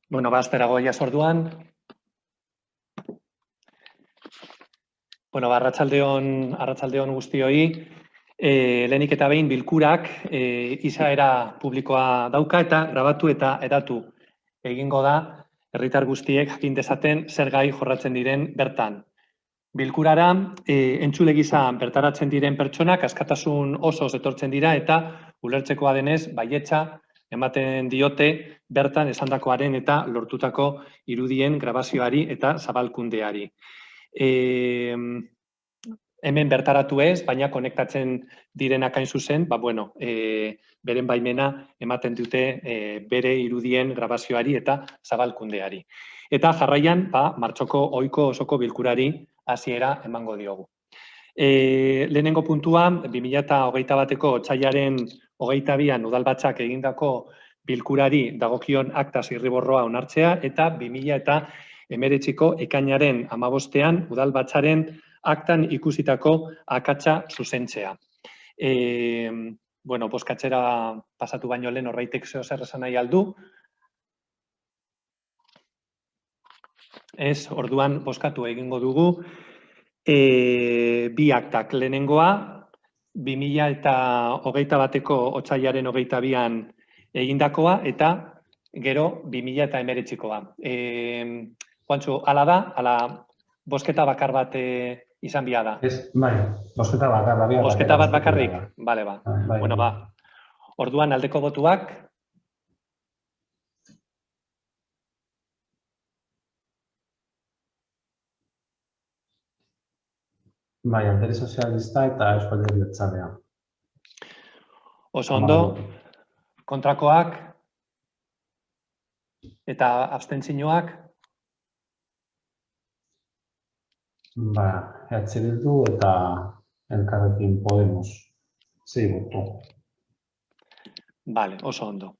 Bueno, asterago iaz orduan. Bueno, arratsaldeon guztioi. Lehenik eta behin bilkurak izaera publikoa dauka eta grabatu eta hedatu egingo da herritar guztiek jakin dezaten zer gai jorratzen diren bertan. Bilkurara entzule gisa bertaratzen diren pertsonak askatasun osoz etortzen dira eta ulertzekoa denez baietza ematen diote bertan esandakoaren eta lortutako irudien grabazioari eta zabalkundeari. Hemen bertaratu ez, baina konektatzen direnak hain zuzen, beren baimena ematen dute bere irudien grabazioari eta zabalkundeari. Eta jarraian, martxoko ohiko osoko bilkurari hasiera emango diogu. Lehenengo puntua, 2021ko otsailaren 22an udalbatzak egindako bilkurari dagokion akta zirriborroa onartzea eta 2019ko ekainaren 15ean udalbatzaren aktan ikusitako akatsa zuzentzea. Bozkatzera pasatu baino lehen norbaitek zer esan nahi al du? Ez, orduan bozkatu egingo dugu. Bi aktak lehenengoa, 2021ko otsailaren 22an egindakoa eta gero 2019koa. Juantxo, hala da, ala bozketa bakar bat izan bia da. Bai, bozketa bakar da. Bozketa bat bakarrik? Bale, ba. Bueno, ba. Orduan aldeko botuak. Bai, Alderdi Sozialista eta Eusko Alderdi Jeltzalea. Oso ondo, kontrakoak eta abstentzioak? Ba, EH Bildu eta Elkarrekin Podemos. 6 boto. Bale, oso ondo.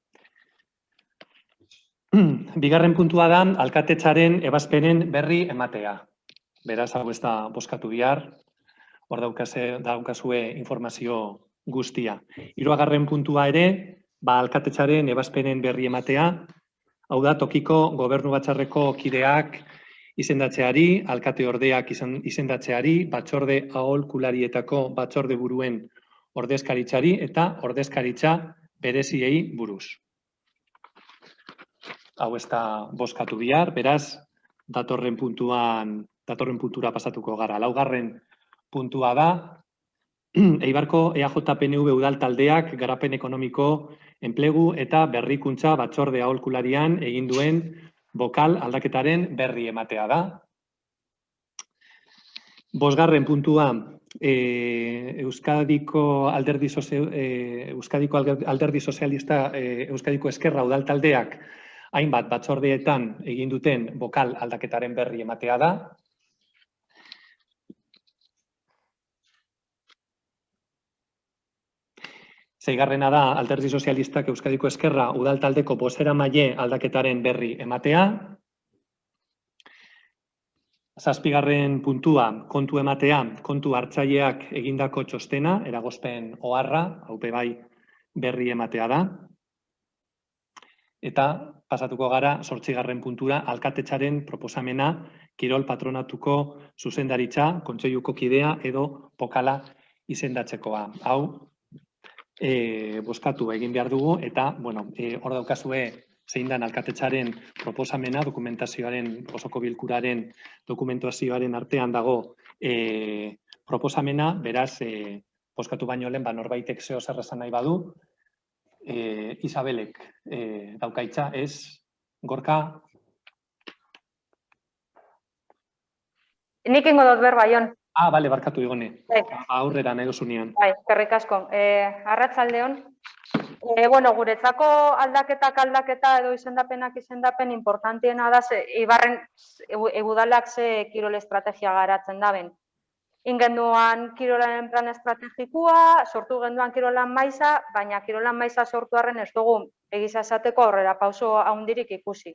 Bigarren puntua da, alkatetzaren ebazpenen berri ematea. Beraz, hau ez da bozkatu bihar, hor daukazue informazio guztia. Hirugarren puntua ere, alkatetzaren ebazpenen berri ematea, hau da, tokiko gobernu batzarreko kideak izendatzeari, alkate ordeak izendatzeari, batzorde aholkularietako batzorde buruen ordezkaritzari eta ordezkaritza bereziei buruz. Hau ez da bozkatu bihar, beraz, datorren puntura pasatuko gara. Laugarren puntua da, Eibarko EAJ-PNV udal taldeak garapen ekonomiko, enplegu eta berrikuntza batzorde aholkularian egin duen bokal aldaketaren berri ematea da. Bosgarren puntua, Euskadiko Alderdi Sozialista, Euskadiko Ezkerra udal taldeak hainbat batzordeetan egin duten bokal aldaketaren berri ematea da. Seigarrena da, Alderdi Sozialistak Euskadiko Ezkerra udal taldeko bozeramaile aldaketaren berri ematea. Zazpigarren puntua, kontu ematea, kontu hartzaileak egindako txostena, eragozpen oharra, haupe bai berri ematea da. Eta pasatuko gara, 8. puntura, alkatetzaren proposamena, kirol patronatuko zuzendaritza, kontseiluko kidea edo pokala izendatzekoa. Hau, bozkatu egin behar dugu, eta, hor daukazue zein dan alkatetzaren proposamena, dokumentazioaren, osoko bilkuraren dokumentazioaren artean dago proposamena, beraz, bozkatu baino lehen, norbaitek zeo zer esan nahi badu, Isabelek daukaitza, ez, Gorka? Nik ingo dut berba, Jon. Bale, barkatu igone. Aurrera nahi dozunean. Bai, eskerrik asko. Arratsaldeon. Guretzako aldaketa edo izendapen importanteena da, Ibarren udalak ze kirol estrategia garatzen daben. Ingenduan kirolaren plan estrategikoa, sortu genduan kirolan maiza, baina kirolan maiza sortu arren ez dugu egiza esateko aurrera pauso handirik ikusi.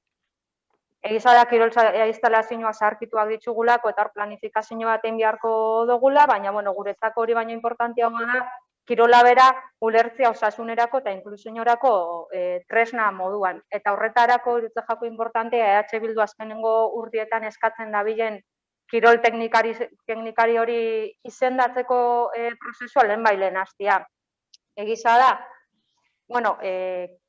Egiza da kirol instalazioa zaharkituak ditugulako eta planifikazio bat egin beharko dugula, baina guretzako hori baino importanteagoa da kirola bera ulertzea osasunerako eta inklusiorako tresna moduan. Eta horretarako iruditzen jako importantea EH Bildu azkenengo urtietan eskatzen dabilen kirol teknikari hori izendatzeko prozesua lehen hastia. Egiza da, bueno,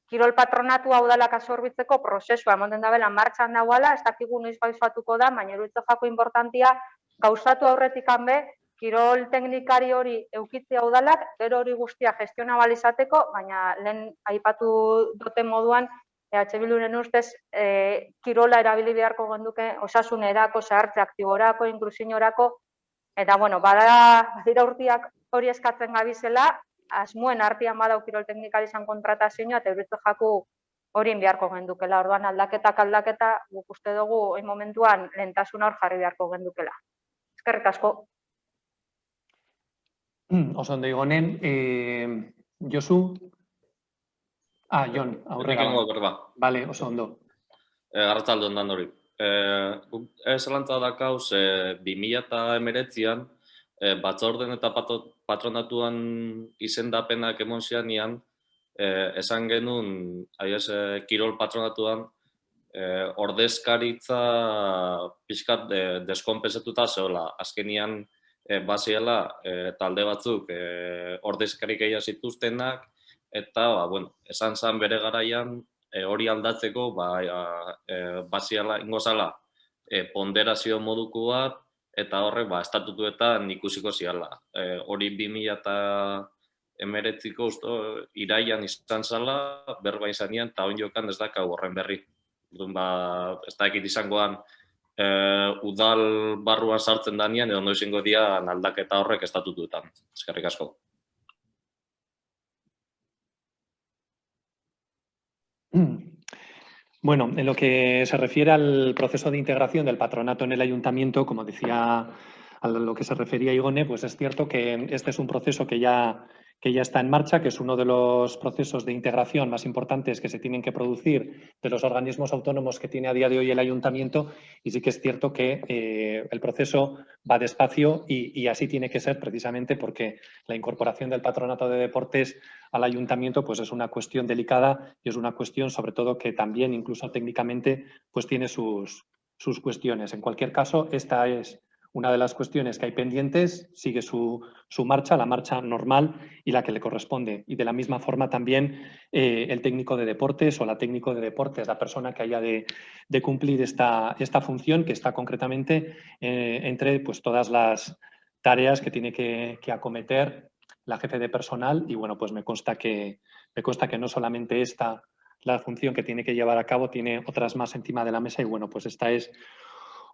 kirol patronatua udalak absorbitzeko prozesua ematen dabela martxan dagoela, ez dakigu noiz gauzatuko da, baina iruditzen jako importantia gauzatu aurretik hanbe, kirol teknikari hori eukitzea udalak, gero hori guztia gestionabal izateko, baina lehen aipatu duten moduan, EH Bilduren ustez, kirola erabili beharko genduke osasunerako, zahartze aktiborako, inklusiorako, eta, bueno, badira urtiak hori eskatzen gabizela, asmoen artean badau kirol teknikari izan kontratazioa, eta iruditzen jaku hori beharko gendukela. Orduan aldaketa, guk uste dugu, oin momentuan lehentasuna hor jarri beharko gendukela. Eskerrik asko. Oso ondo Igonen, Josu? Jon, aurrera. Bale, oso ondo. Arratzalde ondan hori. Zelantza dakauz, 2019an, batzorden eta patronatuan izendapenak emon zianian, esan genuen, kirol patronatuan, ordezkaritza pixkat deskonpensetuta zehola. Azkenian, baziela talde batzuk ordezkarik egia zituztenak, eta, bueno, esan zen bere garaian hori aldatzeko, baziela, ingozala, ponderazio moduko bat, eta horrek, estatutuetan ikusiko ziala. Hori 2019ko iraian izan zala, berba izanean, eta oin jokan ez dakau horren berri. Ez dakit izangoan, udal barruan sartzen danean, edo noiz ingo dian aldaketa horrek estatutuetan. Eskerrik asko. Bueno, en lo que se refiere al proceso de integración del patronato en el ayuntamiento, como decía a lo que se refería Igone, pues es cierto que este es un proceso que ya está en marcha, que es uno de los procesos de integración más importantes que se tienen que producir de los organismos autónomos que tiene a día de hoy el ayuntamiento, y sí que es cierto que el proceso va despacio y así tiene que ser precisamente porque la incorporación del patronato de deportes al ayuntamiento pues es una cuestión delicada y es una cuestión sobre todo que también incluso técnicamente pues tiene sus cuestiones. En cualquier caso, esta es una de las cuestiones que hay pendientes, sigue su marcha, la marcha normal y la que le corresponde. Y de la misma forma también el técnico de deportes o la técnico de deportes, la persona que haya de cumplir esta función, que está concretamente entre pues, todas las tareas que tiene que acometer la jefe de personal. Y bueno, pues me consta que no solamente esta la función que tiene que llevar a cabo, tiene otras más encima de la mesa y bueno, pues esta es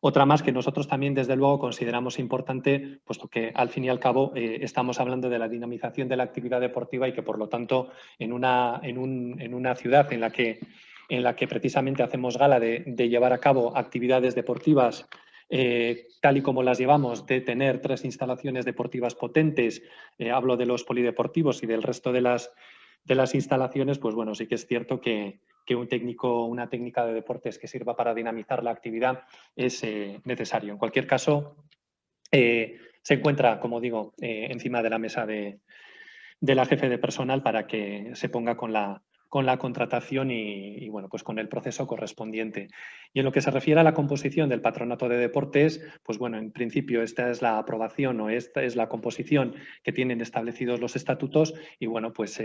otra más que nosotros también, desde luego, consideramos importante, puesto que, al fin y al cabo, estamos hablando de la dinamización de la actividad deportiva y que, por lo tanto, en una ciudad en la que precisamente hacemos gala de llevar a cabo actividades deportivas tal y como las llevamos, de tener 3 instalaciones deportivas potentes, hablo de los polideportivos y del resto de las instalaciones, pues bueno, sí que es cierto que un técnico, una técnica de deportes que sirva para dinamizar la actividad es necesario. En cualquier caso, se encuentra, como digo, encima de la mesa de la jefe de personal para que se ponga con la contratación y bueno, pues con el proceso correspondiente. Y en lo que se refiere a la composición del patronato de deportes, pues bueno, en principio esta es la aprobación o esta es la composición que tienen establecidos los estatutos y bueno, pues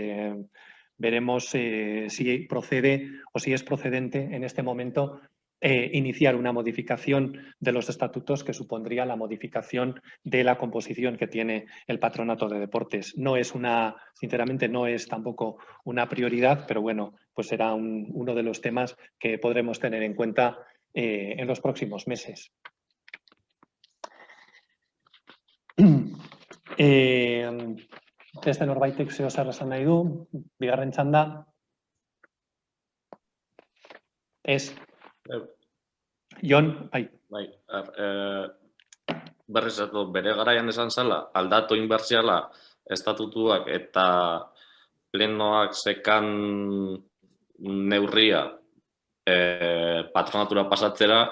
veremos si procede o si es procedente en este momento iniciar una modificación de los estatutos que supondría la modificación de la composición que tiene el patronato de deportes. No es sinceramente no es tampoco una prioridad, pero bueno, pues será uno de los temas que podremos tener en cuenta en los próximos meses. Beste norbaitek zeo zer esan nahi du, bigarren txanda. Ez. Jon, bai. Bai, berriz bere garaian esan zela, aldatu inbertsiala estatutuak eta plenoak zekan neurria patronatura pasatzera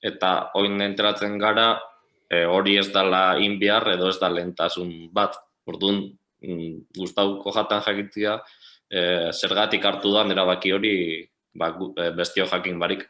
eta oin enteratzen gara hori ez dela inbiar edo ez da lehentasun bat. Orduan, gustauko jatan jakitia, zergatik hartu da erabaki hori bestio jakin barik.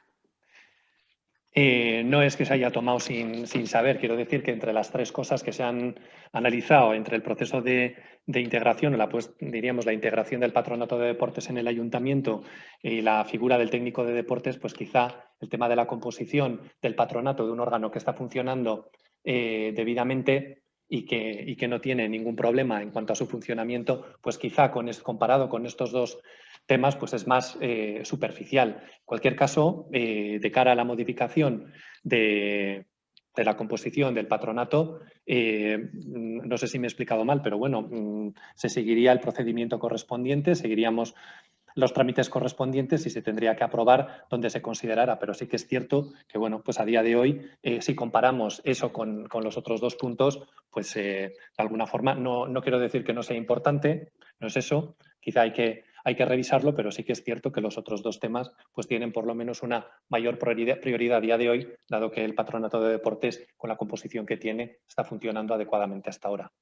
No es que se haya tomado sin saber, quiero decir que entre las tres cosas que se han analizado, entre el proceso de integración, diríamos la integración del patronato de deportes en el ayuntamiento y la figura del técnico de deportes, pues quizá el tema de la composición del patronato de un órgano que está funcionando debidamente y que no tiene ningún problema en cuanto a su funcionamiento, pues quizá comparado con estos dos temas, pues es más superficial. En cualquier caso, de cara a la modificación de la composición del patronato, no sé si me he explicado mal, pero bueno, se seguiría el procedimiento correspondiente, seguiríamos los trámites correspondientes y se tendría que aprobar donde se considerara, pero sí que es cierto que, bueno, pues a día de hoy, si comparamos eso con los otros dos puntos, pues de alguna forma, no quiero decir que no sea importante, no es eso, quizá hay que revisarlo, pero sí que es cierto que los otros dos temas pues tienen por lo menos una mayor prioridad a día de hoy, dado que el patronato de deportes, con la composición que tiene, está funcionando adecuadamente hasta ahora.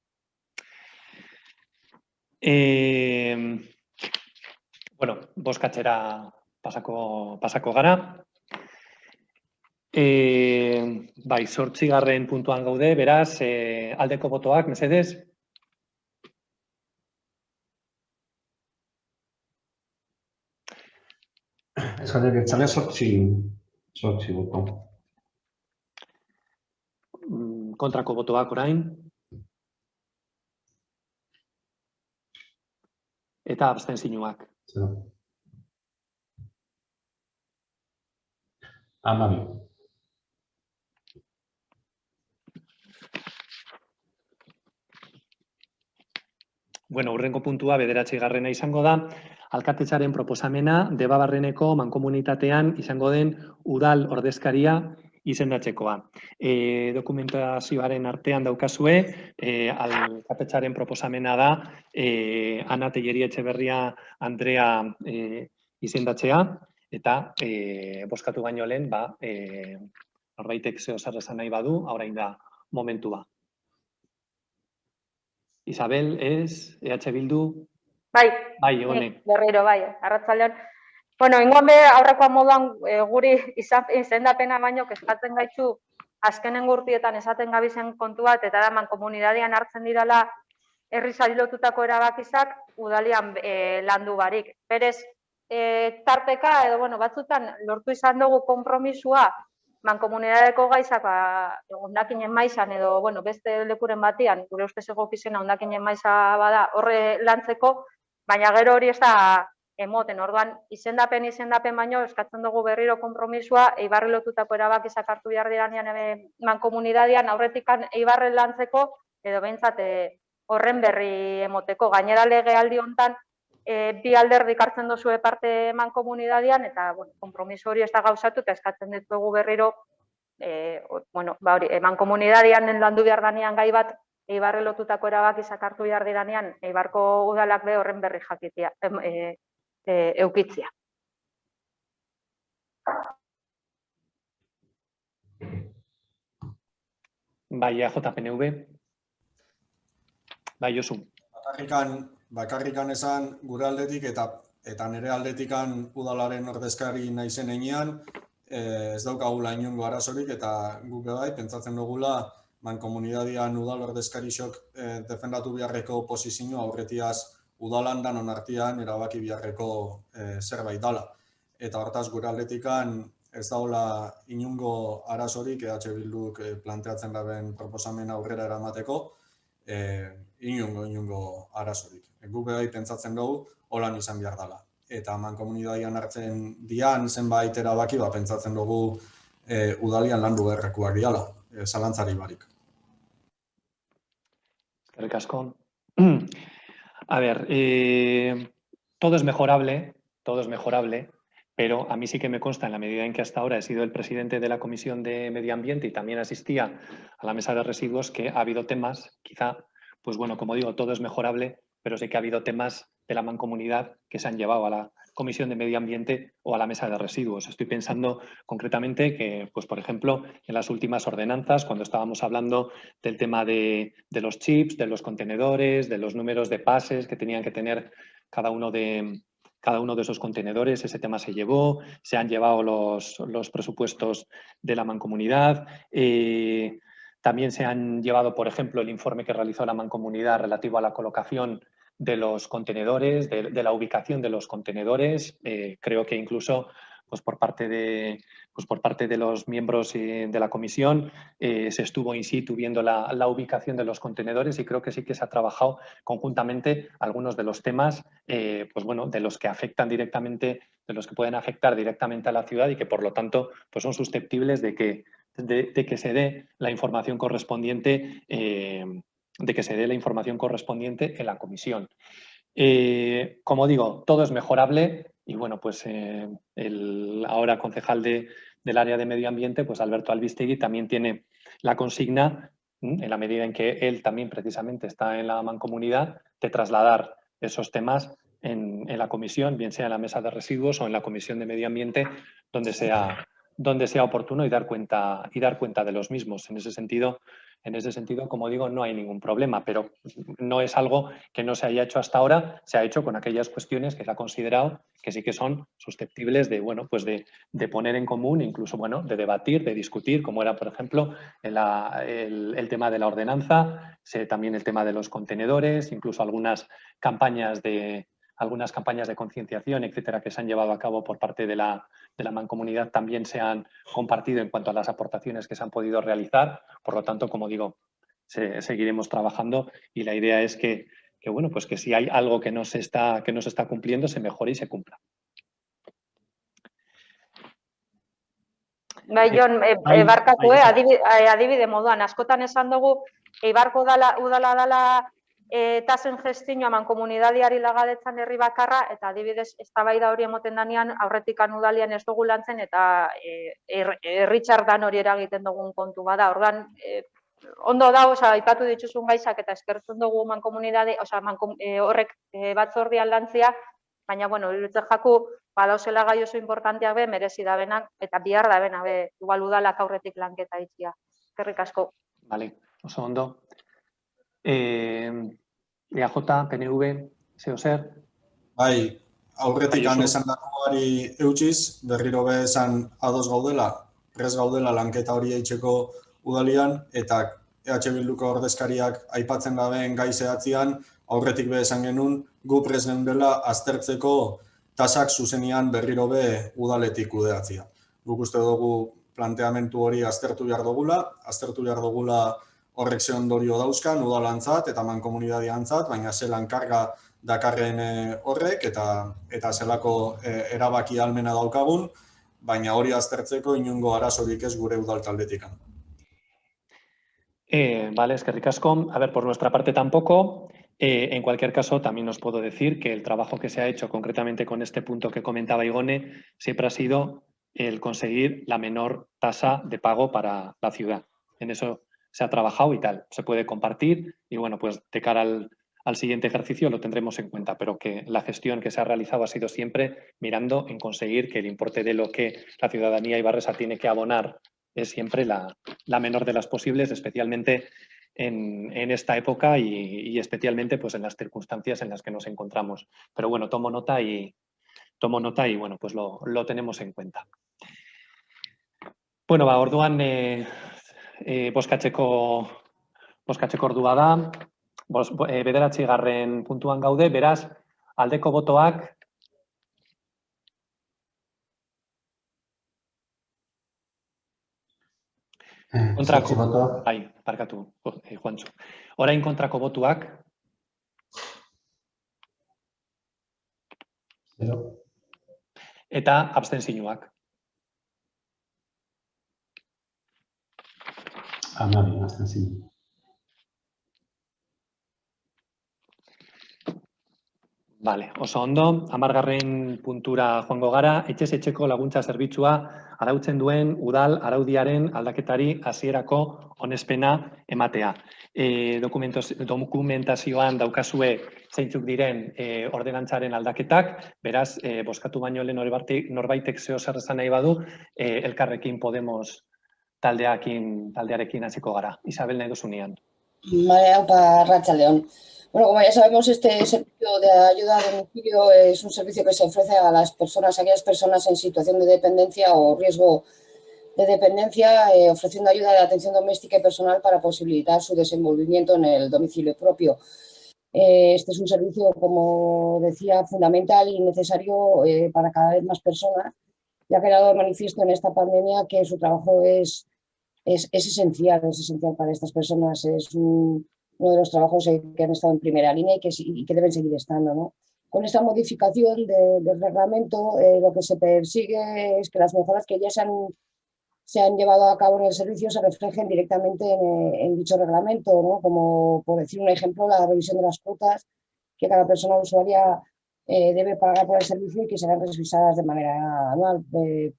Bueno, bozkatzera pasako gara. Bai, 8. puntuan gaude, beraz, aldeko botoak, mesedez. Euskal Herria Jeltzalea 8 boto. Kontrako botoak orain. Eta abstentzioak. 0. 12. Bueno, hurrengo puntua 9. izango da, alkatetzaren proposamena Debabarreneko mankomunitatean izango den udal ordezkaria izendatzekoa. Dokumentazioaren artean daukazue, alkatetzaren proposamena da Ana Tellería Etxeberria Andrea izendatzea, eta bozkatu baino lehen, norbaitek zeo zer esan nahi badu, orain da momentua. Isabel, EH Bildu? Bai, honek. berriro, bai, arratsaldean. Bueno, ingoan be aurrekoa moduan guri izendapena baino kezkatzen gaitzu azkenen urtietan esaten gabizen kontu bat, eta da mankomunitatean hartzen didala herri sailotutako erabakizak udalian landu barik. Berez, tarteka edo bueno, batzutan lortu izan dugu konpromisua mankomunitateko gaizak hondakinen maizan edo bueno, beste lekuren batian, gure ustez egokizena hondakinen maiza bada horre lantzeko, baina gero hori ez da emoten. Orduan, izendapen baino eskatzen dugu berriro konpromisua Eibarri lotutako erabakizak hartu behar diranean mankomunitatean aurretikan Eibarren lantzeko edo behintzat horren berri emoteko. Gainera legealdi hontan bi alderdik hartzen duzue parte mankomunitatean eta bueno, konpromiso hori ez da gauzatu eta eskatzen ditugu berriro mankomunitatean landu behar danean gai bat Eibarri lotutako erabakizak hartu behar diranean Eibarko udalak be horren berri jakitea eukitzea. Bai, JPNV. Bai, Josu. Bakarrikan esan gure aldetik eta nire aldetikan udalaren ordezkari naizen heinean, ez daukagula inongo arazorik eta guk bai, pentsatzen dugula mankomunitatean udal ordezkarixok defendatu beharreko posizioa aurretiaz udalan danon artean erabaki beharreko zerbait dala. Eta hortaz gure aldetikan ez daula inongo arazorik EH Bilduk planteatzen daben proposamen aurrera eramateko, inongo arazorik. Guk bai pentsatzen dugu holan izan behar dela. Eta mankomunitatean hartzen dian zenbait erabaki pentsatzen dugu udalian landu beharrekoak diala, zalantzari barik. Eskerrik asko. A ver, todo es mejorable, pero a mí sí que me consta, en la medida en que hasta ahora he sido el presidente de la Comisión de Medio Ambiente y también asistía a la mesa de residuos, que ha habido temas, quizá, pues bueno, como digo, todo es mejorable, pero sí que ha habido temas de la mancomunidad que se han llevado a Comisión de Medio Ambiente o a la mesa de residuos. Estoy pensando concretamente que, pues, por ejemplo, en las últimas ordenanzas, cuando estábamos hablando del tema de los chips, de los contenedores, de los números de pases que tenían que tener cada uno de esos contenedores, ese tema se llevó, se han llevado los presupuestos de la Mancomunidad. También se han llevado, por ejemplo, el informe que realizó la Mancomunidad relativo a la colocación de los contenedores, de la ubicación de los contenedores. Creo que incluso pues por parte de los miembros de la comisión se estuvo in situ viendo la ubicación de los contenedores y creo que sí que se ha trabajado conjuntamente algunos de los temas pues bueno, de los que afectan directamente, de los que pueden afectar directamente a la ciudad y que por lo tanto pues son susceptibles de que se dé la información correspondiente en la comisión. Como digo, todo es mejorable y bueno, pues el ahora concejal del área de medio ambiente, pues Alberto Albistegui, también tiene la consigna, en la medida en que él también precisamente está en la mancomunidad, de trasladar esos temas en la comisión, bien sea en la mesa de residuos o en la comisión de medio ambiente, donde sea oportuno y dar cuenta de los mismos. En ese sentido, como digo, no hay ningún problema, pero no es algo que no se haya hecho hasta ahora, se ha hecho con aquellas cuestiones que se ha considerado que sí que son susceptibles de, bueno, pues de poner en común, incluso bueno, de debatir, de discutir, como era, por ejemplo, el tema de la ordenanza, también el tema de los contenedores, incluso algunas campañas de concienciación, etcétera, que se han llevado a cabo por parte de la Mancomunidad también se han compartido en cuanto a las aportaciones que se han podido realizar. Por lo tanto, como digo, seguiremos trabajando y la idea es que bueno, pues que si hay algo que no se está cumpliendo, se mejore y se cumpla. Bai, Jon, barkatu, adibide moduan, askotan esan dugu, Eibarko udala dala tasen gestioa mankomunitateari lagadetzan herri bakarra, eta adibidez, eztabaida hori emoten danean, aurretikan udalian ez dugu lantzen, eta herritxardan hori eragiten dugun kontu bada. Orduan, ondo da, aipatu dituzun gaizak eta eskertzen dugu mankomunitate, horrek batzordean lantzia, baina, bueno, iruditzen jaku, badauzela gai oso importanteak be, merezi da benak, eta bihar da bena be, igual udalak aurretik lanketa itxia. Eskerrik asko. Vale, oso ondo. EAJ, PNV, zeo zer? Bai, aurretik esan dagoari eutxiz, berriro be esan ados gaudela, prest gaudela lanketa hori eitzeko udalian, eta EH Bilduko ordezkariak aipatzen gabeen gai zehatzian, aurretik be esan genuen, gu prest geundela aztertzeko tasak zuzenian berriro be udaletik kudeatzia. Guk uste dugu planteamentu hori aztertu behar dugula horrek ze ondorio dauzkan udalantzat eta mankomunitateantzat, baina zelan karga dakarren horrek eta zelako erabaki ahalmena daukagun, baina hori aztertzeko inongo arazorik ez gure udal taldetikan. Vale, eskerrik asko. A ver, por nuestra parte tampoco. En cualquier caso, también os puedo decir que el trabajo que se ha hecho concretamente con este punto que comentaba Igone siempre ha sido el conseguir la menor tasa de pago para la ciudad. En eso se ha trabajado y tal. Se puede compartir y bueno, pues de cara al siguiente ejercicio lo tendremos en cuenta, pero que la gestión que se ha realizado ha sido siempre mirando en conseguir que el importe de lo que la ciudadanía ibarresa tiene que abonar es siempre la menor de las posibles, especialmente en esta época y especialmente pues en las circunstancias en las que nos encontramos. Pero bueno, tomo nota y bueno, pues lo tenemos en cuenta. Bueno, ba, orduan bozkatzeko ordua da. 9. puntuan gaude, beraz, aldeko botoak kontrako botoak. Bai, barkatu, Juantxo. Orain kontrako botuak. 0. Eta abstentzioak. 12 abstentzio. Vale, oso ondo, 10. puntura joango gara, etxez etxeko laguntza zerbitzua arautzen duen udal araudiaren aldaketari hasierako onespena ematea. Dokumentazioan daukazue zeintzuk diren ordenantzaren aldaketak, beraz, bozkatu baino lehen norbaitek zeo zer esan nahi badu, Elkarrekin Podemos taldearekin hasiko gara. Isabel, nahi duzunean. Vale, arratsaldeon. Bueno, como ya sabemos, este servicio de ayuda a domicilio es un servicio que se ofrece a las personas, a aquellas personas en situación de dependencia o riesgo de dependencia, ofreciendo ayuda de atención doméstica y personal para posibilitar su desenvolvimiento en el domicilio propio. Este es un servicio, como decía, fundamental y necesario para cada vez más personas, ya ha quedado de manifiesto en esta pandemia que su trabajo es esencial para estas personas. Es uno de los trabajos que han estado en primera línea y que deben seguir estando, ¿no? Con esta modificación del reglamento, lo que se persigue es que las mejoras que ya se han llevado a cabo en el servicio se reflejen directamente en dicho reglamento, ¿no? Como, por decir un ejemplo, la revisión de las cuotas que cada persona usuaria debe pagar por el servicio y que serán revisadas de manera anual.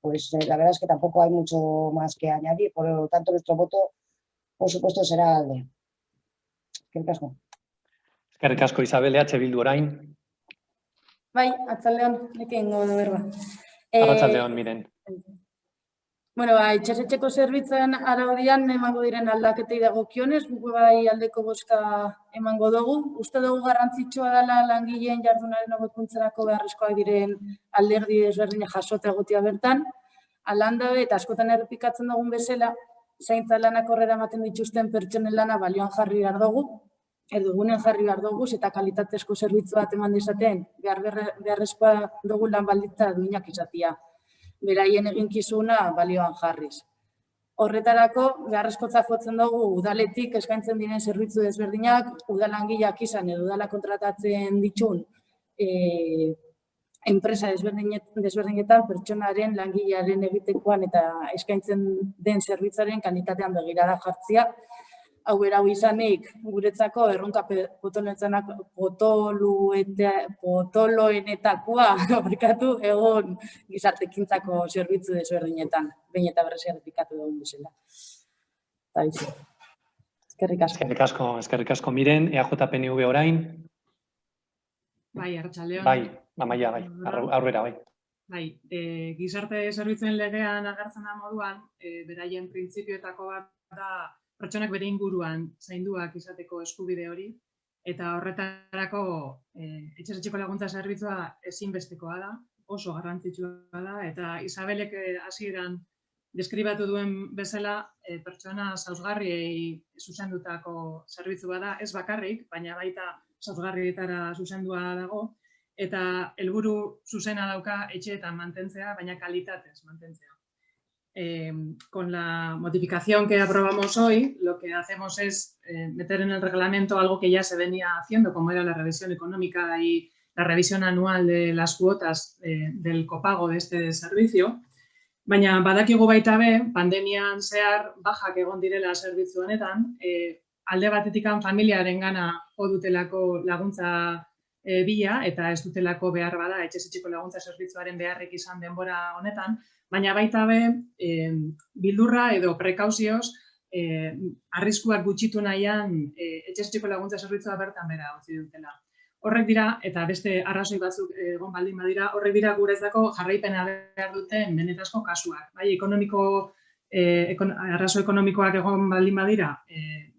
Pues la verdad es que tampoco hay mucho más que añadir, por lo tanto nuestro voto, por supuesto, será al de. Eskerrik asko. Eskerrik asko, Isabel, EH Bildu orain. Bai, atzaldeon, nekengo da berba. Arratsaldeon, Miren. Bueno, etxez-etxeko zerbitzuen araudian emango diren aldaketei dagokionez, guk bai aldeko bozka emango dugu. Uste dugu garrantzitsua dela langileen jardunaren hobekuntzarako beharrezkoak diren alderdi desberdinak jasota egotea bertan. Alanda eta askotan errepikatzen dugun bezala, zaintza lanak horrela ematen dituzten pertsonen lana balioan jarri behar dugu, erdugunen jarri behar dugu, eta kalitatezko zerbitzu bat eman dezaten, beharrezkoa dugu lan baldintza duinak izatea. Beraien eginkizuna balioan jarriz. Horretarako, beharrezkotzat jotzen dugu udaletik eskaintzen diren zerbitzu desberdinak, udalangileak izan edo udala kontratatzen ditun enpresa desberdinetan pertsonaren langilearen egitekoan eta eskaintzen den zerbitzaren kalitatean begirada jartzea. Hau berau izanik, guretzako erronka potoloenetakoa egon gizartekintzako zerbitzu desberdinetan, behin eta berrez errepikatu dugun bezala. Eskerrik asko. Eskerrik asko, Miren, EAJ-PNV orain. Bai, arratsaldeon. Bai, Amaia, bai, aurrera, bai. Bai, gizarte zerbitzuen legean agertzen da moduan, beraien printzipioetako bat da pertsonak bere inguruan zainduak izateko eskubide hori, eta horretarako etxez-etxeko laguntza zerbitzua ezinbestekoa da, oso garrantzitsua da, eta Isabelek hasieran deskribatu duen bezala pertsona zaurgarriei zuzendutako zerbitzu bada, ez bakarrik, baina baita zaurgarrietara zuzendua dago, eta helburu zuzena dauka etxeetan mantentzea, baina kalitatez mantentzea. Con la modificación que aprobamos hoy, lo que hacemos es meter en el reglamento algo que ya se venía haciendo, como era la revisión económica y la revisión anual de las cuotas del copago de este servicio. Baina badakigu baita be, pandemian zehar bajak egon direla zerbitzu honetan, alde batetikan familiarengana jo dutelako laguntza bila eta ez dutelako behar bada etxez-etxeko laguntza zerbitzuaren beharrik izan denbora honetan, baina baita be, bildurra edo prekauzioz, arriskuak gutxitu nahian etxez-etxeko laguntza zerbitzua bertan bera utzi dutela. Horrek dira, eta beste arrazoi batzuk egon baldin badira, horrek dira guretzako jarraipena behar duten benetazko kasuak. Bai, arrazo ekonomikoak egon baldin badira,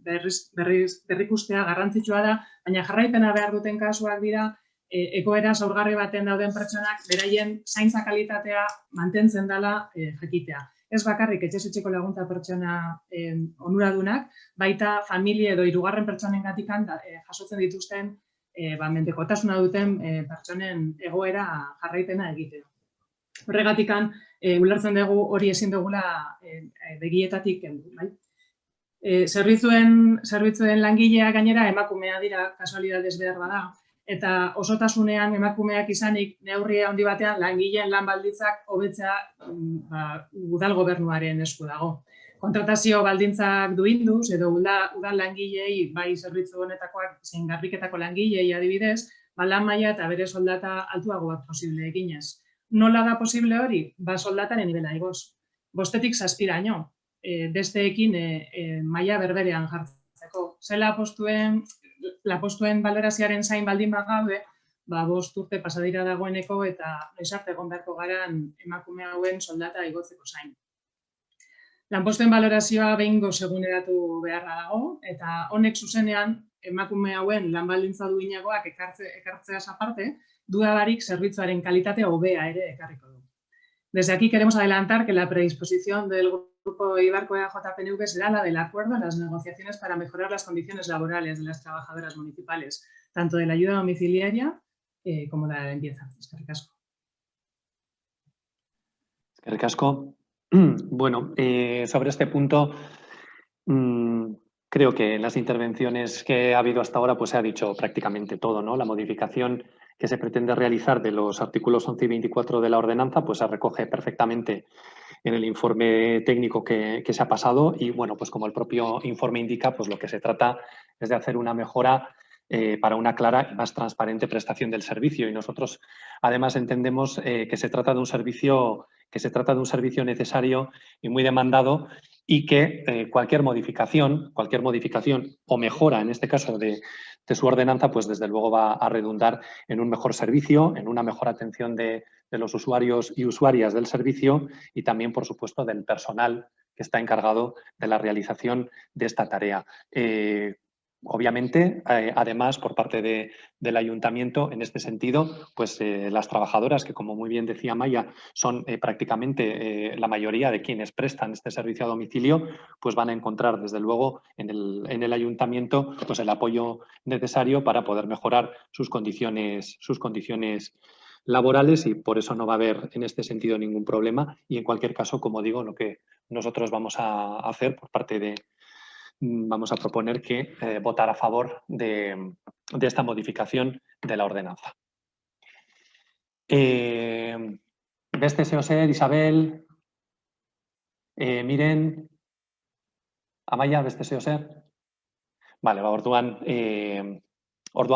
berrikustea garrantzitsua da, baina jarraipena behar duten kasuak dira, egoera zaurgarri baten dauden pertsonak beraien zaintza kalitatea mantentzen dela jakitea. Ez bakarrik etxez-etxeko laguntza pertsona onuradunak, baita familia edo hirugarren pertsonengatikan jasotzen dituzten mendekotasuna duten pertsonen egoera jarraipena egitea. Horregatikan, ulertzen dugu hori ezin dugula begietatik kendu. Zerbitzuen langileak gainera emakumea dira, kasualidadez behar bada, eta osotasunean emakumeak izanik neurri handi batean langileen lan baldintzak hobetzea udal gobernuaren esku dago. Kontratazio baldintzak duinduz edo udal langileei, bai zerbitzu honetakoak zein garbiketako langileei adibidez, lan maila eta bere soldata altuago bat posible eginez. Nola da posible hori? Soldataren nivela igoz. 5-tik 7raino, besteekin maila berberean jartzeko. Zela lanpostuen balorazioaren zain baldin bagaude, 5 urte pasadira dagoeneko eta noiz arte egon beharko garan emakume hauen soldata igotzeko zain. Lanpostuen balorazioa behingo seguneratu beharra dago, eta honek zuzenean emakume hauen lan baldintza duinagoak ekartzeaz aparte, duda barik zerbitzuaren kalitatea hobea ere ekarriko du. Desde aquí queremos adelantar que la predisposición del Grupo Ibarco EAJ-PNV será la del acuerdo en las negociaciones para mejorar las condiciones laborales de las trabajadoras municipales, tanto de la ayuda domiciliaria como de la limpieza. Eskerrik asko. Eskerrik asko. Bueno, sobre este punto, creo que en las intervenciones que ha habido hasta ahora pues se ha dicho prácticamente todo, ¿no? La modificación que se pretende realizar de los artículos 11 y 24 de la ordenanza pues se recoge perfectamente en el informe técnico que se ha pasado y, bueno, pues como el propio informe indica, pues lo que se trata es de hacer una mejora para una clara y más transparente prestación del servicio. Y nosotros, además, entendemos que se trata de un servicio necesario y muy demandado y que cualquier modificación o mejora, en este caso de su ordenanza, pues desde luego va a redundar en un mejor servicio, en una mejor atención de los usuarios y usuarias del servicio y también, por supuesto, del personal que está encargado de la realización de esta tarea. Obviamente, además, por parte del ayuntamiento, en este sentido, pues las trabajadoras, que como muy bien decía Maya, son prácticamente la mayoría de quienes prestan este servicio a domicilio, pues van a encontrar, desde luego, en el ayuntamiento, pues el apoyo necesario para poder mejorar sus condiciones laborales y por eso no va a haber en este sentido ningún problema. Y en cualquier caso, como digo, lo que nosotros vamos a hacer por parte vamos a proponer que votar a favor de esta modificación de la ordenanza. Beste zeo zer, Isabel, Miren, Amaia, beste zeo zer? Vale, orduan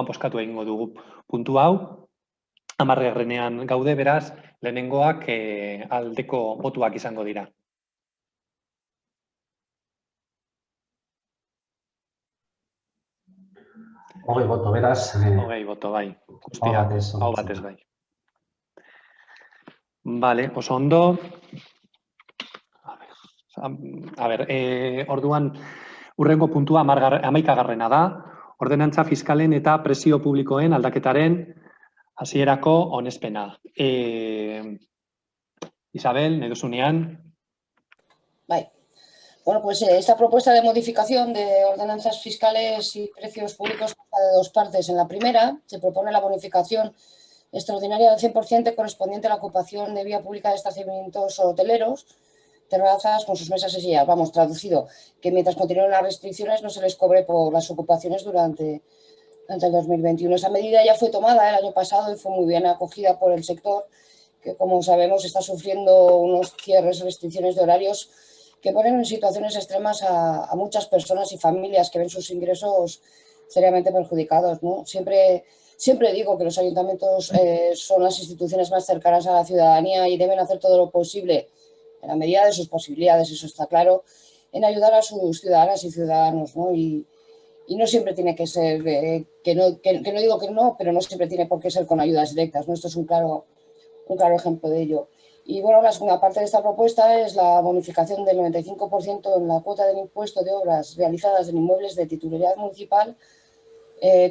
poskatu egingo dugu puntu hau. 10. gaude, beraz, lehenengoak aldeko botuak izango dira. Hogei boto, beraz. Hogei boto, bai. Guztiak, hau batez bai. Vale, oso ondo. A ver, orduan, urrengo puntua 11. da. Ordenantza fiskalen eta presio publikoen aldaketaren hasierako onespena. Isabel, nahi duzunean. Bai. Bueno, pues esta propuesta de modificación de ordenanzas fiscales y precios públicos consta de 2 partes. En la primera se propone la bonificación extraordinaria del 100% correspondiente a la ocupación de vía pública de establecimientos hoteleros, terrazas con sus mesas y sillas. Vamos, traducido, que mientras continúen las restricciones no se les cobre por las ocupaciones durante el 2021. Esa medida ya fue tomada el año pasado y fue muy bien acogida por el sector, que como sabemos está sufriendo unos cierres, restricciones de horarios que ponen en situaciones extremas a muchas personas y familias que ven sus ingresos seriamente perjudicados, ¿no? Siempre digo que los ayuntamientos son las instituciones más cercanas a la ciudadanía y deben hacer todo lo posible, en la medida de sus posibilidades, eso está claro, en ayudar a sus ciudadanas y ciudadanos, ¿no? Y no siempre tiene que ser, que no digo que no, pero no siempre tiene por qué ser con ayudas directas, ¿no? Esto es un claro ejemplo de ello. Y bueno, la segunda parte de esta propuesta es la bonificación del 95% en la cuota del impuesto de obras realizadas en inmuebles de titularidad municipal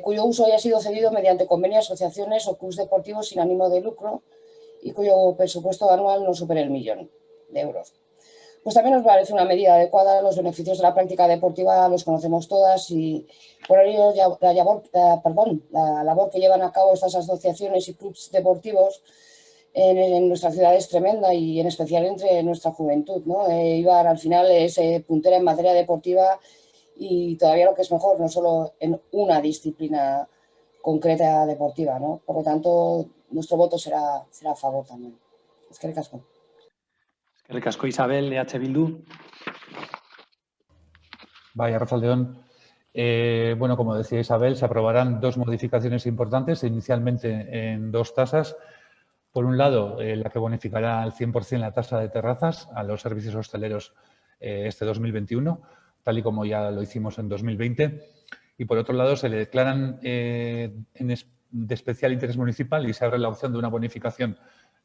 cuyo uso haya sido cedido mediante convenios, asociaciones o clubes deportivos sin ánimo de lucro y cuyo presupuesto anual no supere el 1 millón de euros. Pues también nos parece una medida adecuada. Los beneficios de la práctica deportiva los conocemos todas y por ello la labor que llevan a cabo estas asociaciones y clubes deportivos en nuestra ciudad es tremenda y en especial entre nuestra juventud, ¿no? Ibar al final es puntera en materia deportiva y todavía lo que es mejor, no solo en una disciplina concreta deportiva, ¿no? Por lo tanto, nuestro voto será a favor también. Eskerrik asko. Eskerrik asko, Isabel, EH Bildu. Bai, arratsalde on. Bueno, como decía Isabel, se aprobarán dos modificaciones importantes, inicialmente en dos tasas. Por un lado, la que bonificará al 100% la tasa de terrazas a los servicios hosteleros este 2021, tal y como ya lo hicimos en 2020. Y por otro lado, se le declaran de especial interés municipal y se abre la opción de una bonificación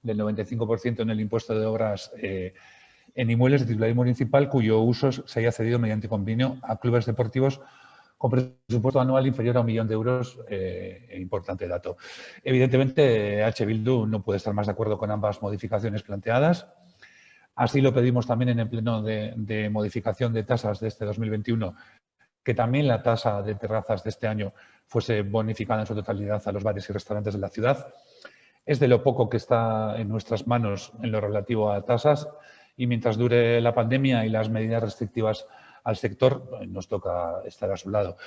del 95% en el impuesto de obras en inmuebles de titularidad municipal cuyo uso se haya cedido mediante convenio a clubes deportivos con presupuesto anual inferior a 1 millón de euros, importante dato. Evidentemente, H. Bildu no puede estar más de acuerdo con ambas modificaciones planteadas. Así lo pedimos también en el pleno de modificación de tasas de este 2021, que también la tasa de terrazas de este año fuese bonificada en su totalidad a los bares y restaurantes de la ciudad. Es de lo poco que está en nuestras manos en lo relativo a tasas y mientras dure la pandemia y las medidas restrictivas al sector, nos toca estar a su lado.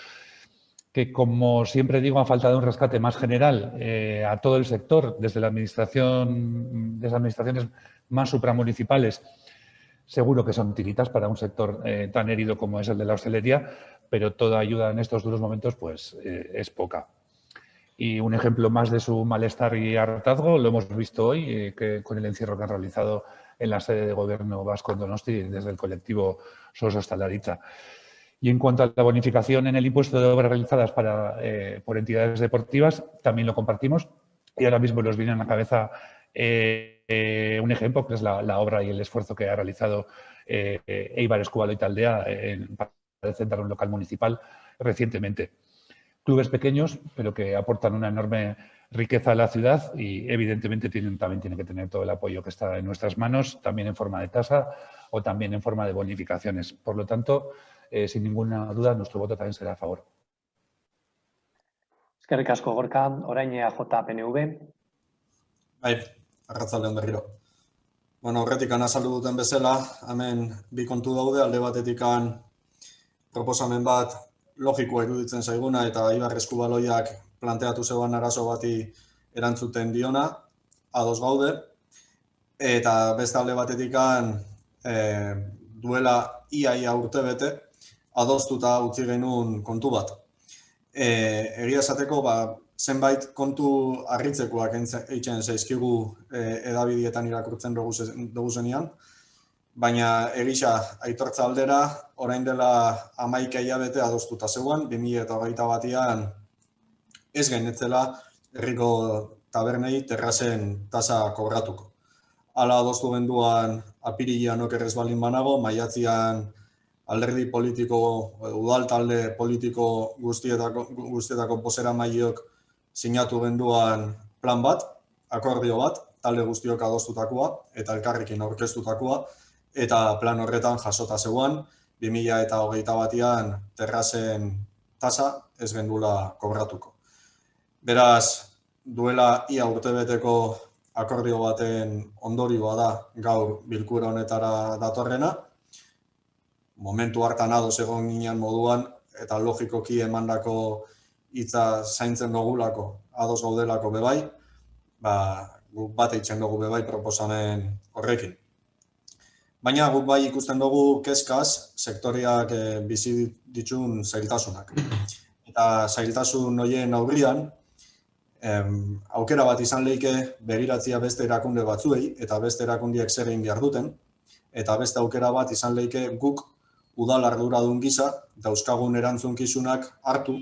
Que, como siempre digo, a falta de un rescate más general a todo el sector, desde las administraciones más supramunicipales, seguro que son tiritas para un sector tan herido como es el de la hostelería, pero toda ayuda en estos duros momentos pues, es poca. Y un ejemplo más de su malestar y hartazgo lo hemos visto hoy con el encierro que han realizado en la sede de gobierno vasco en Donosti desde el colectivo SOS Hostalaritza. Y en cuanto a la bonificación en el impuesto de obras realizadas por entidades deportivas, también lo compartimos. Y ahora mismo nos viene a la cabeza un ejemplo, que es la obra y el esfuerzo que ha realizado Eibar Escúbalo y Taldea para centrar un local municipal recientemente. Clubes pequeños, pero que aportan una enorme riqueza a la ciudad y evidentemente también tienen que tener todo el apoyo que está en nuestras manos, también en forma de tasa o también en forma de bonificaciones. Por lo tanto, sin ninguna duda, nuestro voto también será a favor. Eskerrik asko, Gorka. Orain EAJ-PNV. Bai, arratsaldeon berriro. Bueno, horretik azaldu duten bezala, hemen bi kontu daude, alde batetikan proposamen bat logikoa iruditzen zaiguna eta Eibar Eskubaloiak planteatu zegoen arazo bati erantzuten diona, ados gaude, eta beste alde batetikan duela ia urtebete adostuta utzi genuen kontu bat. Egia esateko, zenbait kontu harritzekoak eitzen zaizkigu edabidietan irakurtzen dugu zenean, baina egisa aitortza aldera, orain dela 11 hilabete adostuta zegoen, 2021an ez genetzela herriko tabernei terrazen tasa kobratuko. Hala adostu genduan apirilean okerrez balin banago, maiatzean alderdi politiko, udal talde politiko guztietako bozeramaileok sinatu genduan plan bat, akordio bat, talde guztiok adostutakoa eta elkarrekin aurkeztutakoa, eta plan horretan jasota zegoen, 2021an terrazen tasa ez gendula kobratuko. Beraz, duela ia urtebeteko akordio baten ondorioa da gaur bilkura honetara datorrena. Momentu hartan ados egon ginen moduan, eta logikoki emandako hitza zaintzen dugulako, ados gaudelako bebai, guk bat eitzen dugu bebai proposamen horrekin. Baina guk bai ikusten dugu kezkaz sektoreak bizi ditun zailtasunak. Eta zailtasun horien aurrian, aukera bat izan leike begiratzea beste erakunde batzuei, eta beste erakundiek zer egin behar duten, eta beste aukera bat izan leike guk udal arduradun gisa dauzkagun erantzunkizunak hartu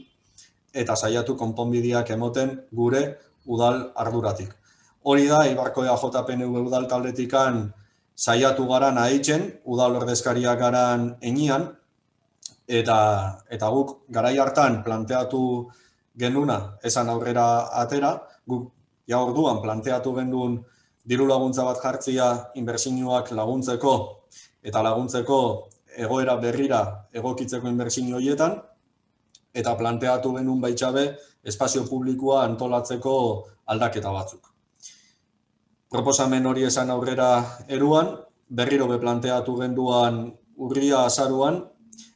eta saiatu konponbideak emoten gure udal arduratik. Hori da, Eibarko EAJ-PNV udal taldetikan saiatu garan ahitzen, udal ordezkariak garan einian, eta guk garai hartan planteatu genuna esan aurrera atera, guk ja orduan planteatu genuen diru laguntza bat jartzia inbertsioak laguntzeko eta laguntzeko egoera berrira egokitzeko inbertsio horietan, eta planteatu genuen baitxabe espazio publikoa antolatzeko aldaketa batzuk. Proposamen hori esan aurrera eruan, berriro planteatu genduan urria azaruan,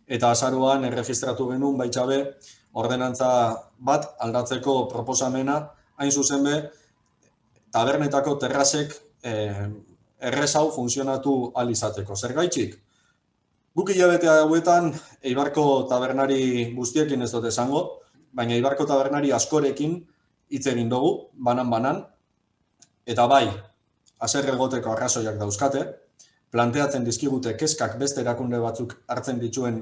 eta azaruan erregistratu genuen baitxabe ordenantza bat aldatzeko proposamena, hain zuzen be, tabernetako terrazek errezau funtzionatu ahal izateko. Zergaitzik? Guk hilabete hauetan Eibarko tabernari guztiekin ez dut esango, baina Eibarko tabernari askorekin hitz egin dugu, banan-banan, eta bai, haserre egoteko arrazoiak dauzkate, planteatzen dizkigute kezkak beste erakunde batzuk hartzen dituen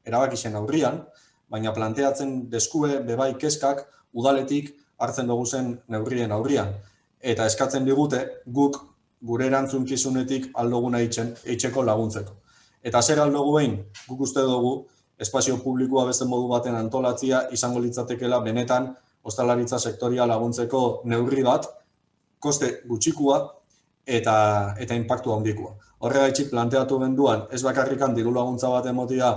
erabakixen aurrian, baina planteatzen deskue bebai kezkak udaletik hartzen dugu zen neurrien aurrian. Eta eskatzen digute guk gure erantzunkizunetik aldoguna eitzeko laguntzeko. Eta zer aldogu egin, guk uste dugu espazio publikoa beste modu baten antolatzia izango litzatekela benetan ostalaritza sektoria laguntzeko neurri bat, koste gutxikua eta inpaktu handikoa. Horregaitzik planteatu genduan ez bakarrikan diru laguntza bat emotia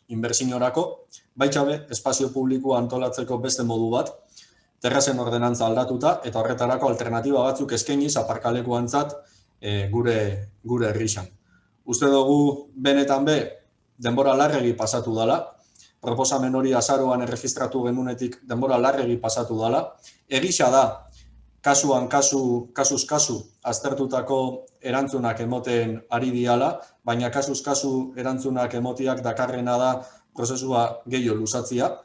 inbertsiorako, baitxabe espazio publikoa antolatzeko beste modu bat, terrazen ordenantza aldatuta eta horretarako alternatiba batzuk eskainiz aparkalekuantzat gure herrixan. Uste dugu benetan denbora larregi pasatu dela, proposamen hori azaroan erregistratu genunetik denbora larregi pasatu dela. Egisa da, kasuz kasu aztertutako erantzunak emoten ari diala, baina kasuz kasu erantzunak emotiak dakarrena da prozesua gehiago luzatzia,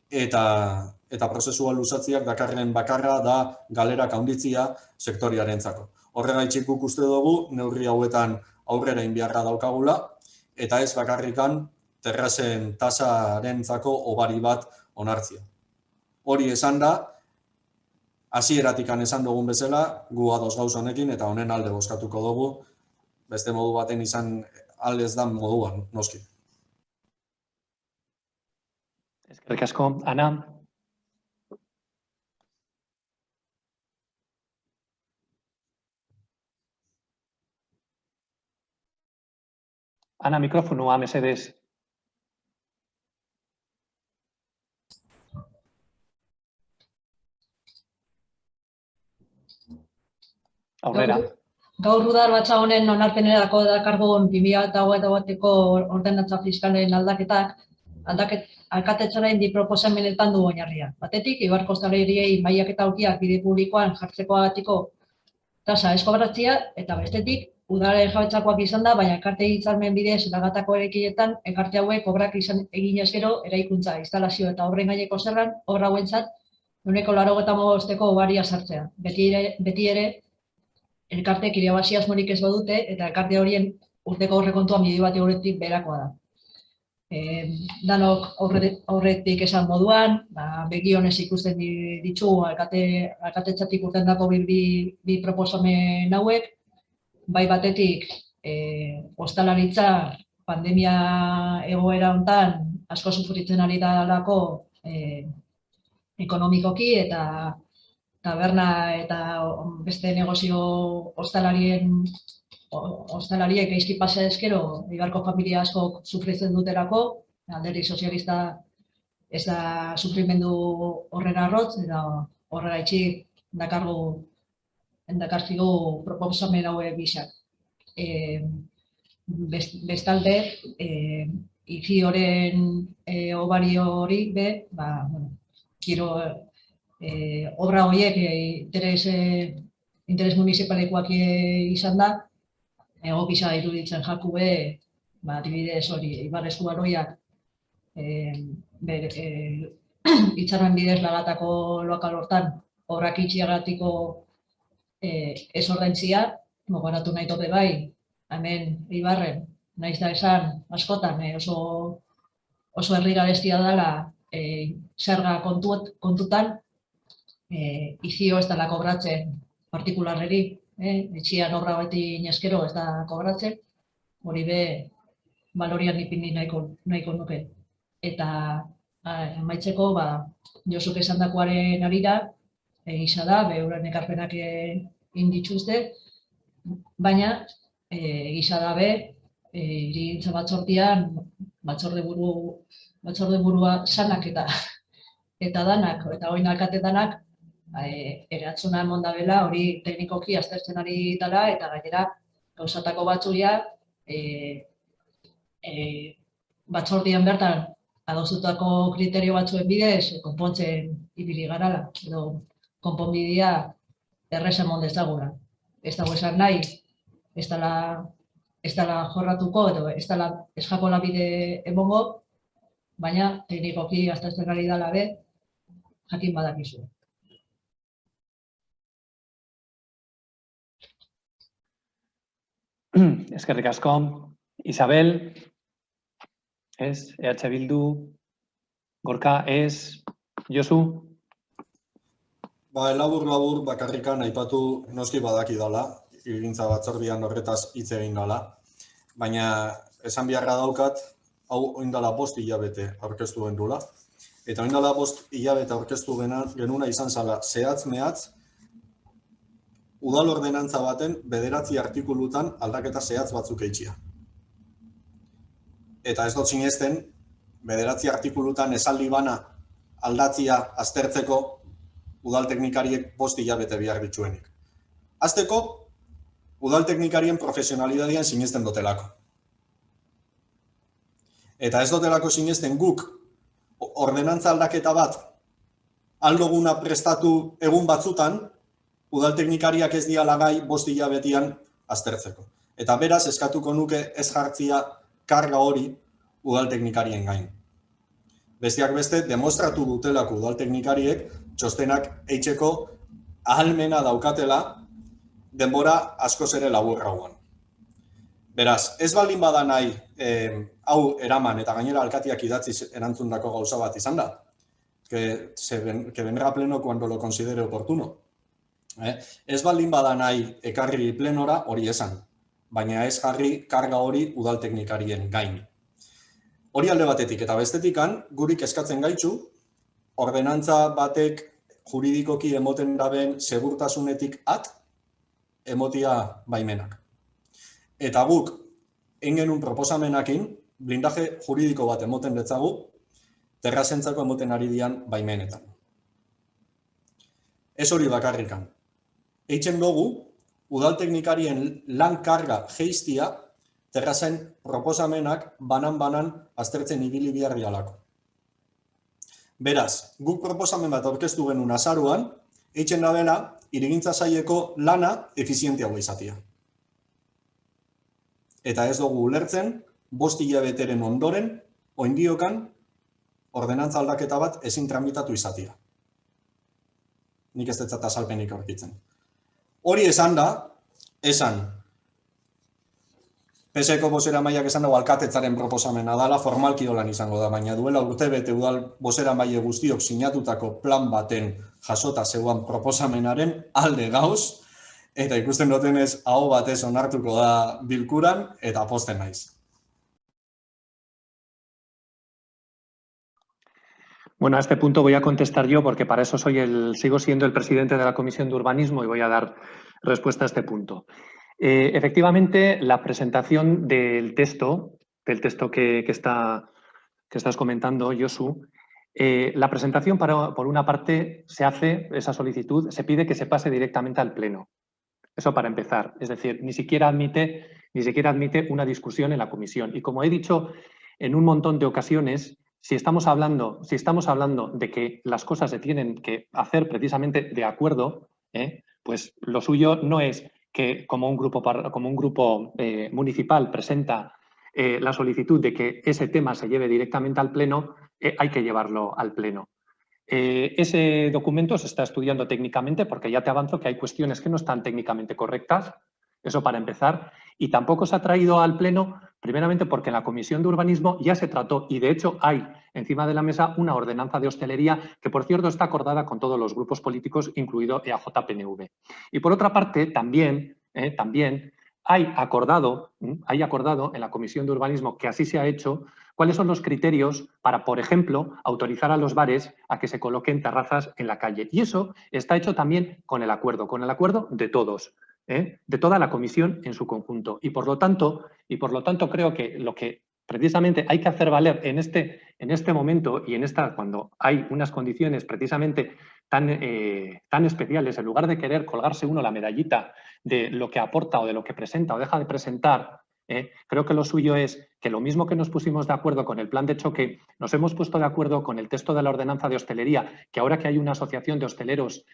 eta prozesua luzatziak dakarren bakarra da galerak handitzia sektoriarentzako. Horregaitzik guk uste dugu, neurri hauetan aurrera inbiarra daukagula, eta ez bakarrikan terrazen tasarentzako hobari bat onartzia. Hori esan da, hasieratikan esan dugun bezala, gu ados gauz honekin eta honen alde bozkatuko dugu, beste modu baten izan aldez dan moduan, noski. Eskerrik asko, Ana. Ana, mikrofonua, mesedez. Aurrera. Gaur udalbatza honen onarpenerako dakargun 2008ko ordenantza fiskalen alkatetxoaren proposamenetan du oinarria. Batetik, Eibarko ostalariei mailak eta aulkiak bide publikoan jartzekoagatiko tasa ez kobratzea, eta bestetik, udalaren jabetzakoak izan da, baina elkarte hitzarmen bidez lagatako eraikinetan, elkarte hauek obrak egin gero eraikuntza, instalazio eta obren gaineko zerran, obra hauentzat, 85%ko obaria sartzea. Beti ere, elkartek irabazi asmorik ez badute, eta elkarte horien urteko aurrekontua milioi bat eurotik beherakoa da. Danok aurretik esan moduan, begionez ikusten ditugu alkatetzatik urtendako bi proposamen hauek, bai batetik ostalaritza pandemia egoera hontan asko sufritzen ari dalako ekonomikoki eta taberna eta beste negozio ostalariek gaizki pasa ezkero, Eibarko familia asko sufritzen duterako, alderdi sozialista ez da sufrimendu horren arrotz, eta horregaitzik dakarkigu proposamen hauek bisak. Bestalde, IGIOren obario hori obra horiek interes municipalekoak izan da, egokisa iruditzen jaku adibidez hori, Eibar Eskubaroiak hitzarmen bidez lagatako lokal hortan obrak itxiagatiko ez ordaintzia, gogoratu nahi tope bai, hemen Eibarren, nahiz da esan askotan oso herri garestia dela zerga kontutan, IGIO ez dela kobratzen partikularreri, etxian obra beti inezkero ez da kobratzen, hori balorian ipini nahiko nuke. Eta amaitzeko, Josuk esandakoaren harira, egisa da, euren ekarpenak indituzte, baina egisa da hirigintza batzordean, batzorde burua sanak eta danak, eta oin alkate danak, eratzuna emon dabela, hori teknikoki aztertzen ari dela, eta gainera gauzatako batzuia batzordean bertan adostutako kriterio batzuen bidez konpontzen ibili garala, edo konponbidea errez emon dezagula. Ez dago esan nahi, ez dela ez dela jorratuko edo ez jakola bide emongo, baina teknikoki aztertzen ari dela be, jakin badakizu. Eskerrik asko. Isabel, ez? EH Bildu, Gorka, ez? Josu? Labur bakarrikan aipatu noski badaki dala, hirigintza batzordean horretaz hitz egin dala, baina esan beharra daukat, hau oindala 5 hilabete aurkeztu gendula, eta oindala 5 hilabete aurkeztu genuna izan zala zehatz-mehatz, udal ordenantza baten 9 artikulutan aldaketa zehatz batzuk eitxia. Eta ez dut sinesten, 9 artikulutan esaldi bana aldatzia aztertzeko udal teknikariek 5 hilabete behar dituenik. Hasteko, udal teknikarien profesionalitatean sinesten dotelako. Eta ez dotelako sinesten guk ordenantza aldaketa bat aldoguna prestatu egun batzutan, udal teknikariak ez diala gai 5 hilabetean aztertzeko. Eta beraz, eskatuko nuke ez jartzia karga hori udal teknikarien gain. Besteak beste, demostratu dutelako udal teknikariek txostenak eitzeko ahalmena daukatela denbora askoz ere laburragoan. Beraz, ez baldin bada nahi hau eraman eta gainera alkatiak idatziz erantzundako gauza bat izan da, que vendrá a pleno cuando lo considere oportuno. Ez baldin bada nahi ekarri plenora hori esan, baina ez jarri karga hori udal teknikarien gain. Hori alde batetik eta bestetikan, gurik eskatzen gaitzu, ordenantza batek juridikoki emoten daben segurtasunetik emotia baimenak. Eta guk, engenun proposamenakin, blindaje juridiko bat emoten detzagu, terrazentzako emoten ari dian baimenetan. Ez hori bakarrikan. Eitzen dugu, udal teknikarien lan karga geiztia, terrazen proposamenak banan-banan aztertzen ibili behar dialako. Beraz, guk proposamen bat aurkeztu genuen azaruan, eitzen da bela, hirigintza saileko lana efizienteagoa izatea. Eta ez dugu ulertzen, 5 hilabeteren ondoren, oindiokan, ordenantza aldaketa bat ezin tramitatu izatea. Nik ez detzat azalpenik aurkitzen. Hori esan da, PSeko bozeramaileak esan dago alkatetzaren proposamena dala, formalki holan izango da, baina duela urtebete udal bozeramaile guztiok sinatutako plan baten jasota zeuan proposamenaren alde gauz, eta ikusten dutenez aho batez onartuko da bilkuran, eta pozten naiz. Bueno, a este punto voy a contestar yo porque para eso sigo siendo el presidente de la Comisión de Urbanismo y voy a dar respuesta a este punto. Efectivamente, la presentación del texto que estás comentando, Josu, la presentación, por una parte, se hace esa solicitud, se pide que se pase directamente al Pleno. Eso para empezar. Es decir, ni siquiera admite una discusión en la comisión. Y como he dicho en un montón de ocasiones, si estamos hablando de que las cosas se tienen que hacer precisamente de acuerdo, pues lo suyo no es que como un grupo municipal presenta la solicitud de que ese tema se lleve directamente al Pleno, hay que llevarlo al Pleno. Ese documento se está estudiando técnicamente porque ya te avanzo que hay cuestiones que no están técnicamente correctas, eso para empezar, y tampoco se ha traído al Pleno, primeramente porque en la Comisión de Urbanismo ya se trató y de hecho hay encima de la mesa una ordenanza de hostelería que, por cierto, está acordada con todos los grupos políticos, incluido EAJ-PNV. Y por otra parte, también hay acordado en la Comisión de Urbanismo, que así se ha hecho, cuáles son los criterios para, por ejemplo, autorizar a los bares a que se coloquen terrazas en la calle. Y eso está hecho también con el acuerdo de todos, de toda la comisión en su conjunto. Y por lo tanto creo que lo que precisamente hay que hacer valer en este momento y cuando hay unas condiciones precisamente tan especiales, en lugar de querer colgarse uno la medallita de lo que aporta o de lo que presenta o deja de presentar, Creo que lo suyo es que lo mismo que nos pusimos de acuerdo con el plan de choque, nos hemos puesto de acuerdo con el texto de la ordenanza de hostelería, que ahora que hay una asociación de hosteleros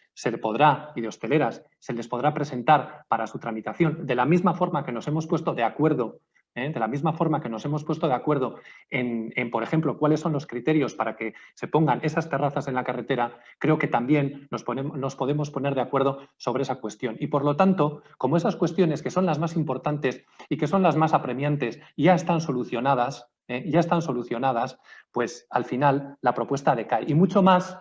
y de hosteleras se les podrá presentar para su tramitación, de la misma forma que nos hemos puesto de acuerdo en, por ejemplo, cuáles son los criterios para que se pongan esas terrazas en la carretera, creo que también nos podemos poner de acuerdo sobre esa cuestión. Y, por lo tanto, como esas cuestiones que son las más importantes y que son las más apremiantes ya están solucionadas, pues al final la propuesta decae. Y mucho más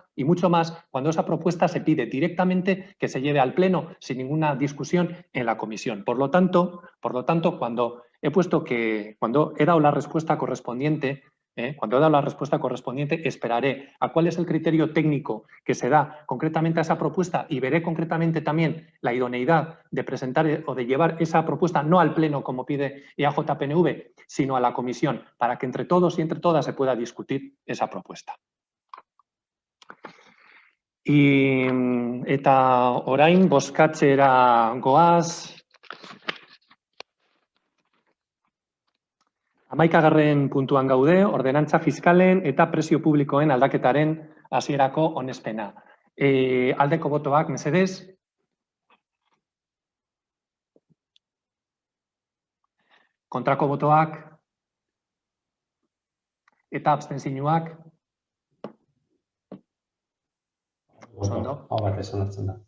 cuando esa propuesta se pide directamente que se lleve al Pleno sin ninguna discusión en la comisión. Por lo tanto, cuando he dado la respuesta correspondiente, esperaré a cuál es el criterio técnico que se da concretamente a esa propuesta y veré concretamente también la idoneidad de presentar o de llevar esa propuesta no al Pleno como pide EAJ-PNV, sino a la comisión, para que entre todos y entre todas se pueda discutir esa propuesta. Eta orain bozkatzera goaz. 11. puntuan gaude, ordenantza fiskalen eta prezio publikoen aldaketaren hasierako onespena. Aldeko botoak, mesedez. Kontrako botoak eta abstentzioak. Ondo. Hau bat esan hartzen da.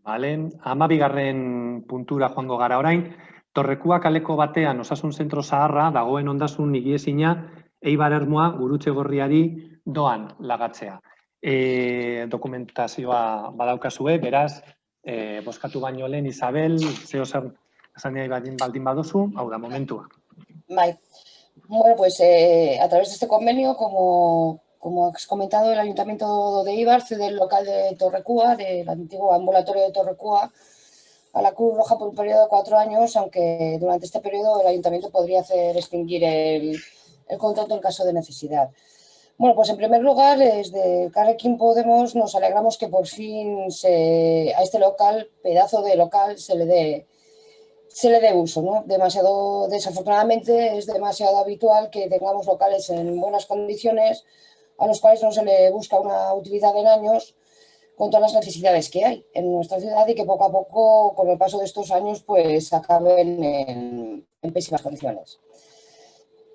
Bale, 12. puntura joango gara orain. Torrekua kaleko batean osasun zentro zaharra dagoen ondasun higiezina Eibar Ermua Gurutze Gorriari doan lagatzea. Dokumentazioa badaukazue, beraz, bozkatu baino lehen Isabel, zeo zer esan nahi baldin baduzu, hau da, momentua. Bai. Bueno, pues a través de este convenio, como has comentado, el Ayuntamiento de Eibar cede el local de Torrecua, del antiguo ambulatorio de Torrecua, a la Cruz Roja por un periodo de 4 años, aunque durante este periodo el Ayuntamiento podría hacer extinguir el contrato en caso de necesidad. Bueno, pues en primer lugar, desde Elkarrekin Podemos nos alegramos que por fin a este local, pedazo de local, se le dé uso, ¿no? Desafortunadamente es demasiado habitual que tengamos locales en buenas condiciones a los cuales no se le busca una utilidad en años con todas las necesidades que hay en nuestra ciudad y que poco a poco, con el paso de estos años, pues acaben en pésimas condiciones.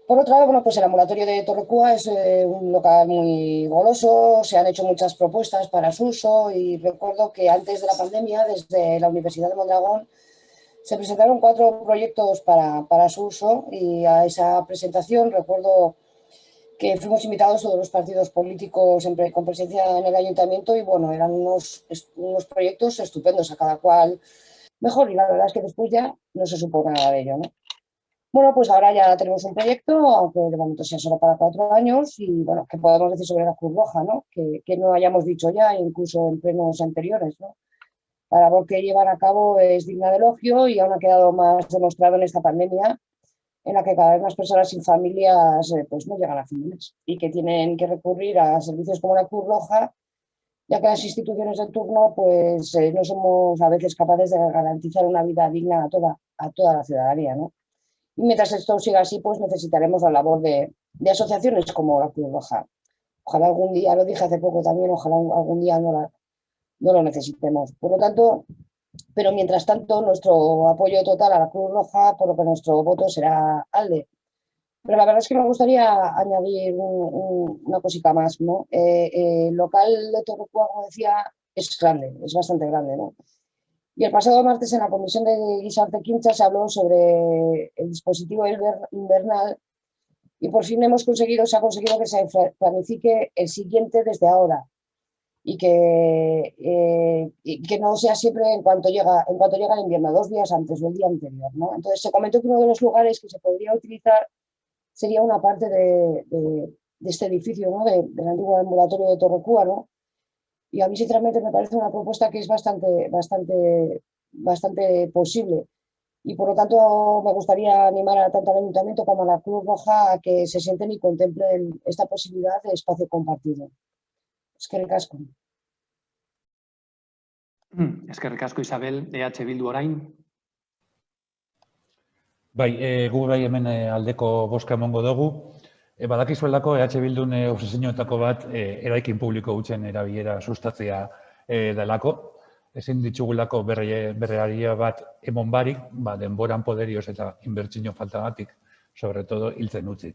Por otro lado, bueno, pues el ambulatorio de Torrecua es un local muy goloso, se han hecho muchas propuestas para su uso y recuerdo que antes de la pandemia, desde la Universidad de Mondragón, se presentaron 4 proyectos para su uso y a esa presentación recuerdo que fuimos invitados todos los partidos políticos con presencia en el ayuntamiento y bueno, eran unos proyectos estupendos, a cada cual mejor y la verdad es que después ya no se supo nada de ello, ¿no? Bueno, pues ahora ya tenemos un proyecto, aunque de momento sea solo para 4 años y bueno, ¿qué podemos decir sobre la Cruz Roja, ¿no? Que no hayamos dicho ya, incluso en plenos anteriores, ¿no? La labor que llevan a cabo es digna de elogio y aún ha quedado más demostrado en esta pandemia, en la que cada vez más personas sin familias pues no llegan a fin de mes y que tienen que recurrir a servicios como la Cruz Roja, ya que las instituciones de turno pues no somos a veces capaces de garantizar una vida digna a toda la ciudadanía, ¿no? Y mientras esto siga así, pues necesitaremos la labor de asociaciones como la Cruz Roja. Ojalá algún día, lo dije hace poco también, ojalá algún día no lo necesitemos. Por lo tanto, pero mientras tanto, nuestro apoyo total a la Cruz Roja, por lo que nuestro voto será ALDE. Pero la verdad es que me gustaría añadir una cosita más, ¿no? El local de Torrecua, como decía, es grande, es bastante grande, ¿no? Y el pasado martes en la comisión de Guisarte Quincha se habló sobre el dispositivo invernal y por fin se ha conseguido que se planifique el siguiente desde ahora y que no sea siempre en cuanto llega el invierno, 2 días antes o el día anterior, ¿no? Entonces se comentó que uno de los lugares que se podría utilizar sería una parte de este edificio, ¿no? Del antiguo ambulatorio de Torrecua, ¿no? Y a mí, sinceramente, me parece una propuesta que es bastante posible. Y, por lo tanto, me gustaría animar tanto al Ayuntamiento como a la Cruz Roja a que se sienten y contemplen esta posibilidad de espacio compartido. Eskerrik asko. Eskerrik asko, Isabel, EH Bildu orain. Bai, gu bai hemen aldeko bozka emango dugu. Badakizuelako EH Bildun obsesioetako bat eraikin publiko hutsen erabilera sustatzea delako. Ezin ditugulako berrearia bat emon barik, denboran poderioz eta inbertsio faltagatik, sobre todo hiltzen utzi.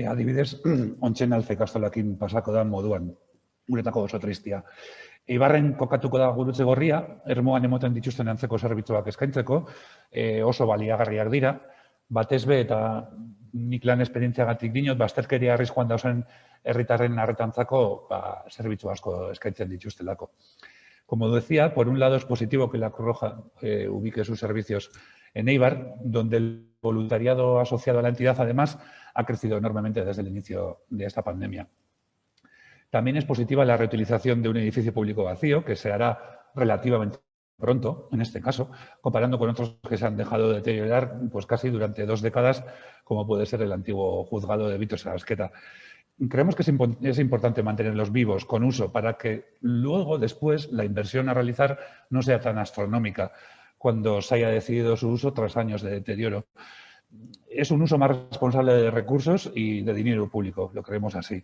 Adibidez, ontzen alfe kastolakin pasako da moduan, guretako oso tristia. Eibarren kokatuko da Gurutze Gorria, ermoan emoten dituzten antzeko zerbitzuak eskaintzeko, oso baliagarriak dira, batez be eta nik lan esperientziagatik dinot, bazterkeria arriskuan dauzen herritarren arretantzako zerbitzu asko eskaintzen dituztelako. Como decía, por un lado es positivo que la Cruz Roja ubique sus servicios en Eibar, donde el voluntariado asociado a la entidad, además, ha crecido enormemente desde el inicio de esta pandemia. También es positiva la reutilización de un edificio público vacío, que se hará relativamente pronto, en este caso, comparando con otros que se han dejado de deteriorar pues casi durante 2 décadas, como puede ser el antiguo juzgado de Vítor Sarasqueta. Creemos que es importante mantenerlos vivos, con uso, para que luego, después, la inversión a realizar no sea tan astronómica cuando se haya decidido su uso tras años de deterioro. Es un uso más responsable de recursos y de dinero público, lo creemos así.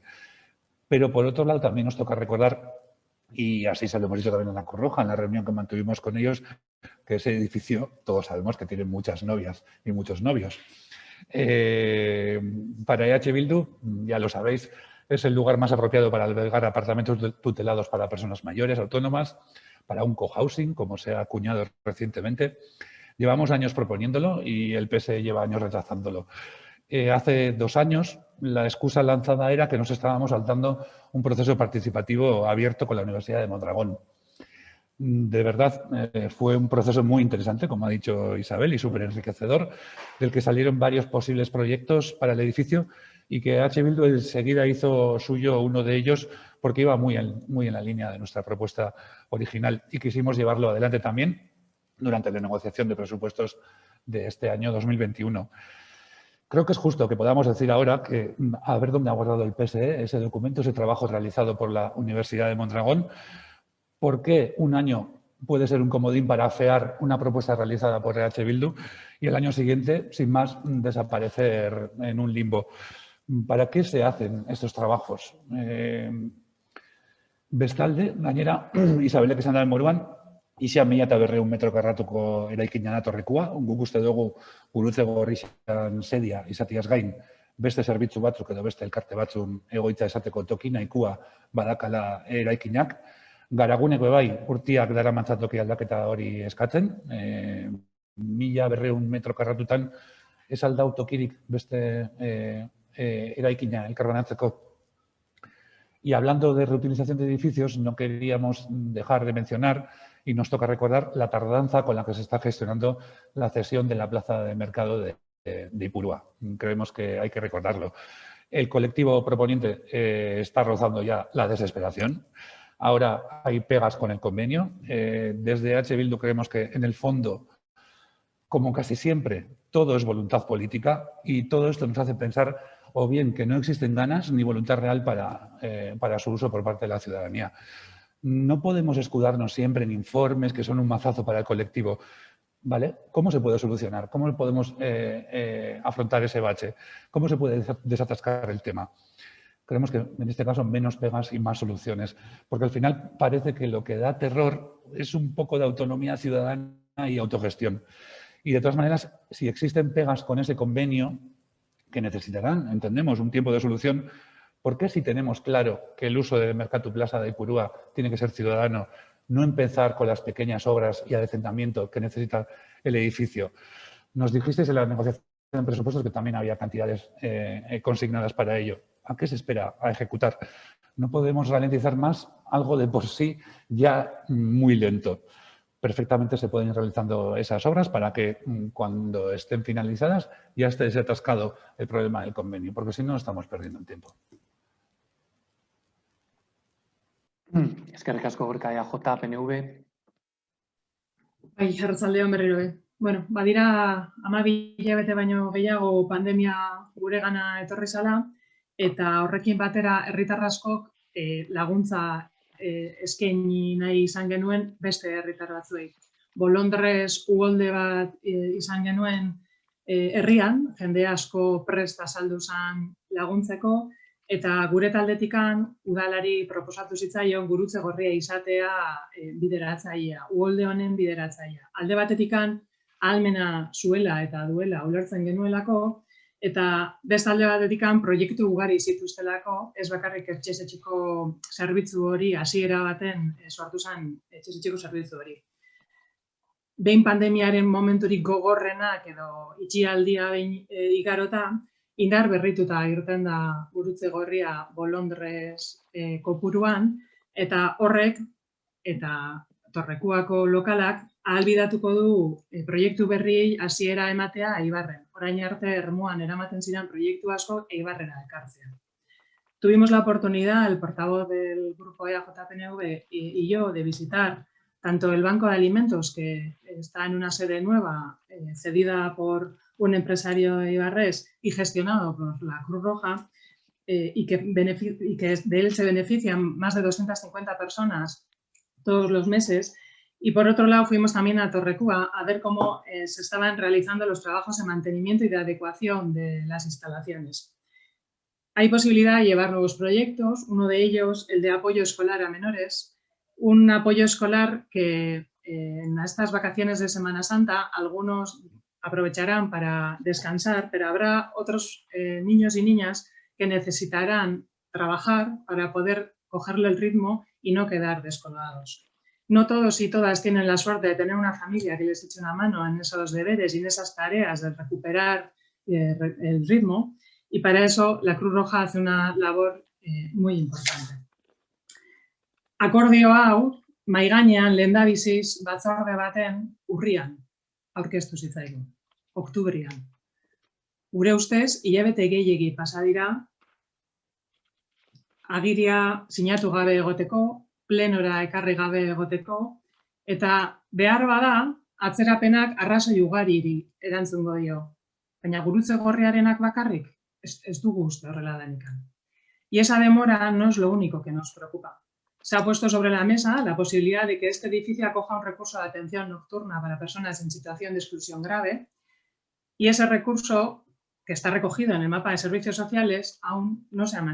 Pero, por otro lado, también nos toca recordar, y así se lo hemos dicho también en la Cruz Roja, en la reunión que mantuvimos con ellos, que ese edificio, todos sabemos que tiene muchas novias y muchos novios. Para EH Bildu, ya lo sabéis, es el lugar más apropiado para albergar apartamentos tutelados para personas mayores, autónomas, para un cohousing, como se ha acuñado recientemente. Llevamos años proponiéndolo y el PSE lleva años rechazándolo. Hace 2 años la excusa lanzada era que nos estábamos saltando un proceso participativo abierto con la Universidad de Mondragón. De verdad, fue un proceso muy interesante, como ha dicho Isabel, y súper enriquecedor, del que salieron varios posibles proyectos para el edificio y que EH Bildu enseguida hizo suyo uno de ellos porque iba muy en la línea de nuestra propuesta original y quisimos llevarlo adelante también durante la negociación de presupuestos de este año 2021. Creo que es justo que podamos decir ahora que, a ver dónde ha guardado el PSE ese documento, ese trabajo realizado por la Universidad de Mondragón. ¿Por qué un año puede ser un comodín para afear una propuesta realizada por EH Bildu y el año siguiente, sin más, desaparecer en un limbo? ¿Para qué se hacen estos trabajos? Bestalde, gainera, Isabelek esan da moduan, isa 1000 metro karratuko eraikina datorrekua, guk uste dugu Gurutze Gorrian sedia izatiaz gain, beste zerbitzu batzuk edo beste elkarte batzun egoitza esateko toki nahikoa badakala eraikinak. Garaguneko bai, urtiak daramatzatoki aldaketa hori eskatzen, 1200 metro karratutan ez aldau tokirik beste eraikina elkarbanatzeko. Y hablando de reutilización de edificios, no queríamos dejar de mencionar, y nos toca recordar, la tardanza con la que se está gestionando la cesión de la plaza de mercado de Ipurúa. Creemos que hay que recordarlo. El colectivo proponiente está rozando ya la desesperación. Ahora hay pegas con el convenio. Desde EH Bildu creemos que, en el fondo, como casi siempre, todo es voluntad política y todo esto nos hace pensar o bien que no existen ganas ni voluntad real para su uso por parte de la ciudadanía. No podemos escudarnos siempre en informes que son un mazazo para el colectivo. ¿Vale? ¿Cómo se puede solucionar? ¿Cómo podemos afrontar ese bache? ¿Cómo se puede desatascar el tema? Creemos que en este caso menos pegas y más soluciones, porque al final parece que lo que da terror es un poco de autonomía ciudadana y autogestión. Y de todas maneras, si existen pegas con ese convenio, que necesitarán, entendemos, un tiempo de solución, ¿por qué si tenemos claro que el uso de Merkatu Plaza de Ipurúa tiene que ser ciudadano, no empezar con las pequeñas obras y adecentamiento que necesita el edificio? Nos dijisteis en la negociación de presupuestos que también había cantidades consignadas para ello. ¿A qué se espera a ejecutar? No podemos ralentizar más algo de por sí ya muy lento. Perfectamente se pueden ir realizando esas obras para que cuando estén finalizadas ya esté desatascado el problema del convenio, porque si no estamos perdiendo el tiempo. Eskerrik asko Gorka EAJ, PNV. Bai, arratsaldeon berriro be. Bueno, badira 12 hilabete baino gehiago pandemia guregana etorri zala, eta horrekin batera herritar askok laguntza eskaini nahi izan genuen beste herritar batzuei. Bolondres uholde bat izan genuen herrian, jende asko prest azaldu zen laguntzeko, eta gure taldetikan udalari proposatu zitzaion gurutze gorria izatea bideratzailea, uholde honen bideratzailea. Alde batetikan ahalmena zuela eta duela ulertzen genuelako, eta beste alde batetikan proiektu ugari zituztelako, ez bakarrik etxez-etxeko zerbitzu hori hasiera baten sortu zen etxez-etxeko zerbitzu hori. Behin pandemiaren momenturik gogorrenak edo itxialdia behin igarota, indar berrituta irten da gurutze gorria Bolondres kopuruan, eta horrek eta Torrekuako lokalak ahalbidatuko du proiektu berri hasiera ematea Eibarren. Orain arte Ermuan eramaten ziren proiektu asko Eibarrera ekartzea. Tuvimos la oportunidad, el portavoz del grupo EAJ-PNV y yo, de visitar tanto el Banco de Alimentos, que está en una sede nueva, cedida por un empresario eibarrés y gestionado por la Cruz Roja, y que de él se benefician más de 250 personas todos los meses. Y por otro lado fuimos también a Torrecúa a ver cómo se estaban realizando los trabajos de mantenimiento y de adecuación de las instalaciones. Hay posibilidad de llevar nuevos proyectos, uno de ellos el de apoyo escolar a menores, un apoyo escolar que en estas vacaciones de Semana Santa algunos aprovecharán para descansar, pero habrá otros niños y niñas que necesitarán trabajar para poder cogerle el ritmo y no quedar descolgados. No todos y todas tienen la suerte de tener una familia que les eche una mano en esos deberes y en esas tareas de recuperar el ritmo, y para eso la Cruz Roja hace una labor muy importante. Akordio hau, mahai gainean lehendabiziz batzorde baten urrian aurkeztu zitzaigun, oktubrian. Gure ustez, hilabete gehiegi pasa dira, agiria sinatu gabe egoteko, plenora ekarri gabe egoteko, eta behar bada, atzerapenak arrazoi ugariri erantzungo dio. Baina gurutze gorriarenak bakarrik, ez dugu uste horrela denikan. Y esa demora no es lo único que nos preocupa. Se ha puesto sobre la mesa la posibilidad de que este edificio acoja un recurso de atención nocturna para personas en situación de exclusión grave, y ese recurso, que está recogido en el mapa de servicios sociales, aún no se ha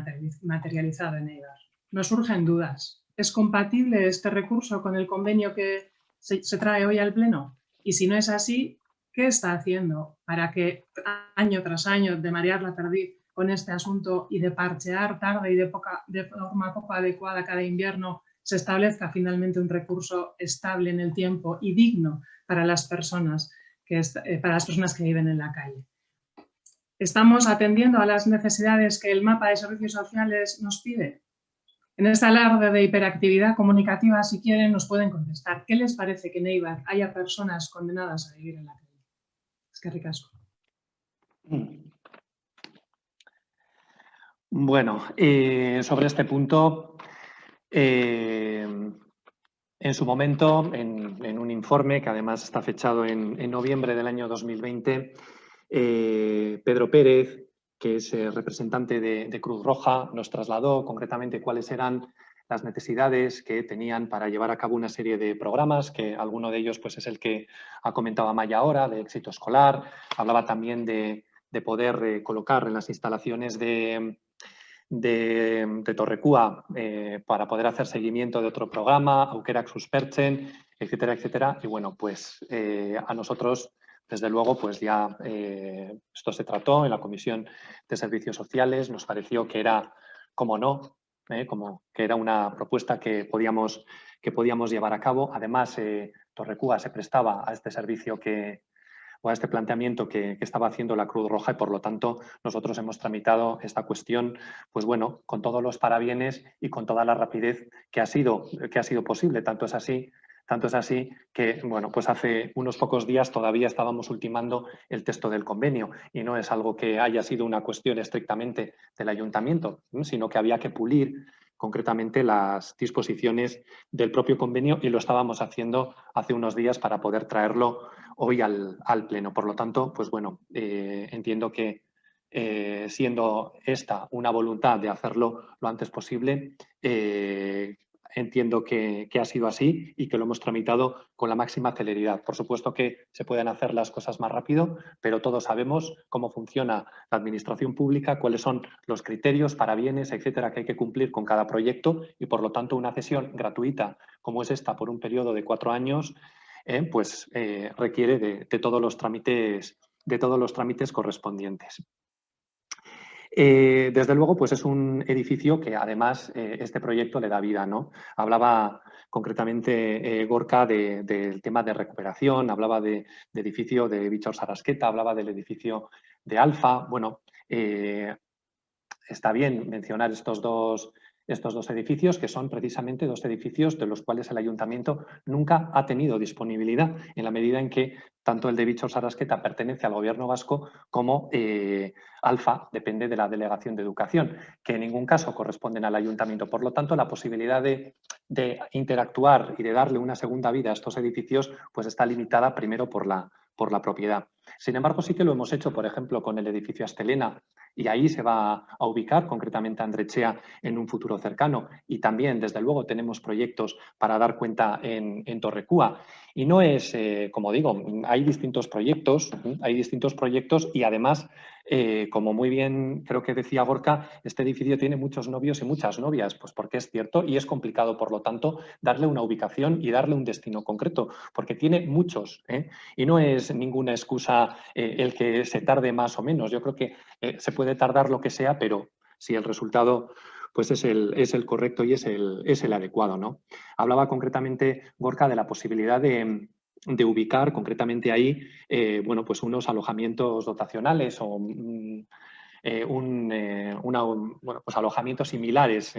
materializado en Eibar. Nos surgen dudas. ¿Es compatible este recurso con el convenio que se trae hoy al Pleno? Y si no es así, ¿qué está haciendo para que año tras año de marear la perdiz con este asunto y de parchear tarde y de forma poco adecuada cada invierno se establezca finalmente un recurso estable en el tiempo y digno para las personas que viven en la calle? ¿Estamos atendiendo a las necesidades que el mapa de servicios sociales nos pide? En esta alarde de hiperactividad comunicativa, si quieren, nos pueden contestar. ¿Qué les parece que en Eibar haya personas condenadas a vivir en la calle? Eskerrik asko. Bueno, sobre este punto, en su momento, en un informe que además está fechado en noviembre del año 2020, Pedro Pérez, que es representante de Cruz Roja, nos trasladó concretamente cuáles eran las necesidades que tenían para llevar a cabo una serie de programas, que alguno de ellos pues, es el que ha comentado Amaya ahora, de éxito escolar. Hablaba también de poder colocar en las instalaciones de Torrecúa para poder hacer seguimiento de otro programa, Aukerak Suspertzen, etcétera, etcétera. Y bueno, pues a nosotros, desde luego, pues ya esto se trató en la Comisión de Servicios Sociales. Nos pareció que era, como no, como que era una propuesta que podíamos llevar a cabo. Además, Torrecúa se prestaba a este servicio o a este planteamiento que estaba haciendo la Cruz Roja, y por lo tanto nosotros hemos tramitado esta cuestión, pues bueno, con todos los parabienes y con toda la rapidez que ha sido posible. Tanto es así que, bueno, pues hace unos pocos días todavía estábamos ultimando el texto del convenio, y no es algo que haya sido una cuestión estrictamente del ayuntamiento, sino que había que pulir concretamente las disposiciones del propio convenio, y lo estábamos haciendo hace unos días para poder traerlo hoy al Pleno. Por lo tanto, pues bueno, entiendo que siendo esta una voluntad de hacerlo lo antes posible, entiendo que ha sido así y que lo hemos tramitado con la máxima celeridad. Por supuesto que se pueden hacer las cosas más rápido, pero todos sabemos cómo funciona la administración pública, cuáles son los criterios, parabienes, etcétera, que hay que cumplir con cada proyecto y, por lo tanto, una cesión gratuita como es esta por un periodo de 4 años, requiere de todos los trámites correspondientes. Desde luego, pues es un edificio que además este proyecto le da vida, ¿no? Hablaba concretamente Gorka del tema de recuperación, hablaba de edificio de Víctor Sarasqueta, hablaba del edificio de Alfa. Bueno, está bien mencionar estos dos edificios, que son precisamente 2 edificios de los cuales el ayuntamiento nunca ha tenido disponibilidad, en la medida en que tanto el de Víctor Sarasqueta pertenece al gobierno vasco como Alfa depende de la Delegación de Educación, que en ningún caso corresponden al ayuntamiento. Por lo tanto, la posibilidad de interactuar y de darle una segunda vida a estos edificios pues está limitada primero por la propiedad. Sin embargo, sí que lo hemos hecho, por ejemplo, con el edificio Astelena, y ahí se va a ubicar concretamente Andrechea en un futuro cercano. Y también, desde luego, tenemos proyectos para dar cuenta en Torrecúa. Y no es, como digo, hay distintos proyectos y además, como muy bien creo que decía Gorka, este edificio tiene muchos novios y muchas novias, pues porque es cierto y es complicado, por lo tanto, darle una ubicación y darle un destino concreto, porque tiene muchos, y no es ninguna excusa el que se tarde más o menos. Yo creo que se puede tardar lo que sea, pero si el resultado pues es el correcto y es el adecuado, ¿no? Hablaba concretamente Gorka de la posibilidad de ubicar concretamente ahí bueno, pues unos alojamientos dotacionales o pues alojamientos similares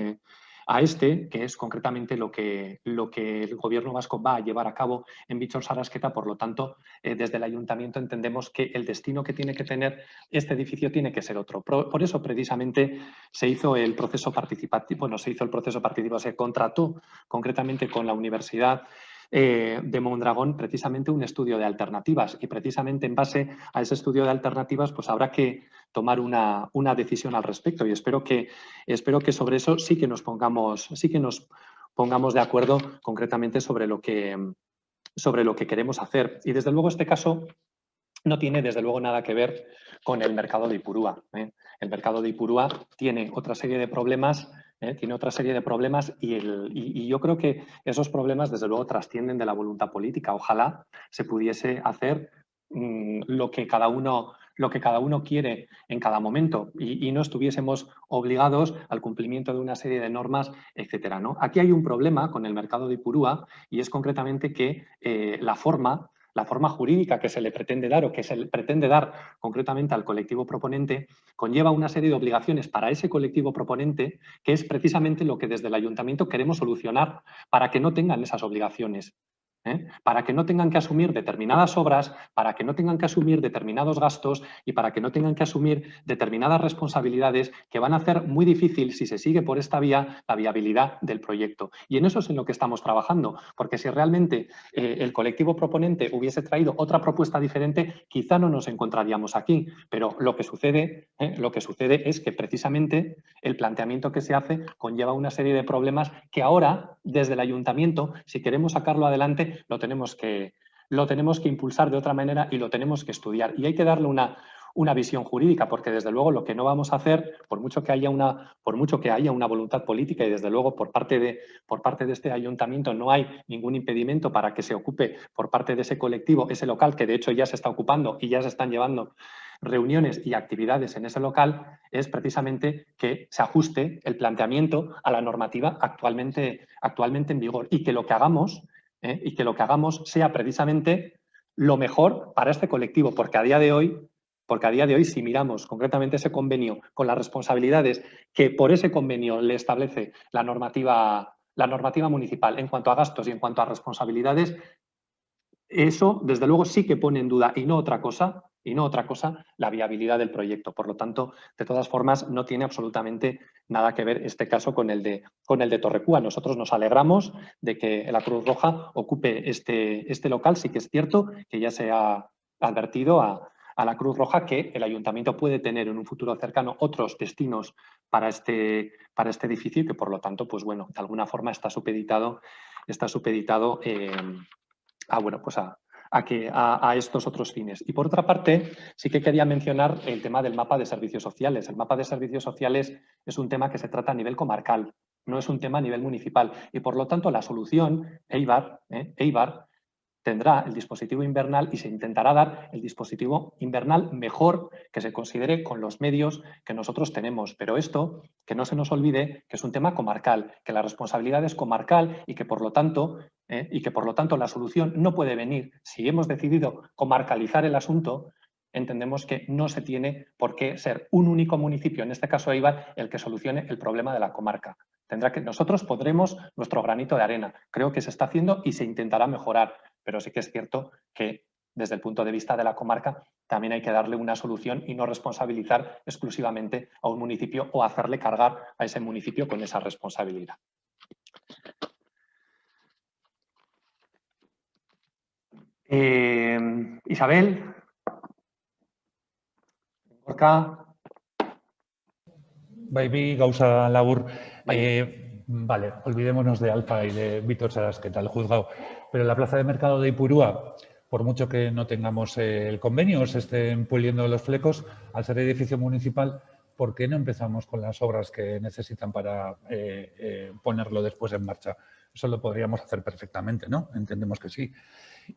a este, que es concretamente lo que el Gobierno vasco va a llevar a cabo en Víctor Sarasqueta. Por lo tanto, desde el Ayuntamiento entendemos que el destino que tiene que tener este edificio tiene que ser otro. Por eso, precisamente, se hizo el proceso participativo, se contrató concretamente con la Universidad de Mondragón precisamente un estudio de alternativas, y precisamente en base a ese estudio de alternativas pues habrá que tomar una decisión al respecto, y espero que sobre eso sí que nos pongamos de acuerdo concretamente sobre lo que queremos hacer. Y desde luego este caso no tiene desde luego nada que ver con el mercado de Ipurúa. El mercado de Ipurúa tiene otra serie de problemas. Y yo creo que esos problemas desde luego trascienden de la voluntad política. Ojalá se pudiese hacer lo que cada uno quiere en cada momento y no estuviésemos obligados al cumplimiento de una serie de normas, etcétera, ¿no? Aquí hay un problema con el mercado de Ipurúa, y es concretamente que la forma jurídica que se le pretende dar o que se le pretende dar concretamente al colectivo proponente conlleva una serie de obligaciones para ese colectivo proponente, que es precisamente lo que desde el Ayuntamiento queremos solucionar para que no tengan esas obligaciones. Para que no tengan que asumir determinadas obras, para que no tengan que asumir determinados gastos y para que no tengan que asumir determinadas responsabilidades que van a hacer muy difícil, si se sigue por esta vía, la viabilidad del proyecto. Y en eso es en lo que estamos trabajando, porque si realmente el colectivo proponente hubiese traído otra propuesta diferente, quizá no nos encontraríamos aquí, pero lo que sucede es que precisamente el planteamiento que se hace conlleva una serie de problemas que ahora, desde el Ayuntamiento, si queremos sacarlo adelante, lo tenemos que impulsar de otra manera y lo tenemos que estudiar. Y hay que darle una visión jurídica, porque desde luego lo que no vamos a hacer, por mucho que haya una voluntad política, y desde luego por parte de este Ayuntamiento no hay ningún impedimento para que se ocupe por parte de ese colectivo ese local, que de hecho ya se está ocupando y ya se están llevando reuniones y actividades en ese local, es precisamente que se ajuste el planteamiento a la normativa actualmente en vigor, y que lo que hagamos sea precisamente lo mejor para este colectivo, porque a día de hoy, si miramos concretamente ese convenio con las responsabilidades que por ese convenio le establece la normativa municipal en cuanto a gastos y en cuanto a responsabilidades, eso desde luego sí que pone en duda, y no otra cosa, la viabilidad del proyecto. Por lo tanto, de todas formas, no tiene absolutamente nada que ver este caso con el de Torrecúa. Nosotros nos alegramos de que la Cruz Roja ocupe este local. Sí que es cierto que ya se ha advertido a a la Cruz Roja, que el ayuntamiento puede tener en un futuro cercano otros destinos para este edificio y que, por lo tanto, pues bueno, de alguna forma está supeditado a estos otros fines. Y por otra parte, sí que quería mencionar el tema del mapa de servicios sociales. El mapa de servicios sociales es un tema que se trata a nivel comarcal, no es un tema a nivel municipal. Y por lo tanto, la solución, Eibar, tendrá el dispositivo invernal y se intentará dar el dispositivo invernal mejor que se considere con los medios que nosotros tenemos. Pero esto, que no se nos olvide que es un tema comarcal, que la responsabilidad es comarcal y que por lo tanto la solución no puede venir. Si hemos decidido comarcalizar el asunto, entendemos que no se tiene por qué ser un único municipio, en este caso Eibar, el que solucione el problema de la comarca. Nosotros pondremos nuestro granito de arena. Creo que se está haciendo y se intentará mejorar, pero sí que es cierto que desde el punto de vista de la comarca también hay que darle una solución y no responsabilizar exclusivamente a un municipio o hacerle cargar a ese municipio con esa responsabilidad. Isabel, Gorka. Bai, gauza labur. Vale, olvidémonos de Alfa y de Víctor Sarasqueta, el juzgado. Pero en la plaza de mercado de Ipurúa, por mucho que no tengamos el convenio o se estén puliendo los flecos, al ser edificio municipal, ¿por qué no empezamos con las obras que necesitan para ponerlo después en marcha? Eso lo podríamos hacer perfectamente, ¿no? Entendemos que sí.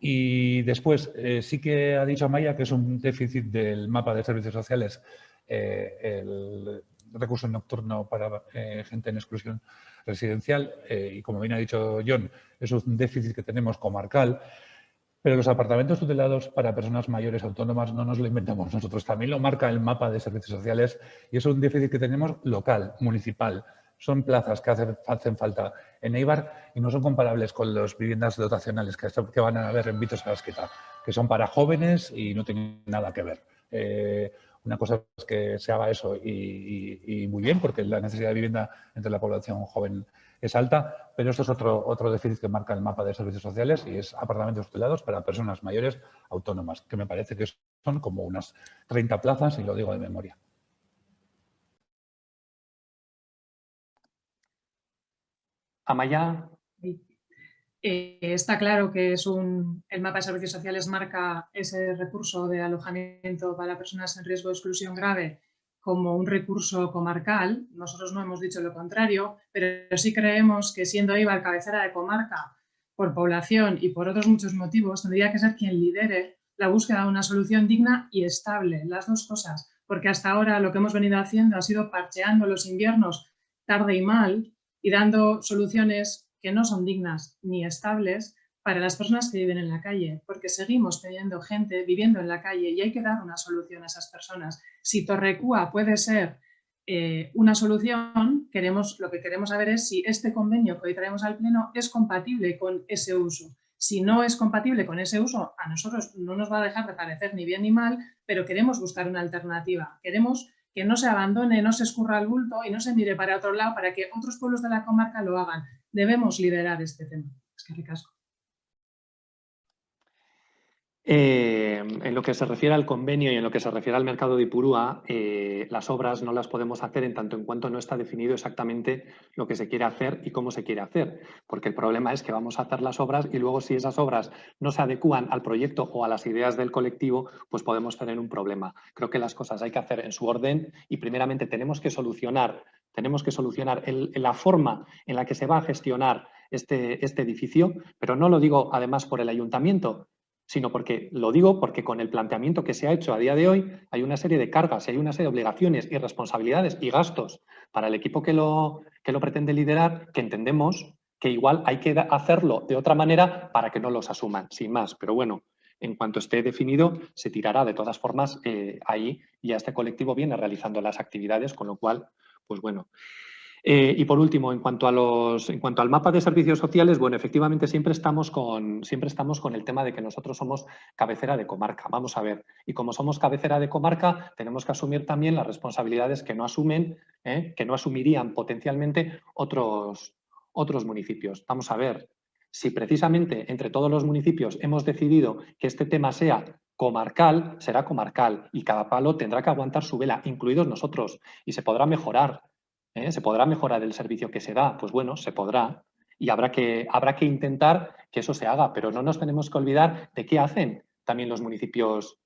Y después, sí que ha dicho Amaya que es un déficit del mapa de servicios sociales el recurso nocturno para gente en exclusión residencial y, como bien ha dicho John, es un déficit que tenemos comarcal, pero los apartamentos tutelados para personas mayores autónomas no nos lo inventamos nosotros, también lo marca el mapa de servicios sociales y es un déficit que tenemos local, municipal. Son plazas que hacen falta en Eibar y no son comparables con las viviendas dotacionales que van a haber en Víctor Sarasqueta, que son para jóvenes y no tienen nada que ver. Una cosa es que se haga eso y muy bien, porque la necesidad de vivienda entre la población joven es alta, pero esto es otro déficit que marca el mapa de servicios sociales y es apartamentos tutelados para personas mayores autónomas, que me parece que son como unas 30 plazas y lo digo de memoria. Amaya. Está claro que el mapa de servicios sociales marca ese recurso de alojamiento para personas en riesgo de exclusión grave como un recurso comarcal. Nosotros no hemos dicho lo contrario, pero sí creemos que siendo Eibar cabecera de comarca por población y por otros muchos motivos, tendría que ser quien lidere la búsqueda de una solución digna y estable, las dos cosas, porque hasta ahora lo que hemos venido haciendo ha sido parcheando los inviernos tarde y mal y dando soluciones que no son dignas ni estables para las personas que viven en la calle, porque seguimos teniendo gente viviendo en la calle y hay que dar una solución a esas personas. Si Torrecúa puede ser una solución, lo que queremos saber es si este convenio que hoy traemos al Pleno es compatible con ese uso. Si no es compatible con ese uso, a nosotros no nos va a dejar de parecer ni bien ni mal, pero queremos buscar una alternativa. Queremos que no se abandone, no se escurra el bulto y no se mire para otro lado para que otros pueblos de la comarca lo hagan. Debemos liderar este tema. Es que ricasco. En lo que se refiere al convenio y en lo que se refiere al mercado de Ipurúa, las obras no las podemos hacer en tanto en cuanto no está definido exactamente lo que se quiere hacer y cómo se quiere hacer, porque el problema es que vamos a hacer las obras y luego si esas obras no se adecúan al proyecto o a las ideas del colectivo, pues podemos tener un problema. Creo que las cosas hay que hacer en su orden y primeramente tenemos que solucionar la forma en la que se va a gestionar este edificio, pero no lo digo además por el ayuntamiento, sino porque con el planteamiento que se ha hecho a día de hoy hay una serie de cargas, hay una serie de obligaciones y responsabilidades y gastos para el equipo que lo pretende liderar, que entendemos que igual hay que hacerlo de otra manera para que no los asuman, sin más. Pero bueno, en cuanto esté definido, se tirará de todas formas ahí y ya este colectivo viene realizando las actividades, con lo cual, pues bueno. Y por último, en cuanto al mapa de servicios sociales, bueno, efectivamente siempre estamos con el tema de que nosotros somos cabecera de comarca. Vamos a ver, y como somos cabecera de comarca, tenemos que asumir también las responsabilidades que no asumirían potencialmente otros municipios. Vamos a ver, si precisamente entre todos los municipios hemos decidido que este tema sea comarcal será comarcal y cada palo tendrá que aguantar su vela, incluidos nosotros, y se podrá mejorar. ¿Se podrá mejorar el servicio que se da? Pues bueno, se podrá. Y habrá que intentar que eso se haga, pero no nos tenemos que olvidar de qué hacen también los municipios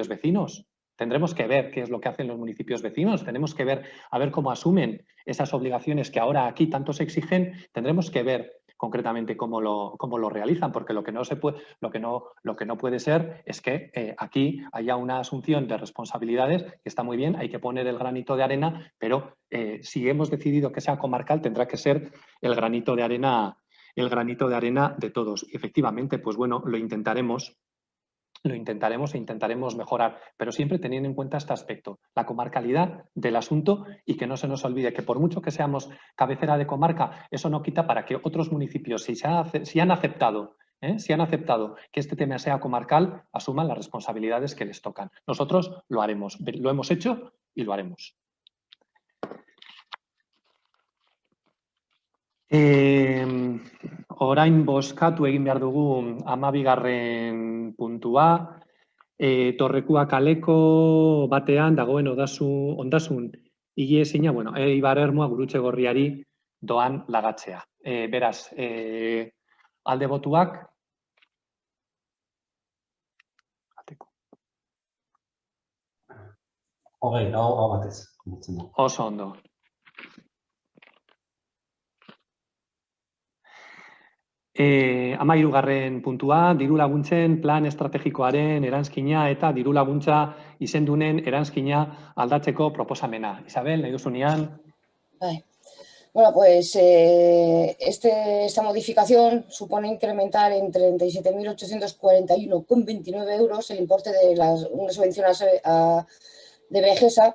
vecinos. Tendremos que ver qué es lo que hacen los municipios vecinos, tenemos que ver a ver cómo asumen esas obligaciones que ahora aquí tanto se exigen, tendremos que ver concretamente cómo lo realizan, porque lo que no puede ser es que aquí haya una asunción de responsabilidades que está muy bien, hay que poner el granito de arena, pero si hemos decidido que sea comarcal, tendrá que ser el granito de arena de todos. Y efectivamente, pues bueno, lo intentaremos e intentaremos mejorar, pero siempre teniendo en cuenta este aspecto, la comarcalidad del asunto y que no se nos olvide que por mucho que seamos cabecera de comarca, eso no quita para que otros municipios, si han aceptado que este tema sea comarcal, asuman las responsabilidades que les tocan. Nosotros lo haremos, lo hemos hecho y lo haremos. Orain bozkatu egin behar dugu 12. puntua. Torrekua kaleko batean dagoen ondasun higiezina, Ibar Ermua Gurutze Gorriari doan lagatzea. Beraz, alde botuak. Hau batez. Oso ondo. Hamahirugarren puntua, diru laguntzen plan estrategikoaren eranskina eta diru laguntza izendunen eranskina aldatzeko proposamena. Isabel, nahi duzunean? Bueno, pues esta modificación supone incrementar en 37.841,29 euros el importe de una subvención de Vegesa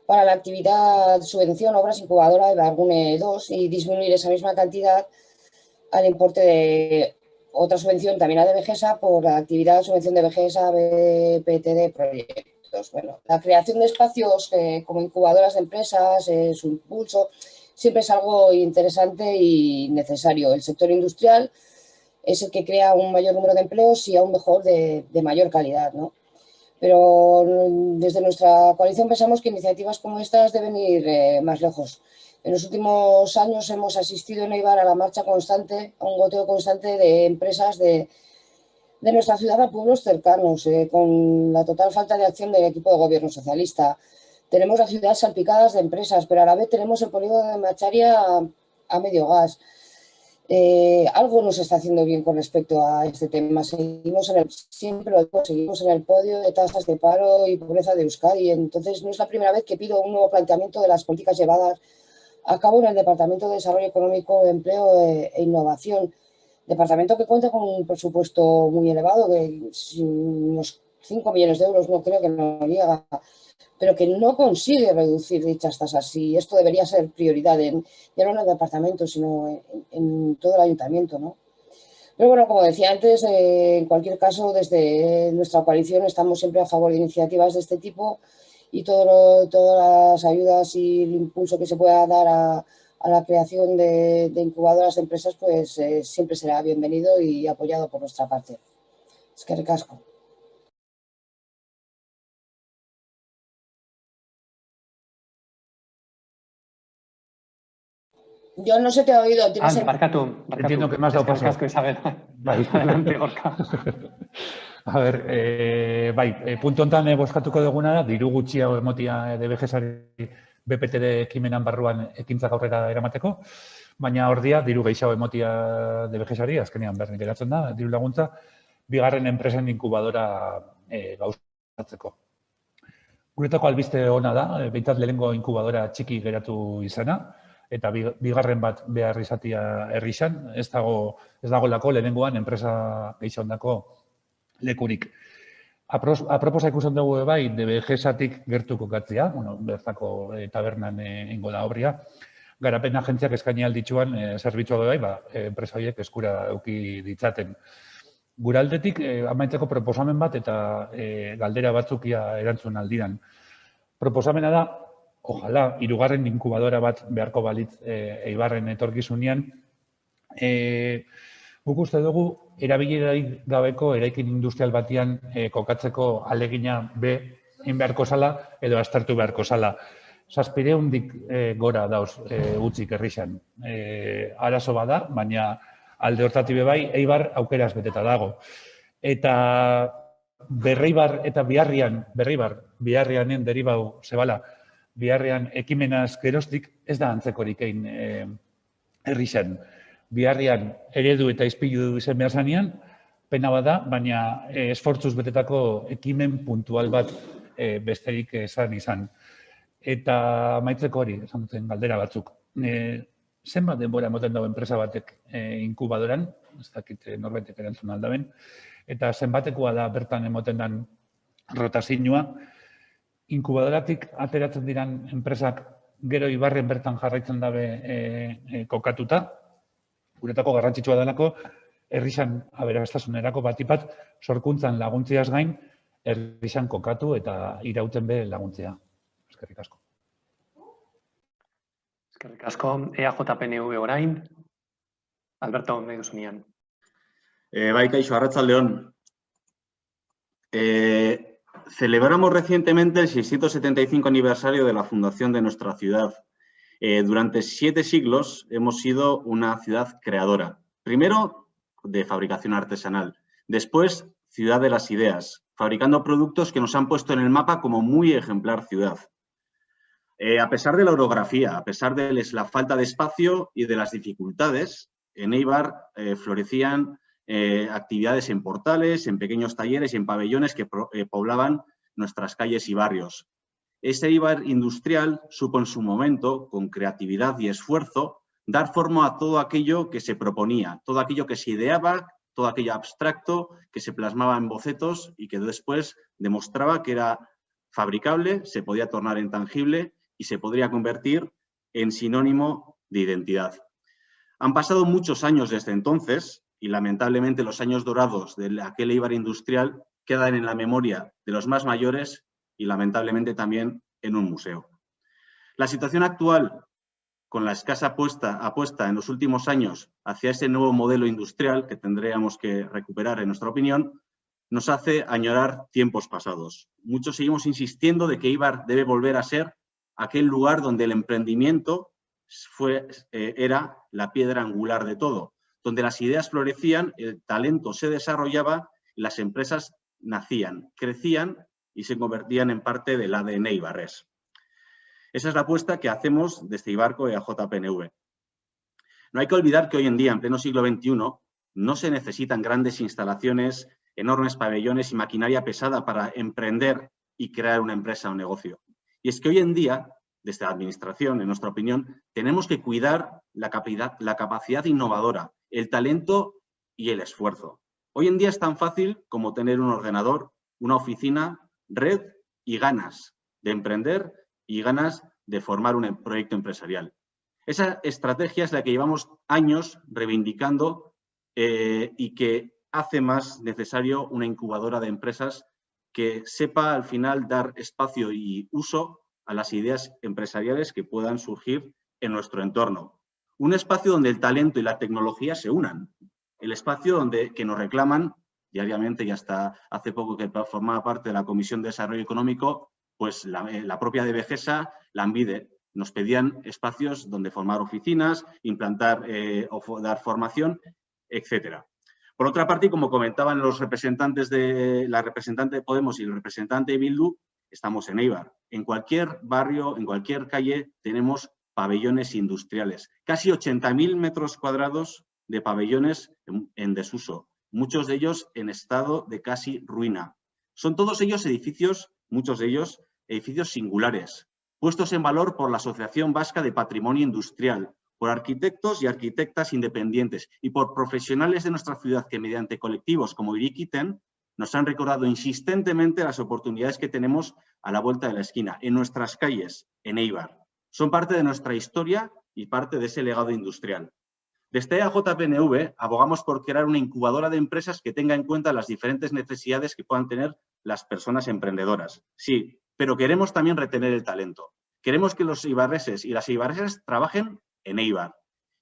para la actividad subvención obras incubadora de Ibargune 2 y disminuir esa misma cantidad al importe de otra subvención también a de Vegesa por la actividad subvención de Vegesa BPTD proyectos. Bueno, la creación de espacios como incubadoras de empresas, su impulso, siempre es algo interesante y necesario. El sector industrial es el que crea un mayor número de empleos y aún mejor de mayor calidad, ¿no? Pero desde nuestra coalición pensamos que iniciativas como estas deben ir más lejos. En los últimos años hemos asistido en Eibar a la marcha constante, a un goteo constante de empresas de nuestra ciudad a pueblos cercanos, con la total falta de acción del equipo de gobierno socialista. Tenemos las ciudades salpicadas de empresas, pero a la vez tenemos el polígono de Macharia a medio gas. Algo no se está haciendo bien con respecto a este tema. Seguimos en el podio de tasas de paro y pobreza de Euskadi. Entonces, no es la primera vez que pido un nuevo planteamiento de las políticas llevadas a cabo en el Departamento de Desarrollo Económico, Empleo e Innovación. Departamento que cuenta con un presupuesto muy elevado, que unos 5 millones de euros no creo que no llega, pero que no consigue reducir dichas tasas. Y esto debería ser prioridad, ya no en el departamento, sino en todo el ayuntamiento, ¿no? Pero bueno, como decía antes, en cualquier caso, desde nuestra coalición estamos siempre a favor de iniciativas de este tipo y todas las ayudas y el impulso que se pueda dar a la creación de incubadoras de empresas, pues siempre será bienvenido y apoyado por nuestra parte. Es que ricasco. Yo no se te ha oído. Barkatu. Entiendo que me has dado paso. Eskerrik asko, Isabel. Adelante, Gorka. A ver, puntu hontan bozkatuko duguna da, diru gutxiago emotia de Vegesari BPTD ekimenan barruan ekintzak aurrera eramateko, baina ordia diru gehiago emotia de Vegesari, azkenean berdin geratzen da, diru laguntza, bigarren enpresen inkubadora gauzatzeko. Guretako albiste ona da, behintzat lehenengo inkubadora txiki geratu izana, eta bigarren bat behar izatia herrixan, ez dagolako lehenengoan enpresa gehiagondako lekurik. Aproposa ikusten dugu bai, de Vegesatik gertuko gatzia, bertako tabernan ingo da obria, garapen agentziak eskaini alditzuan zerbitzua bai, enpresa horiek eskura euki ditzaten. Guraldetik amaitzeko proposamen bat eta galdera batzukia erantzun aldiran. Proposamena da, ojalá, 3. inkubadora bat beharko balitz Eibarren etorkizunean. Guk uste dugu, erabilerarik gabeko eraikin industrial batian kokatzeko alegina egin beharko zala edo aztertu beharko zala. 700 gora dauz utzik herrixan. Arazo bada, baina alde hortatik bai, Eibar aukeraz beteta dago. Eta Berreibar eta Biharrianen deribau zebala, Biharrian ekimenaz geroztik ez da antzekorik egin herrixan. Biharrian eredu eta izpilu izen behar zanean, pena bada, baina esfortzuz betetako ekimen puntual bat besterik izan. Eta maitzeko hori, esan duten galdera batzuk. Zenbat denbora emoten dago enpresa batek inkubadoran, ez dakit norbaitek erantzun aldaben, eta zenbatekoa da bertan emoten den rotazioa. Inkubadoratik ateratzen diran enpresak gero Ibarren bertan jarraitzen dabe kokatuta, guretako garrantzitsua delako, herrixan aberastasunerako batipat sorkuntzan laguntziaz gain, herrixan kokatu eta irauten be laguntzea. Eskerrik asko. Eskerrik asko. EAJ-PNV orain. Alberto, nahi duzunean. Bai, kaixo, arratsaldeon. Celebramos recientemente el 675 aniversario de la fundación de nuestra ciudad. Durante 7 siglos hemos sido una ciudad creadora. Primero, de fabricación artesanal. Después, ciudad de las ideas, fabricando productos que nos han puesto en el mapa como muy ejemplar ciudad. A pesar de la orografía, a pesar de la falta de espacio y de las dificultades, en Eibar florecían actividades en portales, en pequeños talleres y en pabellones que poblaban nuestras calles y barrios. Ese Eibar industrial supo en su momento, con creatividad y esfuerzo, dar forma a todo aquello que se proponía, todo aquello que se ideaba, todo aquello abstracto que se plasmaba en bocetos y que después demostraba que era fabricable, se podía tornar en tangible y se podría convertir en sinónimo de identidad. Han pasado muchos años desde entonces y lamentablemente los años dorados de aquel Eibar industrial quedan en la memoria de los más mayores y lamentablemente también en un museo. La situación actual, con la escasa apuesta en los últimos años hacia ese nuevo modelo industrial que tendríamos que recuperar en nuestra opinión, nos hace añorar tiempos pasados. Muchos seguimos insistiendo de que Eibar debe volver a ser aquel lugar donde el emprendimiento era la piedra angular de todo, donde las ideas florecían, el talento se desarrollaba, las empresas nacían, crecían y se convertían en parte del ADN eibarrés. Esa es la apuesta que hacemos desde Ibarco y EAJ-PNV. No hay que olvidar que hoy en día, en pleno siglo XXI, no se necesitan grandes instalaciones, enormes pabellones y maquinaria pesada para emprender y crear una empresa o negocio. Y es que hoy en día, desde la Administración, en nuestra opinión, tenemos que cuidar la capacidad innovadora, el talento y el esfuerzo. Hoy en día es tan fácil como tener un ordenador, una oficina, red y ganas de emprender y ganas de formar un proyecto empresarial. Esa estrategia es la que llevamos años reivindicando y que hace más necesario una incubadora de empresas que sepa al final dar espacio y uso a las ideas empresariales que puedan surgir en nuestro entorno. Un espacio donde el talento y la tecnología se unan. El espacio que nos reclaman diariamente, y hasta hace poco que formaba parte de la Comisión de Desarrollo Económico, pues la propia DBGESA, la ANVIDE, nos pedían espacios donde formar oficinas, implantar o dar formación, etcétera. Por otra parte, como comentaban los representantes la representante de Podemos y el representante de Bildu, estamos en Eibar. En cualquier barrio, en cualquier calle, tenemos pabellones industriales. Casi 80.000 metros cuadrados de pabellones en desuso, muchos de ellos en estado de casi ruina. Son todos ellos edificios, muchos de ellos, edificios singulares, puestos en valor por la Asociación Vasca de Patrimonio Industrial, por arquitectos y arquitectas independientes y por profesionales de nuestra ciudad que mediante colectivos como Irikiten nos han recordado insistentemente las oportunidades que tenemos a la vuelta de la esquina, en nuestras calles, en Eibar. Son parte de nuestra historia y parte de ese legado industrial. Desde EAJ-PNV abogamos por crear una incubadora de empresas que tenga en cuenta las diferentes necesidades que puedan tener las personas emprendedoras. Sí, pero queremos también retener el talento. Queremos que los eibarreses y las eibarresas trabajen en Eibar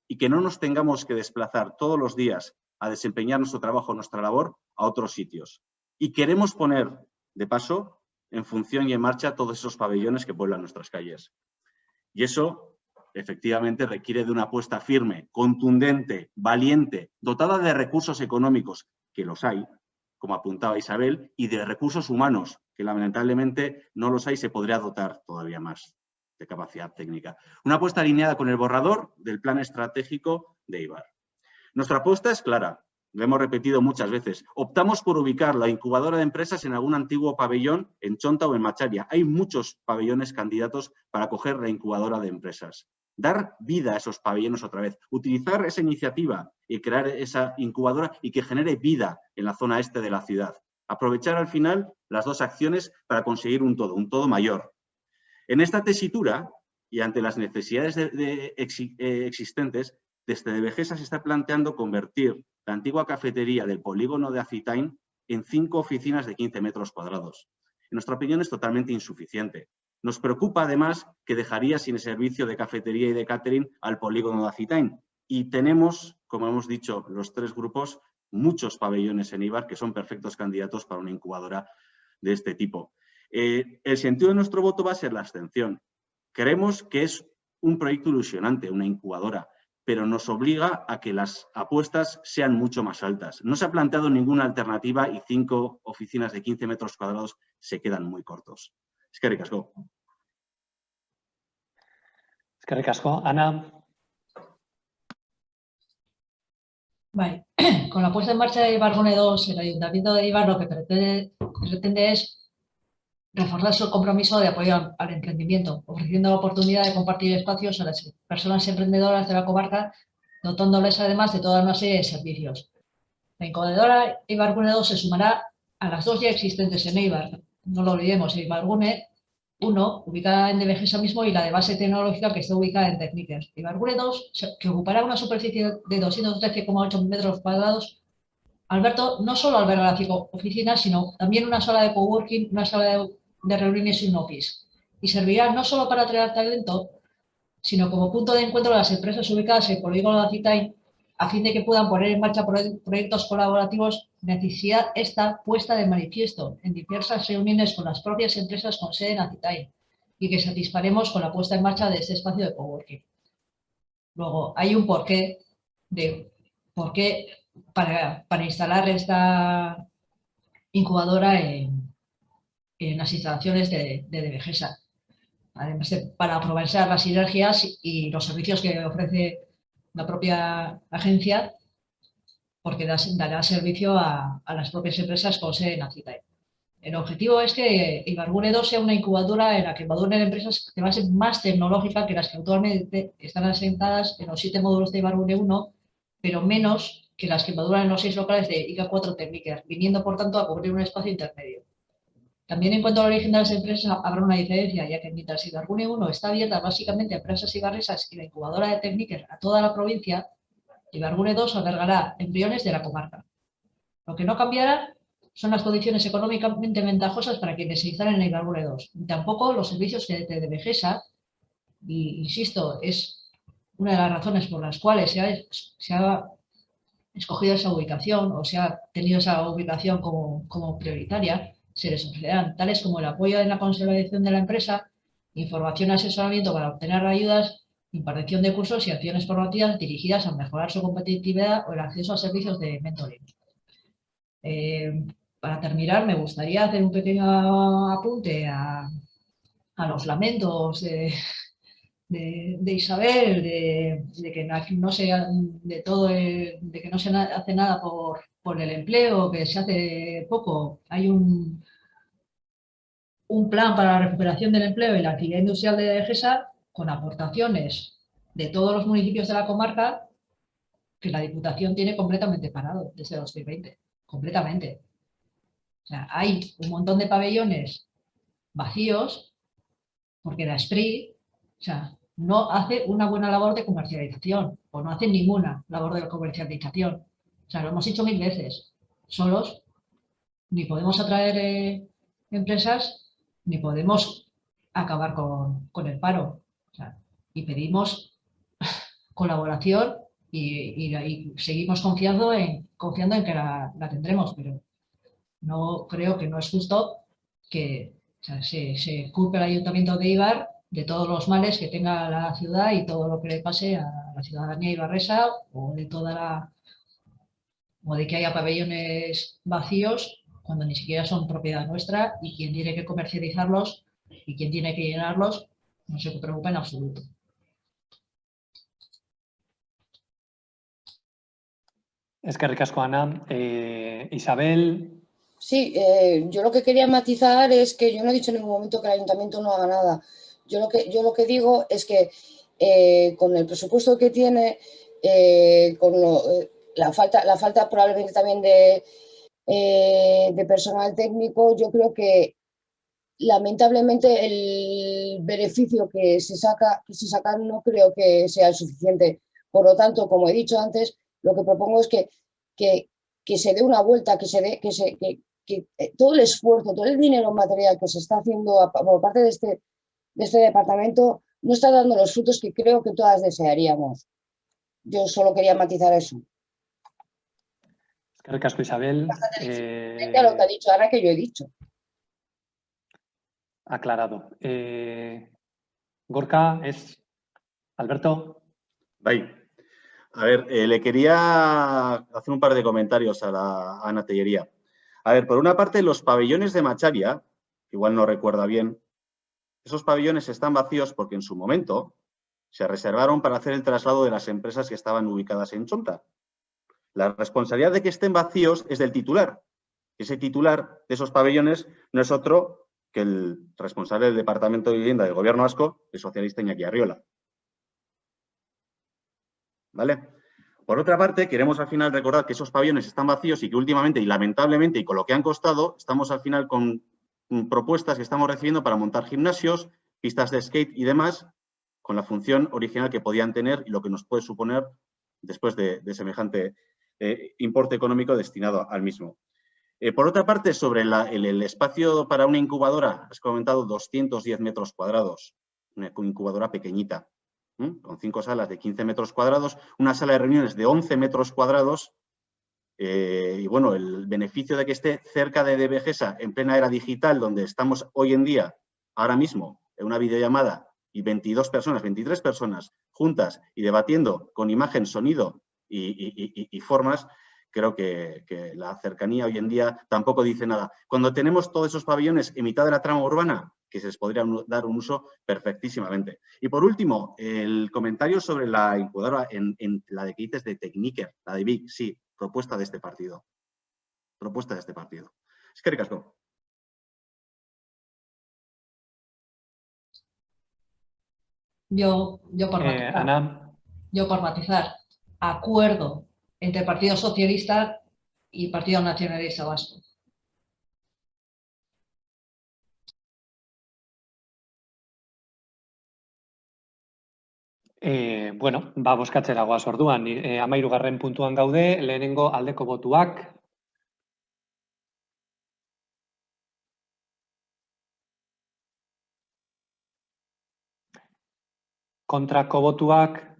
y que no nos tengamos que desplazar todos los días a desempeñar nuestro trabajo, nuestra labor, a otros sitios. Y queremos poner, de paso, en función y en marcha todos esos pabellones que pueblan nuestras calles. Y eso, efectivamente, requiere de una apuesta firme, contundente, valiente, dotada de recursos económicos, que los hay, como apuntaba Isabel, y de recursos humanos, que lamentablemente no los hay, se podría dotar todavía más de capacidad técnica. Una apuesta alineada con el borrador del plan estratégico de Eibar. Nuestra apuesta es clara, lo hemos repetido muchas veces. Optamos por ubicar la incubadora de empresas en algún antiguo pabellón en Chonta o en Macharia. Hay muchos pabellones candidatos para acoger la incubadora de empresas. Dar vida a esos pabellones otra vez, utilizar esa iniciativa y crear esa incubadora y que genere vida en la zona este de la ciudad. Aprovechar al final las dos acciones para conseguir un todo mayor. En esta tesitura y ante las necesidades existentes, desde Devegesa se está planteando convertir la antigua cafetería del polígono de Acitain en 5 oficinas de 15 metros cuadrados. En nuestra opinión es totalmente insuficiente. Nos preocupa además que dejaría sin servicio de cafetería y de catering al polígono de Acitain. Y tenemos, como hemos dicho los 3 grupos, muchos pabellones en Eibar que son perfectos candidatos para una incubadora de este tipo. El sentido de nuestro voto va a ser la abstención. Creemos que es un proyecto ilusionante, una incubadora, pero nos obliga a que las apuestas sean mucho más altas. No se ha planteado ninguna alternativa y 5 oficinas de 15 metros cuadrados se quedan muy cortos. Eskerrik asko. Eskerrik asko. Ana. Vale. Con la puesta en marcha de Ibargune 2, el Ayuntamiento de Eibar lo que pretende es reforzar su compromiso de apoyo al emprendimiento, ofreciendo la oportunidad de compartir espacios a las personas emprendedoras de la comarca, dotándoles además de toda una serie de servicios. La incubadora Ibargune 2 se sumará a las 2 ya existentes en Eibar. No lo olvidemos, Ibargune 1, ubicada en Devegesa mismo, y la de base tecnológica, que está ubicada en Techniker. Ibargune 2, que ocupará una superficie de 213,8 metros cuadrados, Alberto, no solo alberga las 5 oficinas, sino también una sala de coworking, una sala de reuniones y un office. Y servirá no solo para atraer talento, sino como punto de encuentro de las empresas ubicadas en el polígono de Acitain, a fin de que puedan poner en marcha proyectos colaborativos. Necesidad esta puesta de manifiesto en diversas reuniones con las propias empresas con sede en Acitain y que satisfaremos con la puesta en marcha de este espacio de coworking. Luego, hay un porqué para instalar esta incubadora en las instalaciones de Devegesa. Además para aprovechar las sinergias y los servicios que ofrece la propia agencia, porque dará servicio a las propias empresas con sede en Acitain. El objetivo es que Ibargune 2 sea una incubadora en la que maduren empresas de base más tecnológica que las que actualmente están asentadas en los 7 módulos de Ibargune 1, pero menos que las que maduran en los 6 locales de IK4 Techniker, viniendo por tanto a cubrir un espacio intermedio. También en cuanto al origen de las empresas habrá una diferencia, ya que mientras Ibargune 1 está abierta básicamente a empresas ibarresas y la incubadora de Techniker a toda la provincia, Ibargune 2 albergará embriones de la comarca. Lo que no cambiará son las condiciones económicamente ventajosas para quienes se instalen en Ibargune 2. Tampoco los servicios que de Devegesa, y insisto, es una de las razones por las cuales se ha escogido esa ubicación o se ha tenido esa ubicación como prioritaria, se les ofrecerán, tales como el apoyo en la consolidación de la empresa, información y asesoramiento para obtener ayudas, impartición de cursos y acciones formativas dirigidas a mejorar su competitividad o el acceso a servicios de mentoring. Para terminar, me gustaría hacer un pequeño apunte a los lamentos de Isabel, de que no se hace nada por el empleo, que se hace poco. Hay un plan para la recuperación del empleo y la actividad industrial de Devegesa con aportaciones de todos los municipios de la comarca que la Diputación tiene completamente parado desde 2020, completamente. O sea, hay un montón de pabellones vacíos porque la SPRI, o sea, no hace una buena labor de comercialización o no hace ninguna labor de comercialización. O sea, lo hemos dicho 1000 veces. Solos ni podemos atraer empresas ni podemos acabar con el paro. O sea, y pedimos colaboración y seguimos confiando en que la tendremos, pero no creo que no es justo que se culpe al Ayuntamiento de Eibar de todos los males que tenga la ciudad y todo lo que le pase a la ciudadanía ibarresa o de que haya pabellones vacíos cuando ni siquiera son propiedad nuestra y quien tiene que comercializarlos y quien tiene que llenarlos no se preocupa en absoluto. Eskerrik asko, Ana. Isabel. Sí, yo lo que quería matizar es que yo no he dicho en ningún momento que el ayuntamiento no haga nada. Yo lo que digo es que con el presupuesto que tiene, con la falta probablemente también de personal técnico, yo creo que lamentablemente el beneficio que se saca no creo que sea el suficiente. Por lo tanto, como he dicho antes, lo que propongo es que se dé una vuelta, que todo el esfuerzo, todo el dinero material que se está haciendo por parte de este departamento no está dando los frutos que creo que todas desearíamos. Yo solo quería matizar eso. Eskerrik asko, Isabel. A lo que ha dicho Ana, que yo he dicho. Aclarado. Gorka, ¿es Alberto? Bye. A ver, le quería hacer un par de comentarios a Ana Tellería. A ver, por una parte, los pabellones de Macharia, que igual no recuerda bien, esos pabellones están vacíos porque en su momento se reservaron para hacer el traslado de las empresas que estaban ubicadas en Chonta. La responsabilidad de que estén vacíos es del titular. Ese titular de esos pabellones no es otro que el responsable del Departamento de Vivienda del Gobierno vasco, el socialista Iñaki Arriola. ¿Vale? Por otra parte, queremos al final recordar que esos pabellones están vacíos y que últimamente, y lamentablemente, y con lo que han costado, estamos al final con propuestas que estamos recibiendo para montar gimnasios, pistas de skate y demás, con la función original que podían tener y lo que nos puede suponer después de semejante importe económico destinado al mismo. Por otra parte, sobre el espacio para una incubadora, has comentado 210 metros cuadrados, una incubadora pequeñita, con 5 salas de 15 metros cuadrados, una sala de reuniones de 11 metros cuadrados, y bueno, el beneficio de que esté cerca de Begesa, en plena era digital, donde estamos hoy en día, ahora mismo, en una videollamada, y 23 personas juntas y debatiendo con imagen, sonido y formas, creo que la cercanía hoy en día tampoco dice nada. Cuando tenemos todos esos pabellones en mitad de la trama urbana, que se les podría dar un uso perfectísimamente. Y por último, el comentario sobre la incubadora en la de que dices de Techniker, la de Vic, sí, propuesta de este partido. Propuesta de este partido. Eskerrik asko. Yo por matizar. Ana. Yo por matizar. Acuerdo entre Partido Socialista y Partido Nacionalista Vasco. Bueno, bozkatzera goaz orduan. 13. puntuan gaude, lehenengo aldeko botuak. Kontrako botuak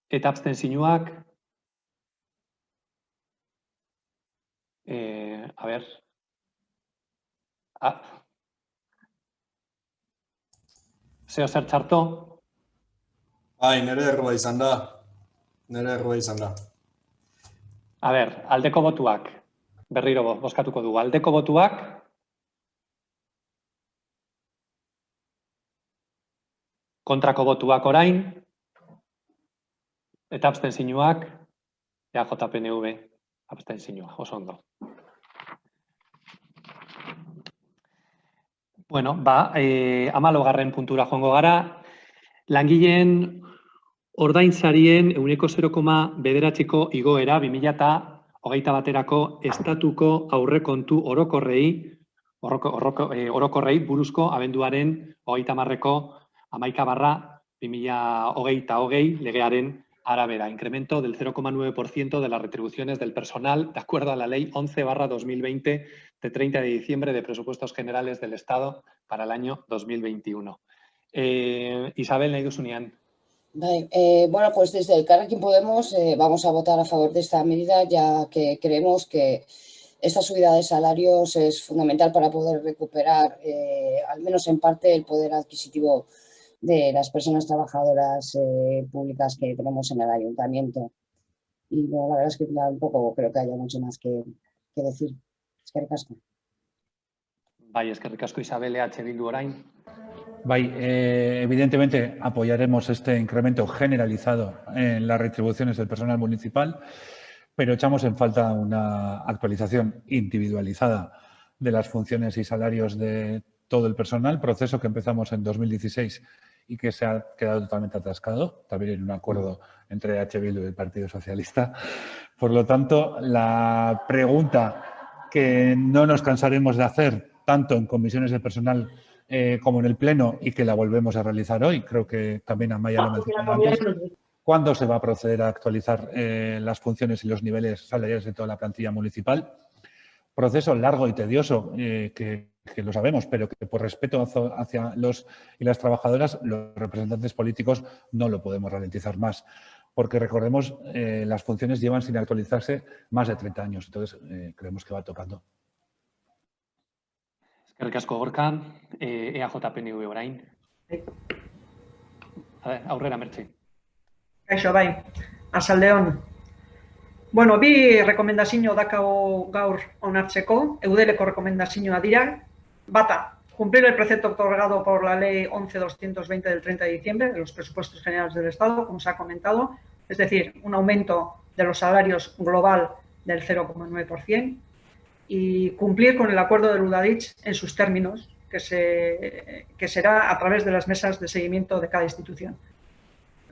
eta abstentzioak. A ver. Zeo zer txarto? Bai, nire errua izan da. A ber, aldeko botuak. Berriro bozkatuko dugu. Aldeko botuak. Kontrako botuak orain. Eta abstentzioak. EAJ-PNV. Abstentzioa, oso ondo. Bueno, 14. puntura joango gara. Langileen ordainsarien 0,9ko igoera 2021 estatuko aurrekontu orokorrei buruzko abenduaren 30ko 11/2020 legearen arabera. Incremento del 0,9% de las retribuciones del personal de acuerdo a la Ley 11/2020 de 30 de diciembre de Presupuestos Generales del Estado para el año 2021. Isabel, nahi duzunean. Vale, bueno, pues desde el Elkarrekin Podemos vamos a votar a favor de esta medida, ya que creemos que esta subida de salarios es fundamental para poder recuperar, al menos en parte, el poder adquisitivo de las personas trabajadoras públicas que tenemos en el ayuntamiento. Y bueno, la verdad es que tampoco creo que haya mucho más que decir. Eskerrik asko. Bai, eskerrik asko Isabel, EH Bildu orain. Bai, evidentemente apoyaremos este incremento generalizado en las retribuciones del personal municipal, pero echamos en falta una actualización individualizada de las funciones y salarios de todo el personal, proceso que empezamos en 2016 y que se ha quedado totalmente atascado, también en un acuerdo entre H. Bildu y el Partido Socialista. Por lo tanto, la pregunta que no nos cansaremos de hacer, tanto en comisiones de personal como en el Pleno, y que la volvemos a realizar hoy, creo que también Amaya lo mencionaba antes, ¿cuándo se va a proceder a actualizar las funciones y los niveles salariales de toda la plantilla municipal? Proceso largo y tedioso, que lo sabemos, pero que por respeto hacia los y las trabajadoras, los representantes políticos no lo podemos ralentizar más. Porque recordemos, las funciones llevan sin actualizarse más de 30 años, entonces creemos que va tocando. Eskerrik asko Gorka, EAJ-PNV orain. Aurrera, Mertxe. Kaixo, bai, arratsaldeon. Bueno, bi rekomendazio dakago gaur onartzeko, eudeleko rekomendazioa dira. Bata, cumplir el precepto otorgado por la Ley 11.220 del 30 de diciembre de los presupuestos generales del Estado, como se ha comentado, es decir, un aumento de los salarios global del 0,9%, y cumplir con el acuerdo del Udalhitz en sus términos, que será a través de las mesas de seguimiento de cada institución.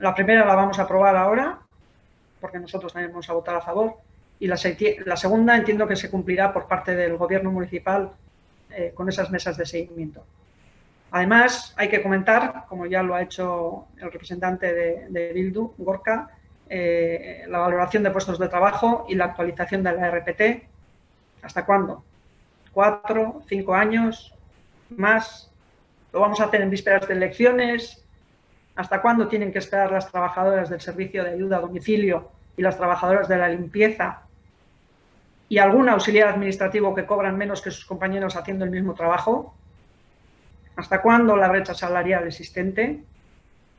La primera la vamos a aprobar ahora, porque nosotros también vamos a votar a favor, y la segunda entiendo que se cumplirá por parte del Gobierno municipal con esas mesas de seguimiento. Además, hay que comentar, como ya lo ha hecho el representante de Bildu, Gorka, la valoración de puestos de trabajo y la actualización de la RPT. ¿Hasta cuándo? ¿4, 5 años? ¿Más? ¿Lo vamos a hacer en vísperas de elecciones? ¿Hasta cuándo tienen que esperar las trabajadoras del servicio de ayuda a domicilio y las trabajadoras de la limpieza y algún auxiliar administrativo que cobran menos que sus compañeros haciendo el mismo trabajo? ¿Hasta cuándo la brecha salarial existente?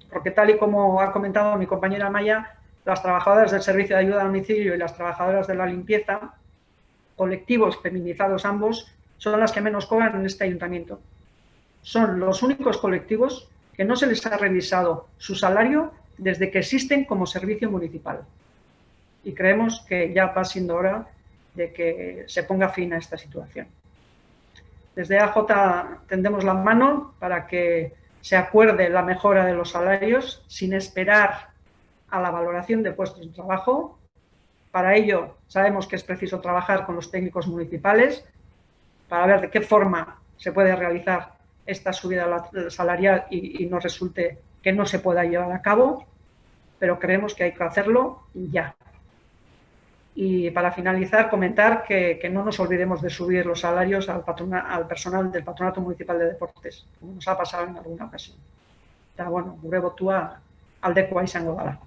Porque tal y como ha comentado mi compañera Maya, las trabajadoras del servicio de ayuda a domicilio y las trabajadoras de la limpieza, colectivos feminizados ambos, son las que menos cobran en este ayuntamiento. Son los únicos colectivos que no se les ha revisado su salario desde que existen como servicio municipal. Y creemos que ya va siendo hora de que se ponga fin a esta situación. Desde AJ tendemos la mano para que se acuerde la mejora de los salarios sin esperar a la valoración de puestos de trabajo. Para ello sabemos que es preciso trabajar con los técnicos municipales para ver de qué forma se puede realizar esta subida salarial y no resulte que no se pueda llevar a cabo, pero creemos que hay que hacerlo ya. Y para finalizar, comentar que no nos olvidemos de subir los salarios al personal del Patronato Municipal de Deportes, como nos ha pasado en alguna ocasión. Eta, bueno, gure botua aldekoa izango dela.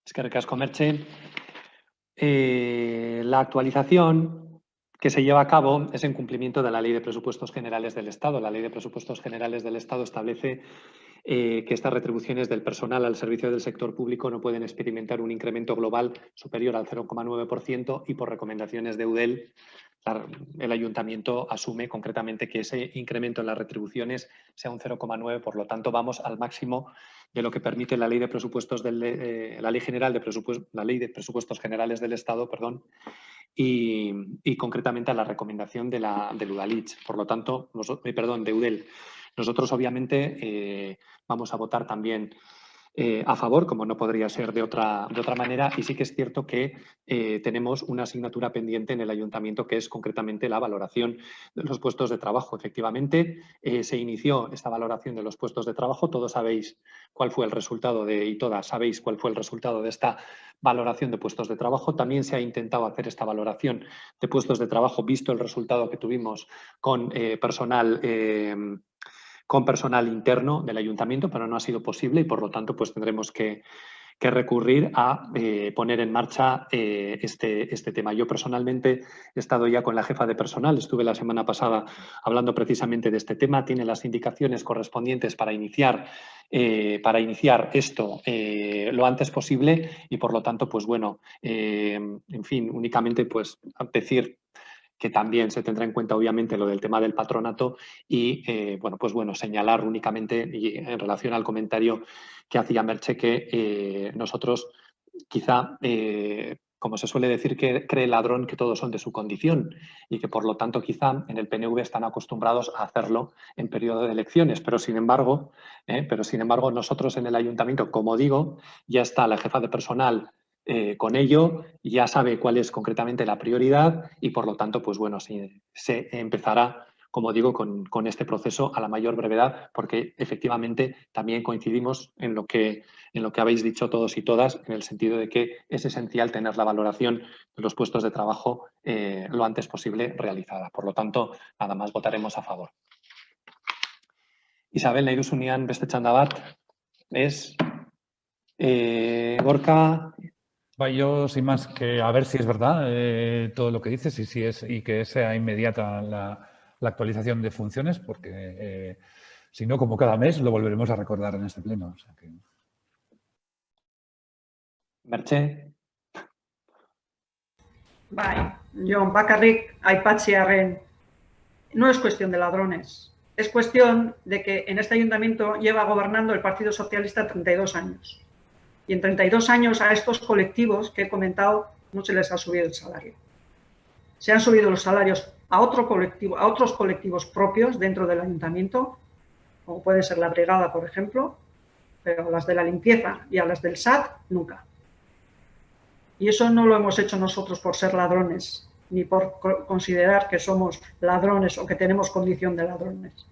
Eskerrik asko, Mertxe. La actualización que se lleva a cabo es en cumplimiento de la Ley de Presupuestos Generales del Estado. La Ley de Presupuestos Generales del Estado establece que estas retribuciones del personal al servicio del sector público no pueden experimentar un incremento global superior al 0,9% y por recomendaciones de EUDEL el ayuntamiento asume concretamente que ese incremento en las retribuciones sea un 0,9, por lo tanto vamos al máximo de lo que permite la Ley de Presupuestos la Ley de Presupuestos Generales del Estado, perdón, y concretamente a la recomendación del Udalhitz, por lo tanto, de EUDEL. Nosotros obviamente vamos a votar también a favor, como no podría ser de otra manera, y sí que es cierto que tenemos una asignatura pendiente en el ayuntamiento que es concretamente la valoración de los puestos de trabajo. Efectivamente, se inició esta valoración de los puestos de trabajo. Todos sabéis cuál fue el resultado y todas sabéis cuál fue el resultado de esta valoración de puestos de trabajo. También se ha intentado hacer esta valoración de puestos de trabajo, visto el resultado que tuvimos con personal interno del ayuntamiento, pero no ha sido posible y por lo tanto pues tendremos que recurrir a poner en marcha este tema. Yo personalmente he estado ya con la jefa de personal, estuve la semana pasada hablando precisamente de este tema, tiene las indicaciones correspondientes para iniciar esto lo antes posible y por lo tanto, pues bueno, en fin, únicamente pues decir que también se tendrá en cuenta obviamente lo del tema del patronato y señalar únicamente y en relación al comentario que hacía Merche que nosotros quizá, como se suele decir, que cree el ladrón que todos son de su condición y que por lo tanto quizá en el PNV están acostumbrados a hacerlo en periodo de elecciones, pero sin embargo nosotros en el ayuntamiento, como digo, ya está la jefa de personal con ello, ya sabe cuál es concretamente la prioridad y por lo tanto, pues bueno, se empezará, como digo, con este proceso a la mayor brevedad, porque efectivamente también coincidimos en lo que habéis dicho todos y todas, en el sentido de que es esencial tener la valoración de los puestos de trabajo lo antes posible realizada. Por lo tanto, nada más votaremos a favor. Isabel, nahi duzunean beste txanda bat, ez? Gorka... Yo, sin más, que a ver si es verdad todo lo que dices y que sea inmediata la actualización de funciones, porque si no, como cada mes, lo volveremos a recordar en este pleno. O sea que... Merche. Jon, bakarrik aipatzearren, no es cuestión de ladrones, es cuestión de que en este ayuntamiento lleva gobernando el Partido Socialista 32 años. Y en 32 años a estos colectivos que he comentado no se les ha subido el salario. Se han subido los salarios a otros colectivos propios dentro del ayuntamiento, como puede ser la brigada, por ejemplo, pero a las de la limpieza y a las del SAT, nunca. Y eso no lo hemos hecho nosotros por ser ladrones, ni por considerar que somos ladrones o que tenemos condición de ladrones.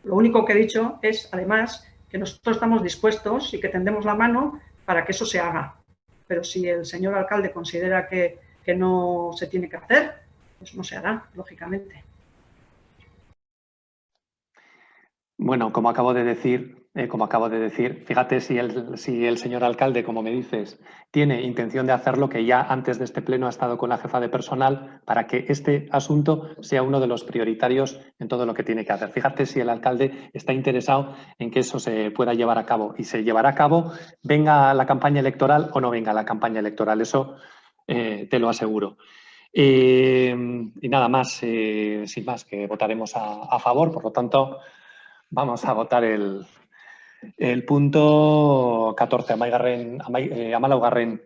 Lo único que he dicho es, además, que nosotros estamos dispuestos y que tendemos la mano para que eso se haga. Pero si el señor alcalde considera que no se tiene que hacer, pues no se hará, lógicamente. Bueno, como acabo de decir, fíjate si el señor alcalde, como me dices, tiene intención de hacerlo, que ya antes de este pleno ha estado con la jefa de personal para que este asunto sea uno de los prioritarios en todo lo que tiene que hacer. Fíjate si el alcalde está interesado en que eso se pueda llevar a cabo y se llevará a cabo, venga la campaña electoral o no venga la campaña electoral, eso te lo aseguro. Y nada más, sin más, que votaremos a favor, por lo tanto... Vamos a votar el punto 14, amalaugarren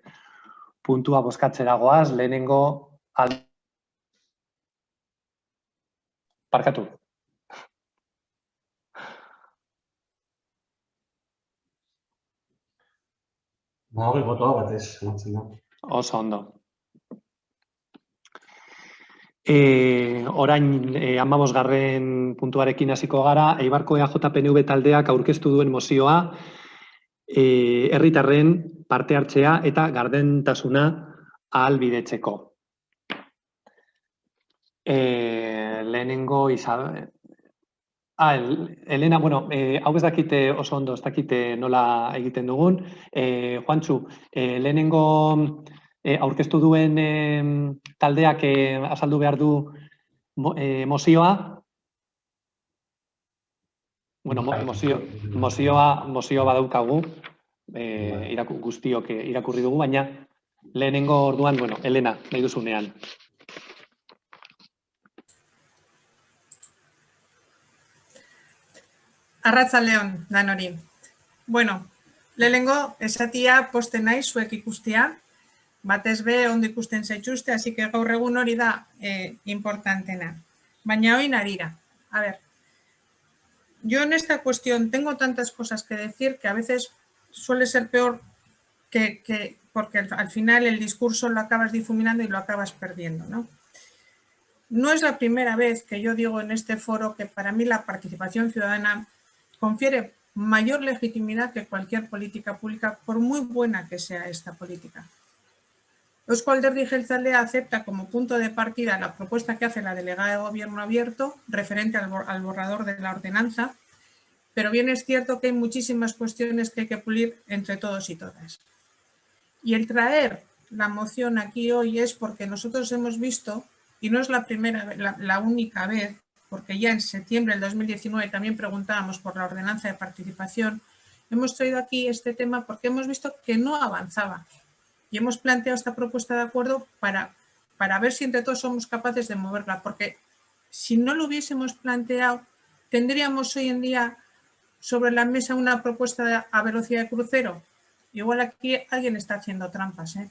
puntua bozkatzera goaz, lehenengo Parkatu. Hori botoa batez. Oso ondo. Orain 15. puntuarekin hasiko gara, Eibarko EAJ-PNV taldeak aurkeztu duen mozioa, herritarren parte hartzea eta gardentasuna ahalbidetzeko. Lehenengo Isabel... Elena, bueno, hau ez dakite oso ondo, ez dakite nola egiten dugun. Juantxu, lehenengo aurkeztu duen taldeak azaldu behar du mozioa. Bueno, mozioa badaukagu, guztiok irakurri dugu, baina lehenengo orduan, bueno, Elena, nahi duzunean. Arratsaldeon danori. Bueno, lehenengo esatia posten naiz zuek ikustea, batez be ondo ikusten zaituzte, así que gaur egun hori da importantena. Baina hoy narira. A ver, yo en esta cuestión tengo tantas cosas que decir que a veces suele ser peor porque al final el discurso lo acabas difuminando y lo acabas perdiendo, ¿no? No es la primera vez que yo digo en este foro que para mí la participación ciudadana confiere mayor legitimidad que cualquier política pública, por muy buena que sea esta política. Eusko Alderdi Jeltzalea acepta como punto de partida la propuesta que hace la delegada de Gobierno Abierto referente al borrador de la ordenanza, pero bien es cierto que hay muchísimas cuestiones que hay que pulir entre todos y todas. Y el traer la moción aquí hoy es porque nosotros hemos visto, y no es la única vez, porque ya en septiembre del 2019 también preguntábamos por la ordenanza de participación, hemos traído aquí este tema porque hemos visto que no avanzaba. Y hemos planteado esta propuesta de acuerdo para ver si entre todos somos capaces de moverla, porque si no lo hubiésemos planteado, tendríamos hoy en día sobre la mesa una propuesta a velocidad de crucero. Igual aquí alguien está haciendo trampas, ¿eh?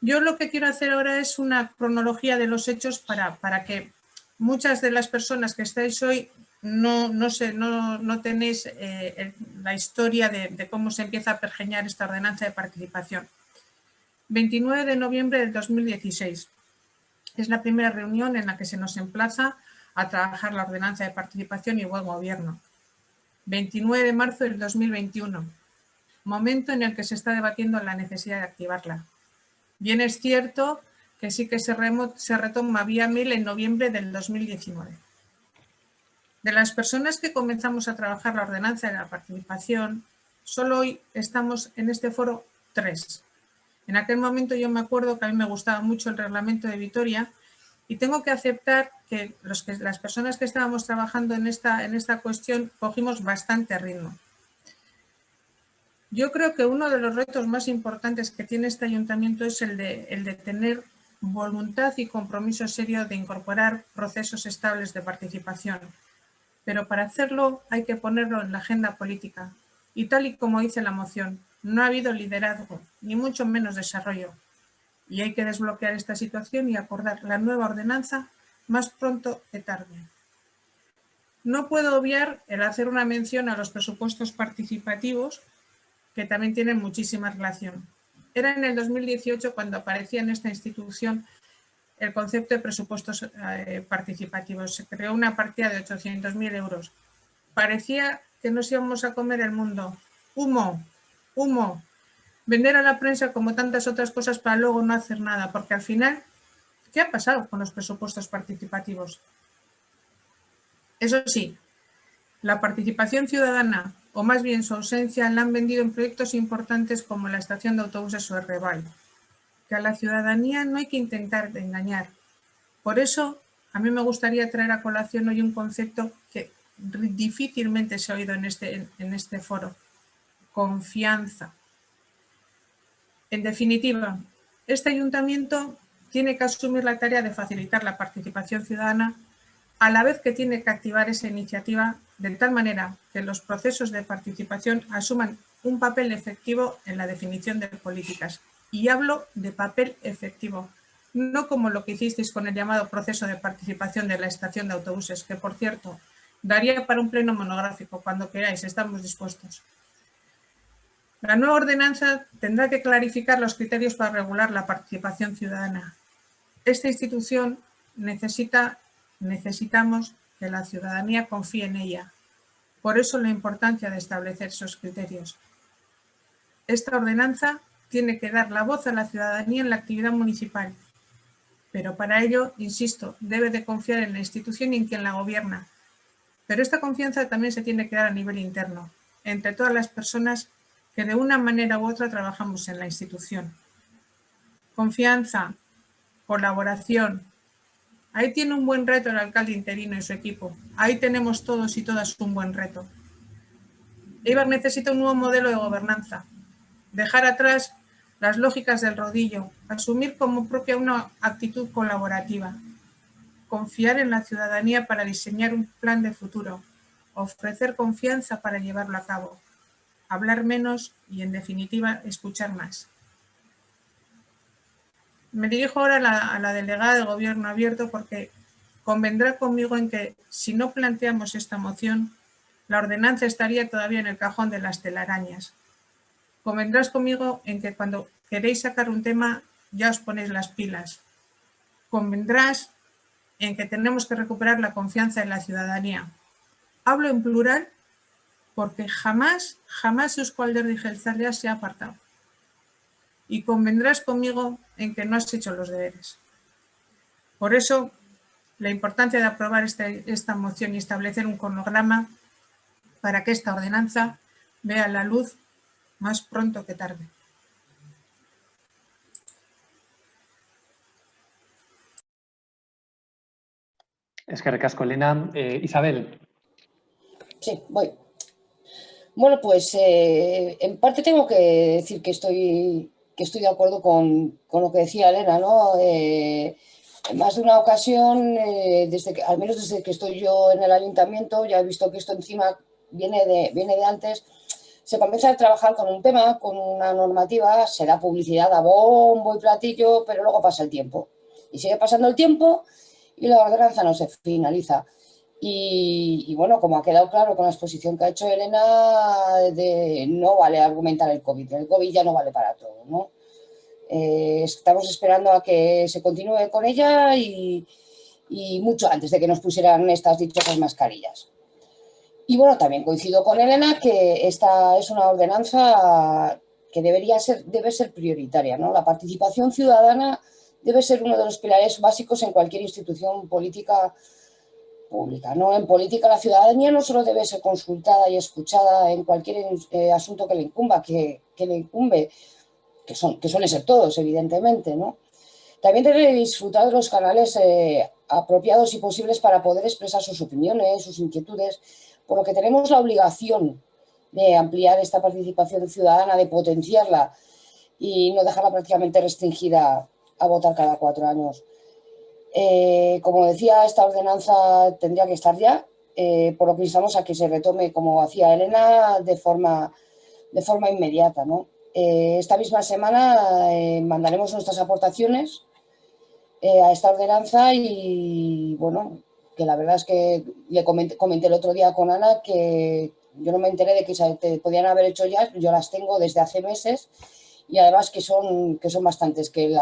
Yo lo que quiero hacer ahora es una cronología de los hechos para que muchas de las personas que estáis hoy no tenéis la historia de cómo se empieza a pergeñar esta ordenanza de participación. 29 de noviembre del 2016. Es la primera reunión en la que se nos emplaza a trabajar la ordenanza de participación y buen gobierno. 29 de marzo del 2021. Momento en el que se está debatiendo la necesidad de activarla. Bien es cierto que sí que se retoma vía mail en noviembre del 2019. De las personas que comenzamos a trabajar la ordenanza de la participación, solo hoy estamos en este foro 3. En aquel momento yo me acuerdo que a mí me gustaba mucho el reglamento de Vitoria y tengo que aceptar que las personas que estábamos trabajando en esta cuestión cogimos bastante ritmo. Yo creo que uno de los retos más importantes que tiene este ayuntamiento es el de tener voluntad y compromiso serio de incorporar procesos estables de participación. Pero para hacerlo hay que ponerlo en la agenda política. Y tal y como dice la moción, no ha habido liderazgo, ni mucho menos desarrollo. Y hay que desbloquear esta situación y acordar la nueva ordenanza más pronto que tarde. No puedo obviar el hacer una mención a los presupuestos participativos, que también tienen muchísima relación. Era en el 2018 cuando aparecía en esta institución el concepto de presupuestos participativos. Se creó una partida de 800.000 euros. Parecía que nos íbamos a comer el mundo. Humo, humo. Vender a la prensa como tantas otras cosas para luego no hacer nada, porque al final, ¿qué ha pasado con los presupuestos participativos? Eso sí, la participación ciudadana, o más bien su ausencia, la han vendido en proyectos importantes como la estación de autobuses o Reval, que a la ciudadanía no hay que intentar engañar. Por eso, a mí me gustaría traer a colación hoy un concepto que difícilmente se ha oído en este foro: confianza. En definitiva, este ayuntamiento tiene que asumir la tarea de facilitar la participación ciudadana, a la vez que tiene que activar esa iniciativa de tal manera que los procesos de participación asuman un papel efectivo en la definición de políticas. Y hablo de papel efectivo, no como lo que hicisteis con el llamado proceso de participación de la estación de autobuses, que por cierto, daría para un pleno monográfico, cuando queráis, estamos dispuestos. La nueva ordenanza tendrá que clarificar los criterios para regular la participación ciudadana. Esta institución necesitamos que la ciudadanía confíe en ella. Por eso la importancia de establecer esos criterios. Esta ordenanza tiene que dar la voz a la ciudadanía en la actividad municipal, pero para ello, insisto, debe de confiar en la institución y en quien la gobierna. Pero esta confianza también se tiene que dar a nivel interno, entre todas las personas que de una manera u otra trabajamos en la institución. Confianza, colaboración. Ahí tiene un buen reto el alcalde interino y su equipo. Ahí tenemos todos y todas un buen reto. Eibar necesita un nuevo modelo de gobernanza. Dejar atrás las lógicas del rodillo, asumir como propia una actitud colaborativa, confiar en la ciudadanía para diseñar un plan de futuro, ofrecer confianza para llevarlo a cabo, hablar menos y, en definitiva, escuchar más. Me dirijo ahora a la delegada de Gobierno Abierto porque convendrá conmigo en que si no planteamos esta moción, la ordenanza estaría todavía en el cajón de las telarañas. convendrás conmigo en que cuando queréis sacar un tema ya os ponéis las pilas. Convendrás en que tenemos que recuperar la confianza en la ciudadanía. Hablo en plural porque jamás Euzko Alderdi Jeltzalea se ha apartado. Y convendrás conmigo en que no has hecho los deberes. Por eso, la importancia de aprobar esta moción y establecer un cronograma para que esta ordenanza vea la luz más pronto que tarde. Eskerrik asko, Elena. Isabel. Sí, voy. Bueno, pues en parte tengo que decir que estoy de acuerdo con lo que decía Elena, ¿no? En más de una ocasión, al menos desde que estoy yo en el ayuntamiento, ya he visto que esto encima viene de antes. Se comienza a trabajar con un tema, con una normativa, se da publicidad a bombo y platillo, pero luego pasa el tiempo. Y sigue pasando el tiempo y la ordenanza no se finaliza. Y bueno, como ha quedado claro con la exposición que ha hecho Elena, no vale argumentar el COVID ya no vale para todo, ¿no? Estamos esperando a que se continúe con ella y mucho antes de que nos pusieran estas dichosas mascarillas. Y bueno, también coincido con Elena que esta es una ordenanza que debe ser prioritaria, ¿no? La participación ciudadana debe ser uno de los pilares básicos en cualquier institución política pública, ¿no? En política la ciudadanía no solo debe ser consultada y escuchada en cualquier asunto que le incumba, que suelen ser todos, evidentemente, ¿no? También debe disfrutar de los canales apropiados y posibles para poder expresar sus opiniones, sus inquietudes, por lo que tenemos la obligación de ampliar esta participación ciudadana, de potenciarla y no dejarla prácticamente restringida a votar cada 4 años. Como decía, esta ordenanza tendría que estar ya, por lo que instamos a que se retome, como hacía Elena, de forma inmediata, ¿no? Esta misma semana mandaremos nuestras aportaciones a esta ordenanza y, bueno, que la verdad es que le comenté el otro día con Ana que yo no me enteré de que se podían haber hecho ya, yo las tengo desde hace meses y además que son bastantes, que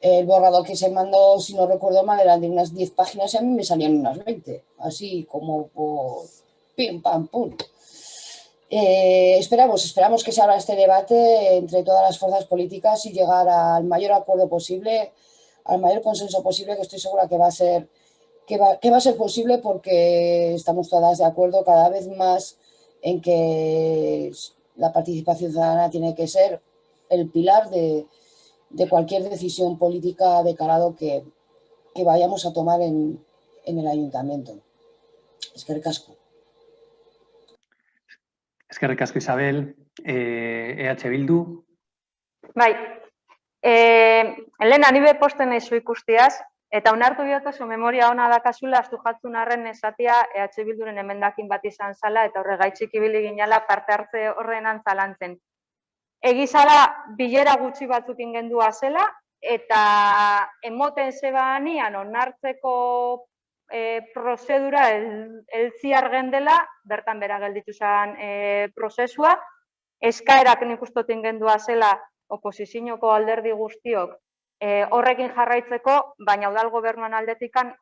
el borrador que se mandó, si no recuerdo mal, eran de unas 10 páginas y a mí me salían unas 20, así como por pim, pam, pum. Esperamos que se abra este debate entre todas las fuerzas políticas y llegar al mayor acuerdo posible, al mayor consenso posible, que estoy segura que va a ser posible porque estamos todas de acuerdo cada vez más en que la participación ciudadana tiene que ser el pilar de cualquier decisión política de calado que vayamos a tomar en el ayuntamiento. Eskerrik asko. Eskerrik asko, Isabel. EH Bildu. Bai, Elena, nibe posten naizu ikustiaz, eta onartu diote zu memoria ona dakazula astu jatzun arren esatia EH Bilduren emendakin bat izan zala eta horregaitzik ibili ginala parte hartze horren antzalantzen. Egizala bilera gutxi batzuk ingendua zela eta emoten zebanian onartzeko prozedura eltziar gendela, bertan bera gelditu zen prozesua, eskaerak nik uste ingendua zela oposizioko alderdi guztiok horrekin jarraitzeko, baina udal gobernuan aldetikan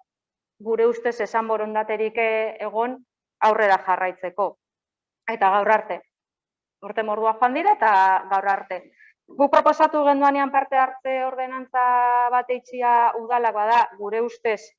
gure ustez esan borondaterik egon aurrera jarraitzeko. Eta gaur arte. Urte mordua joan dira eta gaur arte. Gu proposatu genduanean parte hartze ordenantza bat eitxia udalak bada, gure ustez,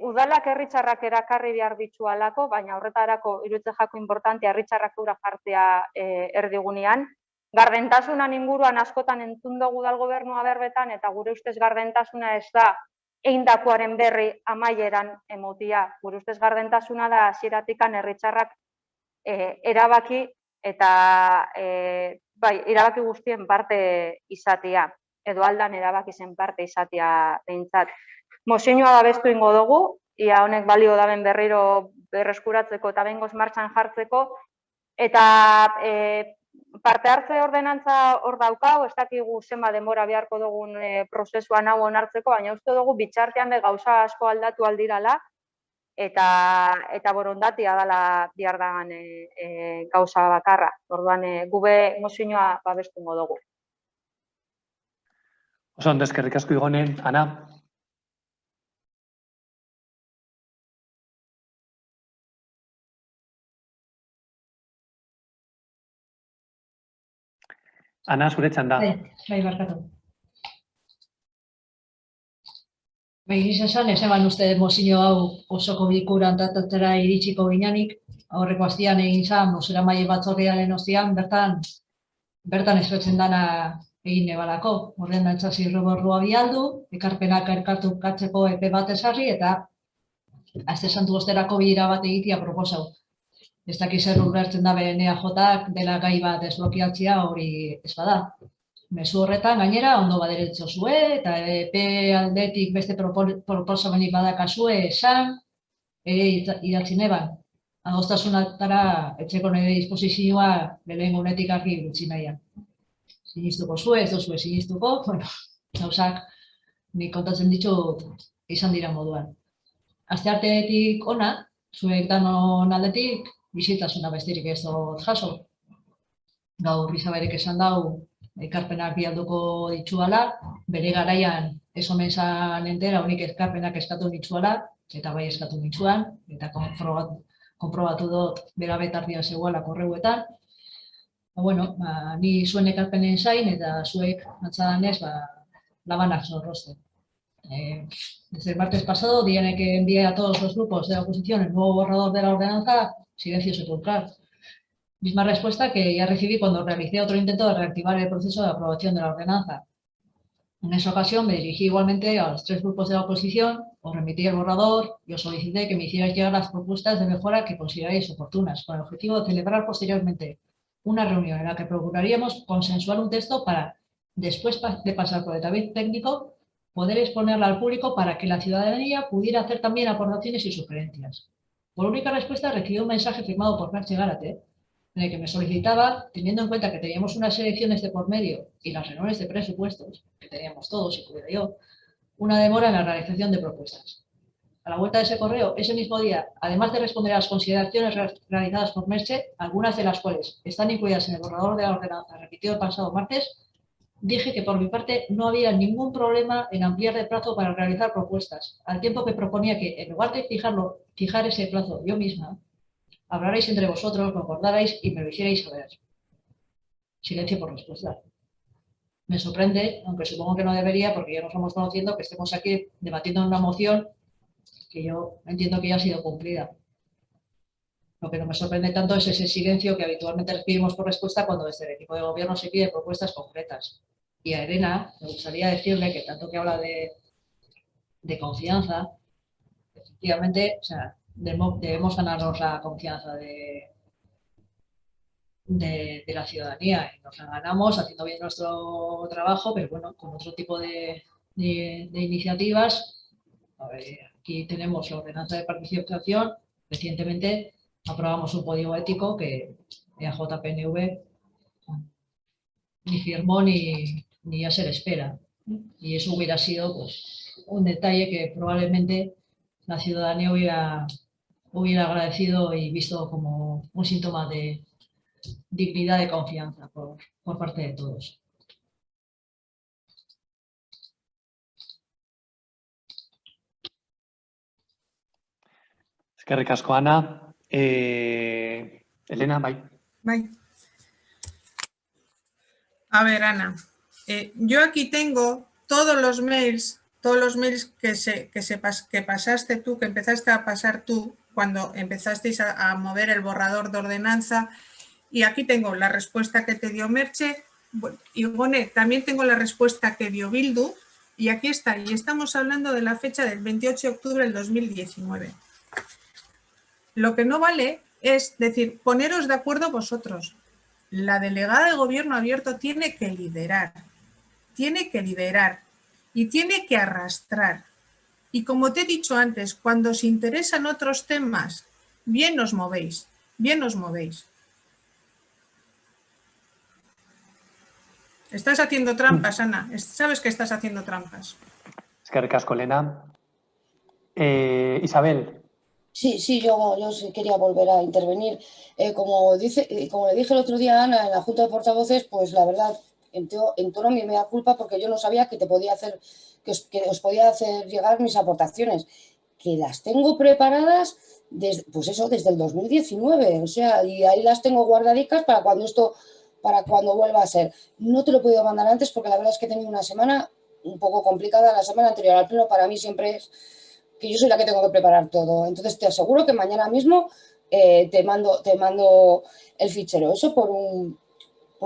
udalak herritzarrak erakarri behar ditzualako, baina horretarako iruditze jako importantea herritzarrak ura jartzea erdigunean. Gardentasunan inguruan askotan entzun dugu udal gobernua berbetan eta gure ustez gardentasuna ez da eindakoaren berri amaieran emotia. Gure ustez gardentasuna da hasieratikan herritzarrak erabaki eta erabaki guztien parte izatea, edo aldan erabaki zen parte izatea behintzat. Mozioa babestu ingo dugu, ia honek balio daben berriro berreskuratzeko eta bengoz martxan jartzeko, eta parte hartze ordenantza hor daukau, ez dakigu zenba denbora beharko dugun prozesuan hau onartzeko, baina uste dugu bitxartean gauza asko aldatu aldirala, eta borondatia dela bihar dagan gauza bakarra. Orduan, gube mozioa babestungo dugu. Oso ondo, eskerrik asko Igone. Ana? Ana, zure txanda. Bai, barkatu. Bai, esan, ez eban uste mozio hau osoko bilkuran tratatzera iritsiko ginenik, aurreko astian egin zan, bozeramaile batzordearen ostian, bertan espetzen dana egin nebalako. Horren dantzasi roborrua bialdu, ekarpenak erkartu katzeko epe bat esarri, eta azte santu osterako bilera bat egitea proposau. Ez dakiz zer ulertzen da EAJak dela gai bat desblokeatzea hori ez bada. Mezu horretan, gainera, ondo baderetzo zue, eta epe aldetik beste proposamenik badakazue esan, ere idatzi neban. Adostasunatara etxeko nire disposizioa lehen gunetik argi gutxi nahian. Sinistuko zue, ez duzue sinistuko, bueno, gauzak nik kontatzen ditut izan dira moduan. Asteartetik ona, zuek danon aldetik, bizitasuna besterik ez dut jaso. Gaur Isabelek esan dau, ekarpenak bialduko ditzuala, bere garaian ez omen zan entera, honik ekarpenak eskatu ditzuala, eta bai eskatu ditzuan, eta konprobatu dut bera betardia zegoela korreuetan. Bueno, ni zuen ekarpenen zain, eta zuek atzadanez, labanak zorrozten. Desde el martes pasado, Diana que envía a todos los grupos de la oposición el nuevo borrador de la ordenanza, silencio sepulcral. Misma respuesta que ya recibí cuando realicé otro intento de reactivar el proceso de aprobación de la ordenanza. En esa ocasión me dirigí igualmente a los 3 grupos de la oposición, os remití el borrador y os solicité que me hicierais llegar las propuestas de mejora que consideráis oportunas, con el objetivo de celebrar posteriormente una reunión en la que procuraríamos consensuar un texto para, después de pasar por el tabique técnico, poder exponerla al público para que la ciudadanía pudiera hacer también aportaciones y sugerencias. Por única respuesta recibí un mensaje firmado por Merche Gárate, en el que me solicitaba, teniendo en cuenta que teníamos unas elecciones de por medio y las reuniones de presupuestos, que teníamos todos, incluido yo, una demora en la realización de propuestas. A la vuelta de ese correo, ese mismo día, además de responder a las consideraciones realizadas por Merche, algunas de las cuales están incluidas en el borrador de la ordenanza remitido el pasado martes, dije que por mi parte no había ningún problema en ampliar el plazo para realizar propuestas, al tiempo que proponía que, en lugar de fijar ese plazo yo misma, hablarais entre vosotros, concordarais y me lo hicierais saber. Silencio por respuesta. Me sorprende, aunque supongo que no debería, porque ya nos vamos conociendo, que estemos aquí debatiendo una moción que yo entiendo que ya ha sido cumplida. Lo que no me sorprende tanto es ese silencio que habitualmente recibimos por respuesta cuando desde el equipo de gobierno se pide propuestas concretas. Y a Elena me gustaría decirle que tanto que habla de confianza, efectivamente, o sea, debemos ganarnos la confianza de la ciudadanía. Y nos la ganamos haciendo bien nuestro trabajo, pero bueno, con otro tipo de iniciativas. Aquí tenemos la ordenanza de participación. Recientemente aprobamos un código ético que EAJ-PNV ni firmó ni ya se le espera. Y eso hubiera sido pues, un detalle que probablemente la ciudadanía hubiera agradecido y visto como un síntoma de dignidad y confianza por parte de todos. Eskerrik asko, Ana. Elena, bai. Bai. A ver, Ana, yo aquí tengo todos los mails que pasaste tú, que empezaste a pasar tú cuando empezasteis a mover el borrador de ordenanza, y aquí tengo la respuesta que te dio Merche, y Igone, también tengo la respuesta que dio Bildu, y aquí está, y estamos hablando de la fecha del 28 de octubre del 2019. Lo que no vale es decir, poneros de acuerdo vosotros. La delegada de Gobierno Abierto tiene que liderar y tiene que arrastrar. Y como te he dicho antes, cuando os interesan otros temas, bien os movéis. Estás haciendo trampas, Ana. Sabes que estás haciendo trampas. Eskerrik asko, Elena. Isabel. Sí, yo sí quería volver a intervenir. Como le dije el otro día a Ana en la Junta de Portavoces, pues la verdad, en tono mi mea culpa porque yo no sabía que que os podía hacer llegar mis aportaciones, que las tengo preparadas desde el 2019, o sea, y ahí las tengo guardadicas para cuando vuelva a ser. No te lo he podido mandar antes porque la verdad es que he tenido una semana un poco complicada. La semana anterior al pleno para mí siempre es que yo soy la que tengo que preparar todo. Entonces te aseguro que mañana mismo te mando el fichero. Eso por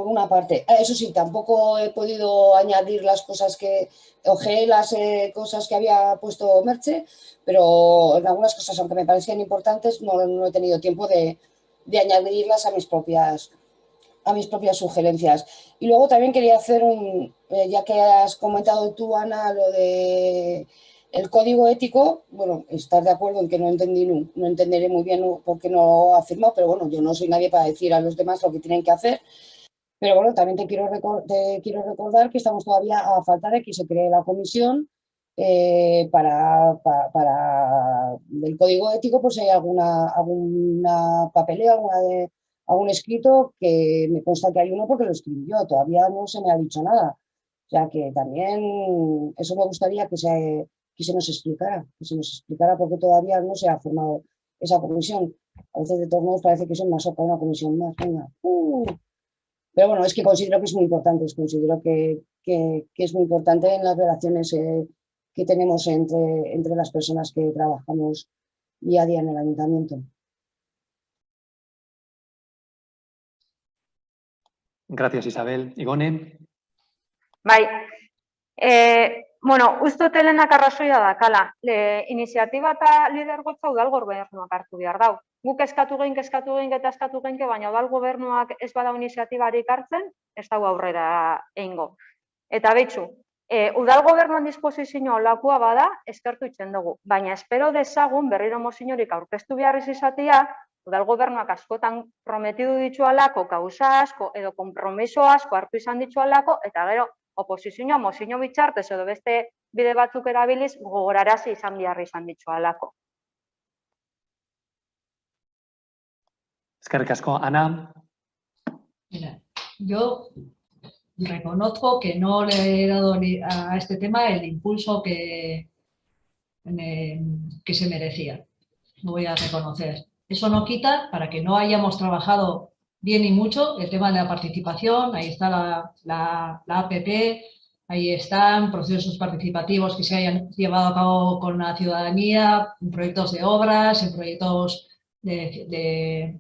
una parte. Eso sí, tampoco he podido añadir las cosas ojeé las cosas que había puesto Merche, pero en algunas cosas, aunque me parecían importantes, no he tenido tiempo de añadirlas a mis propias sugerencias. Y luego también quería hacer ya que has comentado tú, Ana, lo de el código ético, bueno, estar de acuerdo en que no entenderé muy bien por qué no lo ha firmado, pero bueno, yo no soy nadie para decir a los demás lo que tienen que hacer. Pero bueno, también te quiero recordar que estamos todavía a falta de que se cree la comisión para el código ético, pues hay alguna papeleo, algún escrito, que me consta que hay uno porque lo escribí yo, todavía no se me ha dicho nada. O sea que también eso me gustaría que se nos explicara por qué todavía no se ha formado esa comisión. A veces de todos modos parece que es una sopa, una comisión más. Venga. Pero bueno, es que considero que es muy importante, considero que es muy importante en las relaciones que tenemos entre las personas que trabajamos día a día en el ayuntamiento. Gracias, Isabel. Igone? Bai, bueno, uste dut Elenak arrazoia dakala. Iniziatiba eta lidergotza udal gobernuak hartu behar dau. Guk eskatu genke, baina udal gobernuak ez badau iniziatibarik hartzen, ez dau aurrera eingo. Eta betxu, udal gobernuan disposizio olakua bada, eskertu itzen dugu. Baina espero dezagun berriro mozinorik aurkeztu beharriz izatea, udal gobernuak askotan prometidu ditualako gauza asko edo konpromiso asko hartu izan ditualako, eta gero oposizioa mozino bitxartez edo beste bide batzuk erabiliz gogorarazi izan beharri izan ditualako. Eskerrik asko, Ana. Mira, yo reconozco que no le he dado a este tema el impulso que se merecía. Lo voy a reconocer. Eso no quita para que no hayamos trabajado bien y mucho el tema de la participación. Ahí está la APP, ahí están procesos participativos que se hayan llevado a cabo con la ciudadanía, en proyectos de obras, en proyectos de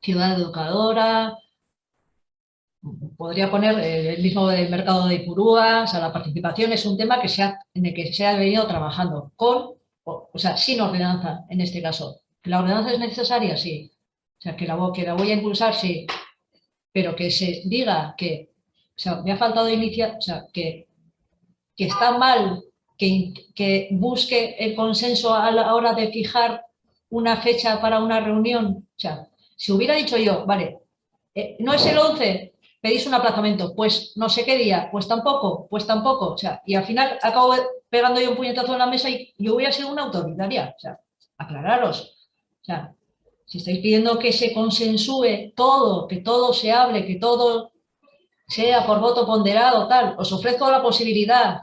ciudad educadora. Podría poner el mismo del mercado de Ipurúa. O sea, la participación es un tema en el que se ha venido trabajando sin ordenanza en este caso. ¿La ordenanza es necesaria? Sí. O sea, que la voy a impulsar, sí. Pero que se diga que, o sea, me ha faltado iniciar, o sea, que está mal que busque el consenso a la hora de fijar una fecha para una reunión. O sea, si hubiera dicho yo, vale, no es el 11, pedís un aplazamiento, pues no sé qué día, pues tampoco, o sea, y al final acabo pegando yo un puñetazo en la mesa y yo voy a ser una autoritaria. O sea, aclararos. O sea, si estáis pidiendo que se consensúe todo, que todo se hable, que todo sea por voto ponderado, tal, os ofrezco la posibilidad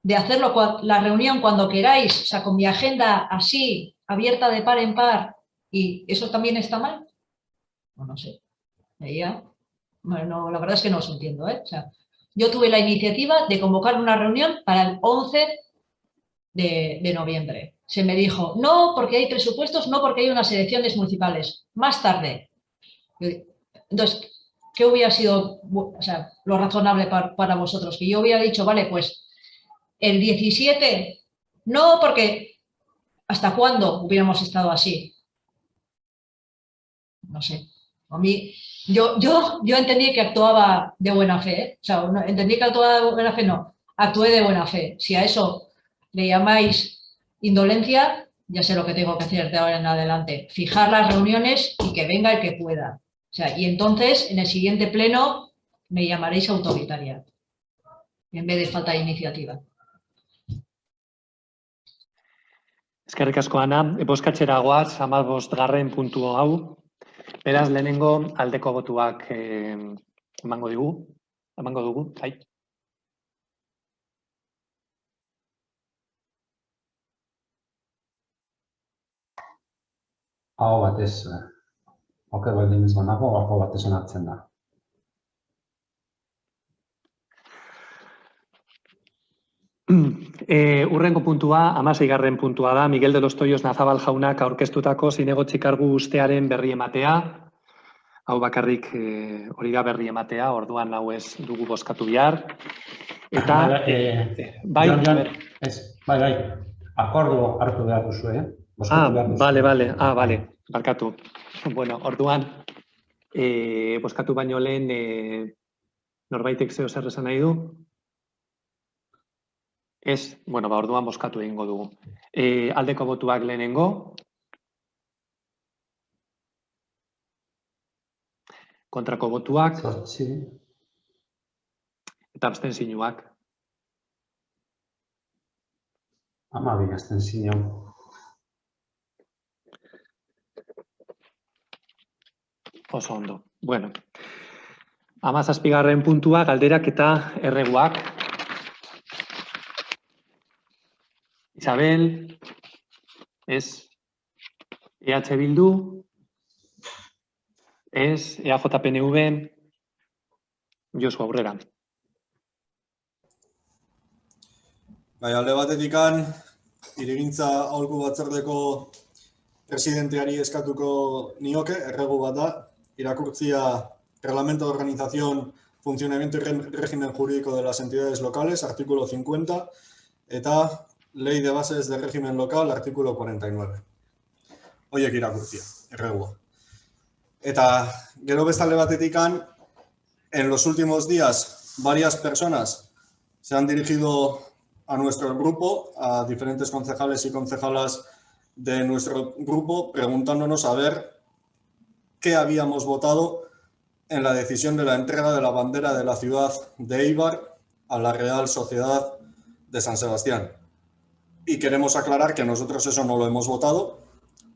de hacerlo la reunión cuando queráis, o sea, con mi agenda así, abierta de par en par, y eso también está mal. No sé. Bueno, la verdad es que no os entiendo, ¿eh? O sea, yo tuve la iniciativa de convocar una reunión para el 11 de noviembre. Se me dijo, no porque hay presupuestos, no porque hay unas elecciones municipales, más tarde. Entonces, ¿qué hubiera sido, o sea, lo razonable para vosotros? Que yo hubiera dicho, vale, pues el 17, no porque ¿hasta cuándo hubiéramos estado así? No sé. A mí, yo entendí que actuaba de buena fe, ¿eh? O sea, no, entendí que actuaba de buena fe, no, actué de buena fe. Si a eso le llamáis indolencia, ya sé lo que tengo que hacer de ahora en adelante. Fijar las reuniones y que venga el que pueda. O sea, y entonces, en el siguiente pleno, me llamaréis autoritaria, en vez de falta de iniciativa. Eskerrik asko, Ana. Bozkatzera goaz, 15. puntu hau. Beraz, lehenengo aldeko botuak emango dugu. Bai. Aho batez, oker baldin ez banago, aho batez onartzen da. Urrengo puntua, 16. puntua da, Miguel de los Toyos Nazabal jaunak aurkeztutako zinegotzi kargu ustearen berri ematea. Hau bakarrik hori da berri ematea, orduan hau ez dugu bozkatu bihar. Eta, bai, bai, akordu hartu behar duzu, bale, barkatu. Bueno, orduan, bozkatu baino lehen norbaitek zeo zer esan nahi du? Ez, bueno, orduan bozkatu egingo dugu. Aldeko botuak lehenengo. Kontrako botuak. Eta abstentzioak. 12 abstentzio. Oso ondo. Bueno. 17. puntua, galderak eta erreguak. Isabel, ez EH Bildu, ez EAJ-PNV, Josu aurrera. Bai, alde batetikan, hirigintza aholku batzordeko presidenteari eskatuko nioke, erregu bat da, irakurtzia Reglamento de Organización, Funcionamiento y Régimen Jurídico de las Entidades Locales, artículo 50, eta Ley de Bases de Régimen Local, artículo 49. Horiek irakurtzia, erregua. Eta gero bestalde batetikan, en los últimos días, varias personas se han dirigido a nuestro grupo, a diferentes concejales y concejalas de nuestro grupo, preguntándonos a ver qué habíamos votado en la decisión de la entrega de la bandera de la ciudad de Eibar a la Real Sociedad de San Sebastián. Y queremos aclarar que nosotros eso no lo hemos votado,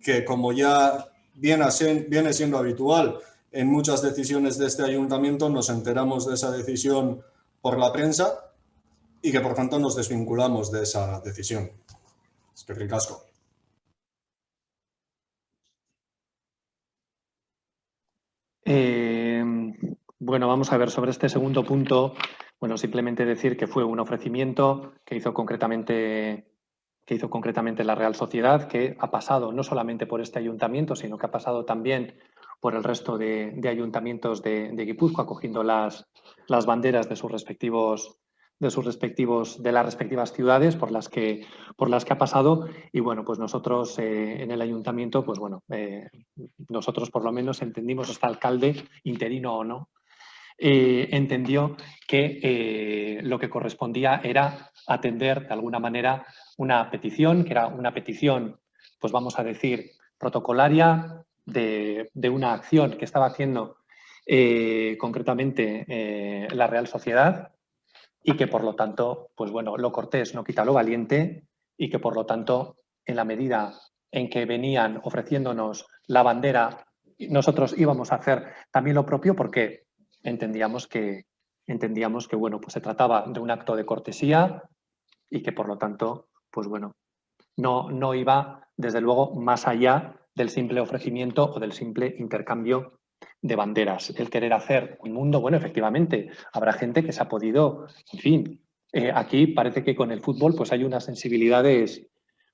que como ya viene siendo habitual en muchas decisiones de este ayuntamiento, nos enteramos de esa decisión por la prensa y que por tanto nos desvinculamos de esa decisión. Es que ricasco. Bueno, vamos a ver sobre este segundo punto. Bueno, simplemente decir que fue un ofrecimiento que hizo concretamente la Real Sociedad, que ha pasado no solamente por este ayuntamiento, sino que ha pasado también por el resto de ayuntamientos de Guipúzcoa, cogiendo las banderas de las respectivas ciudades por las que ha pasado. Y bueno, pues nosotros en el ayuntamiento, pues bueno, nosotros por lo menos entendimos, este alcalde, interino o no, entendió que lo que correspondía era atender de alguna manera una petición, que era una petición, pues vamos a decir, protocolaria de una acción que estaba haciendo concretamente la Real Sociedad, y que por lo tanto, pues bueno, lo cortés no quita lo valiente, y que por lo tanto, en la medida en que venían ofreciéndonos la bandera, nosotros íbamos a hacer también lo propio, porque entendíamos que bueno, pues se trataba de un acto de cortesía y que por lo tanto, pues bueno, no iba desde luego más allá del simple ofrecimiento o del simple intercambio de banderas. El querer hacer un mundo, bueno, efectivamente, habrá gente que se ha podido, en fin, aquí parece que con el fútbol pues hay unas sensibilidades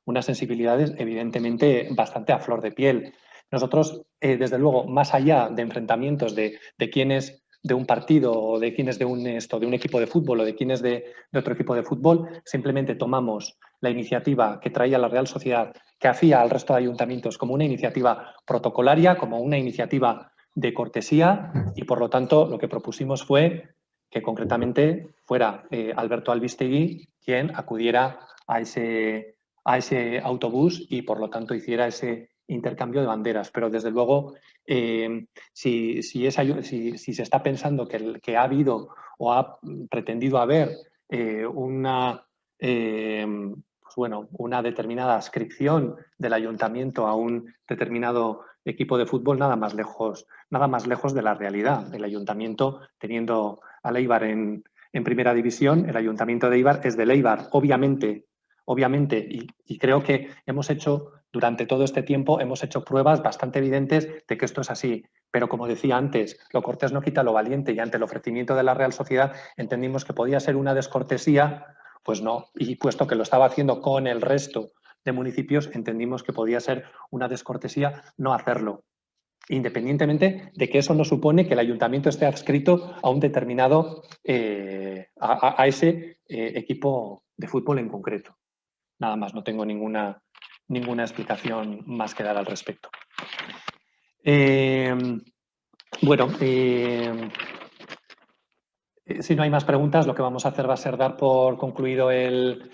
evidentemente bastante a flor de piel. Nosotros, desde luego, más allá de enfrentamientos de quién es de un partido o de quién es de un equipo de fútbol o de quién es de otro equipo de fútbol, simplemente tomamos la iniciativa que traía la Real Sociedad, que hacía al resto de ayuntamientos, como una iniciativa protocolaria, como una iniciativa de cortesía, y por lo tanto lo que propusimos fue que concretamente fuera Alberto Albistegui quien acudiera a ese autobús y por lo tanto hiciera ese intercambio de banderas. Pero desde luego, si se está pensando que ha habido o ha pretendido haber bueno, una determinada adscripción del ayuntamiento a un determinado equipo de fútbol nada más lejos de la realidad. El ayuntamiento, teniendo al Eibar en primera división, el ayuntamiento de Eibar es del Eibar, obviamente, y creo que durante todo este tiempo hemos hecho pruebas bastante evidentes de que esto es así. Pero como decía antes, lo cortés no quita lo valiente, y ante el ofrecimiento de la Real Sociedad entendimos que podía ser una descortesía, pues no, y puesto que lo estaba haciendo con el resto de municipios, entendimos que podía ser una descortesía no hacerlo, independientemente de que eso no supone que el ayuntamiento esté adscrito a un determinado, a ese equipo de fútbol en concreto. Nada más, no tengo ninguna explicación más que dar al respecto. Bueno, si no hay más preguntas, lo que vamos a hacer va a ser dar por concluido el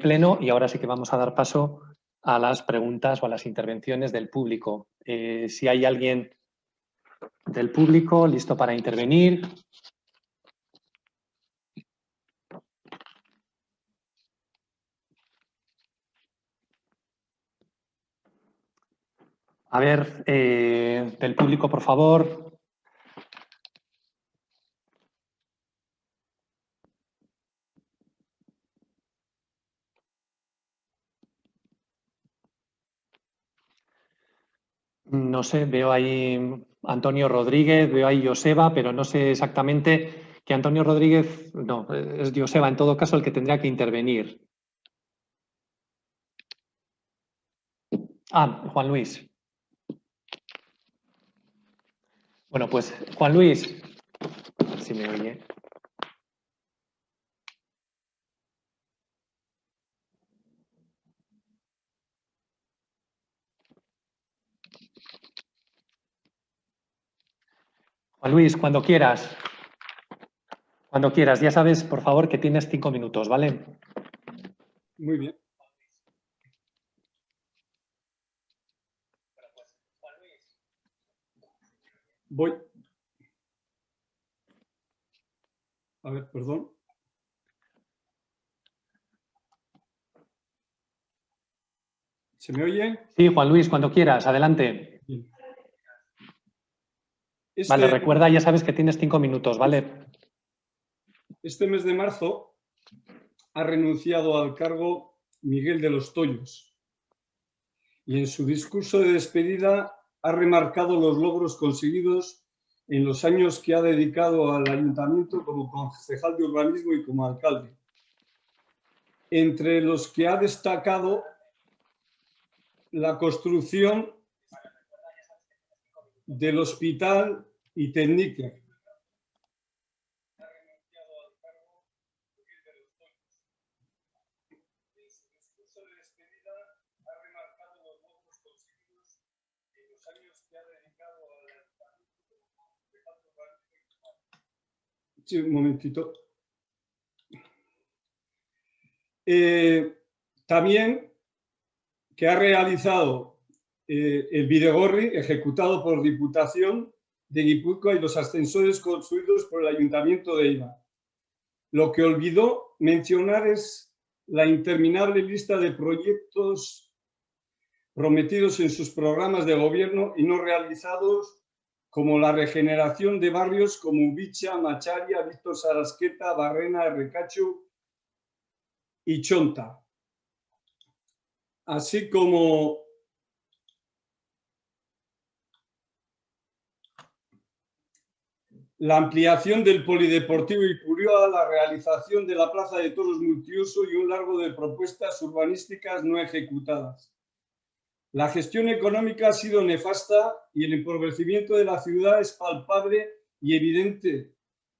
pleno, y ahora sí que vamos a dar paso a las preguntas o a las intervenciones del público. Si hay alguien del público listo para intervenir. A ver, del público, por favor. No sé, veo ahí Antonio Rodríguez, veo ahí Joseba, pero no sé exactamente que Antonio Rodríguez, no, es Joseba en todo caso el que tendría que intervenir. Ah, Juan Luis. Bueno, pues Juan Luis, a ver si me oye. Juan Luis, cuando quieras. Cuando quieras, ya sabes, por favor, que tienes 5 minutos, ¿vale? Muy bien. Voy. A ver, perdón. ¿Se me oye? Sí, Juan Luis, cuando quieras, adelante. Bien. Vale, recuerda, ya sabes que tienes 5 minutos, ¿vale? Este mes de marzo ha renunciado al cargo Miguel de los Tollos y en su discurso de despedida ha remarcado los logros conseguidos en los años que ha dedicado al ayuntamiento como concejal de urbanismo y como alcalde. Entre los que ha destacado la construcción del hospital y Techniker. Sí, un momentito. También que ha realizado el Bidegorri, ejecutado por Diputación de Guipúzcoa, y los ascensores construidos por el Ayuntamiento de Eibar. Lo que olvidó mencionar es la interminable lista de proyectos prometidos en sus programas de gobierno y no realizados, como la regeneración de barrios como Ubicha, Macharia, Víctor Sarasqueta, Barrena, Recacho y Chonta. Así como la ampliación del polideportivo Ipurioa, la realización de la plaza de toros multiuso y un largo de propuestas urbanísticas no ejecutadas. La gestión económica ha sido nefasta y el empobrecimiento de la ciudad es palpable y evidente.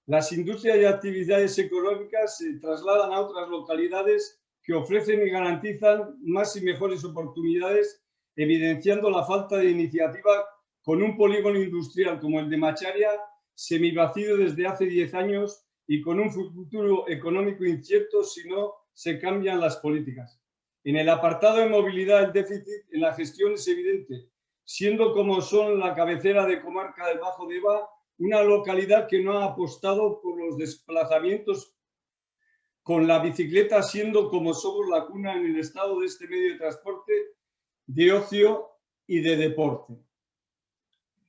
Las industrias y actividades económicas se trasladan a otras localidades que ofrecen y garantizan más y mejores oportunidades, evidenciando la falta de iniciativa con un polígono industrial como el de Macharia, semivacío desde hace 10 años y con un futuro económico incierto si no se cambian las políticas. En el apartado de movilidad, el déficit en la gestión es evidente, siendo como son la cabecera de comarca del Bajo Deba, una localidad que no ha apostado por los desplazamientos con la bicicleta siendo como somos la cuna en el estado de este medio de transporte, de ocio y de deporte.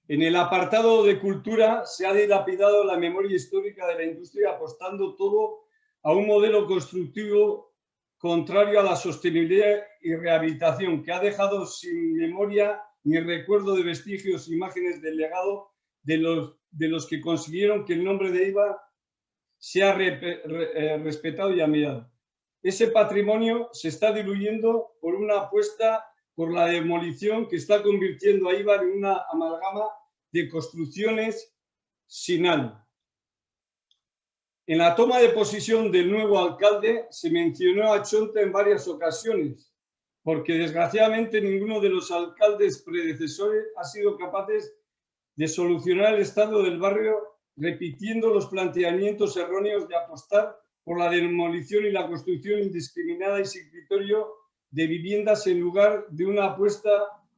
En el apartado de cultura se ha dilapidado la memoria histórica de la industria apostando todo a un modelo constructivo contrario a la sostenibilidad y rehabilitación, que ha dejado sin memoria ni recuerdo de vestigios, imágenes del legado de los que consiguieron que el nombre de IVA sea respetado y admirado. Ese patrimonio se está diluyendo por una apuesta por la demolición que está convirtiendo a IVA en una amalgama de construcciones sin alma. En la toma de posesión del nuevo alcalde se mencionó a Chonta en varias ocasiones, porque desgraciadamente ninguno de los alcaldes predecesores ha sido capaces de solucionar el estado del barrio, repitiendo los planteamientos erróneos de apostar por la demolición y la construcción indiscriminada y sin criterio de viviendas en lugar de una apuesta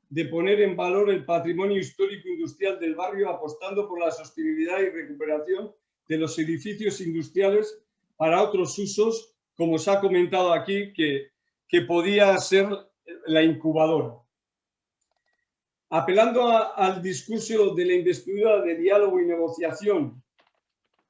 de poner en valor el patrimonio histórico industrial del barrio, apostando por la sostenibilidad y recuperación de los edificios industriales para otros usos, como se ha comentado aquí, que podía ser la incubadora. Apelando al discurso de la investidura de diálogo y negociación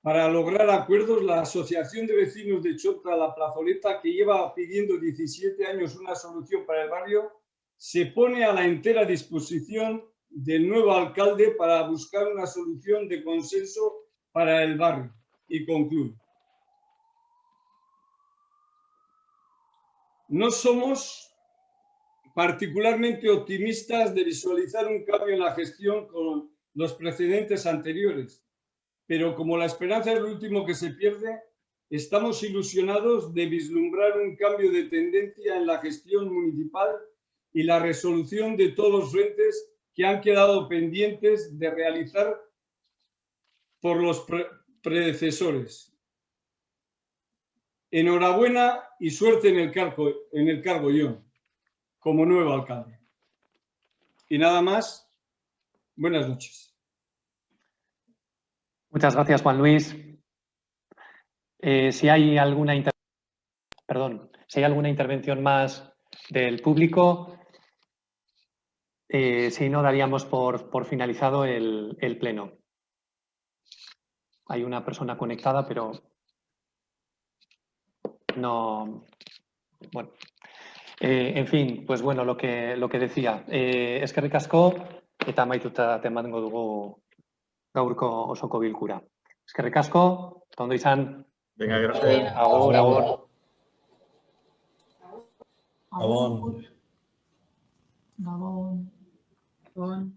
para lograr acuerdos, la Asociación de Vecinos de Chonta La Plazoleta, que lleva pidiendo 17 años una solución para el barrio, se pone a la entera disposición del nuevo alcalde para buscar una solución de consenso para el barrio. Y concluyo. No somos particularmente optimistas de visualizar un cambio en la gestión con los precedentes anteriores, pero como la esperanza es lo último que se pierde, estamos ilusionados de vislumbrar un cambio de tendencia en la gestión municipal y la resolución de todos los frentes que han quedado pendientes de realizar por los predecesores. Enhorabuena y suerte en el cargo, John, como nuevo alcalde. Y nada más, buenas noches. Muchas gracias, Juan Luis. Si hay alguna intervención más del público, si no, daríamos por finalizado el pleno. Hay una persona conectada, pero no... Bueno, en fin, pues bueno, lo que decía. Eskerrik asko eta amaituta emango dugu gaurko osoko bilkura. Eskerrik asko, eta ondo izan. Venga, gracias. Agur, agur. Gabon. Gabon. Gabon.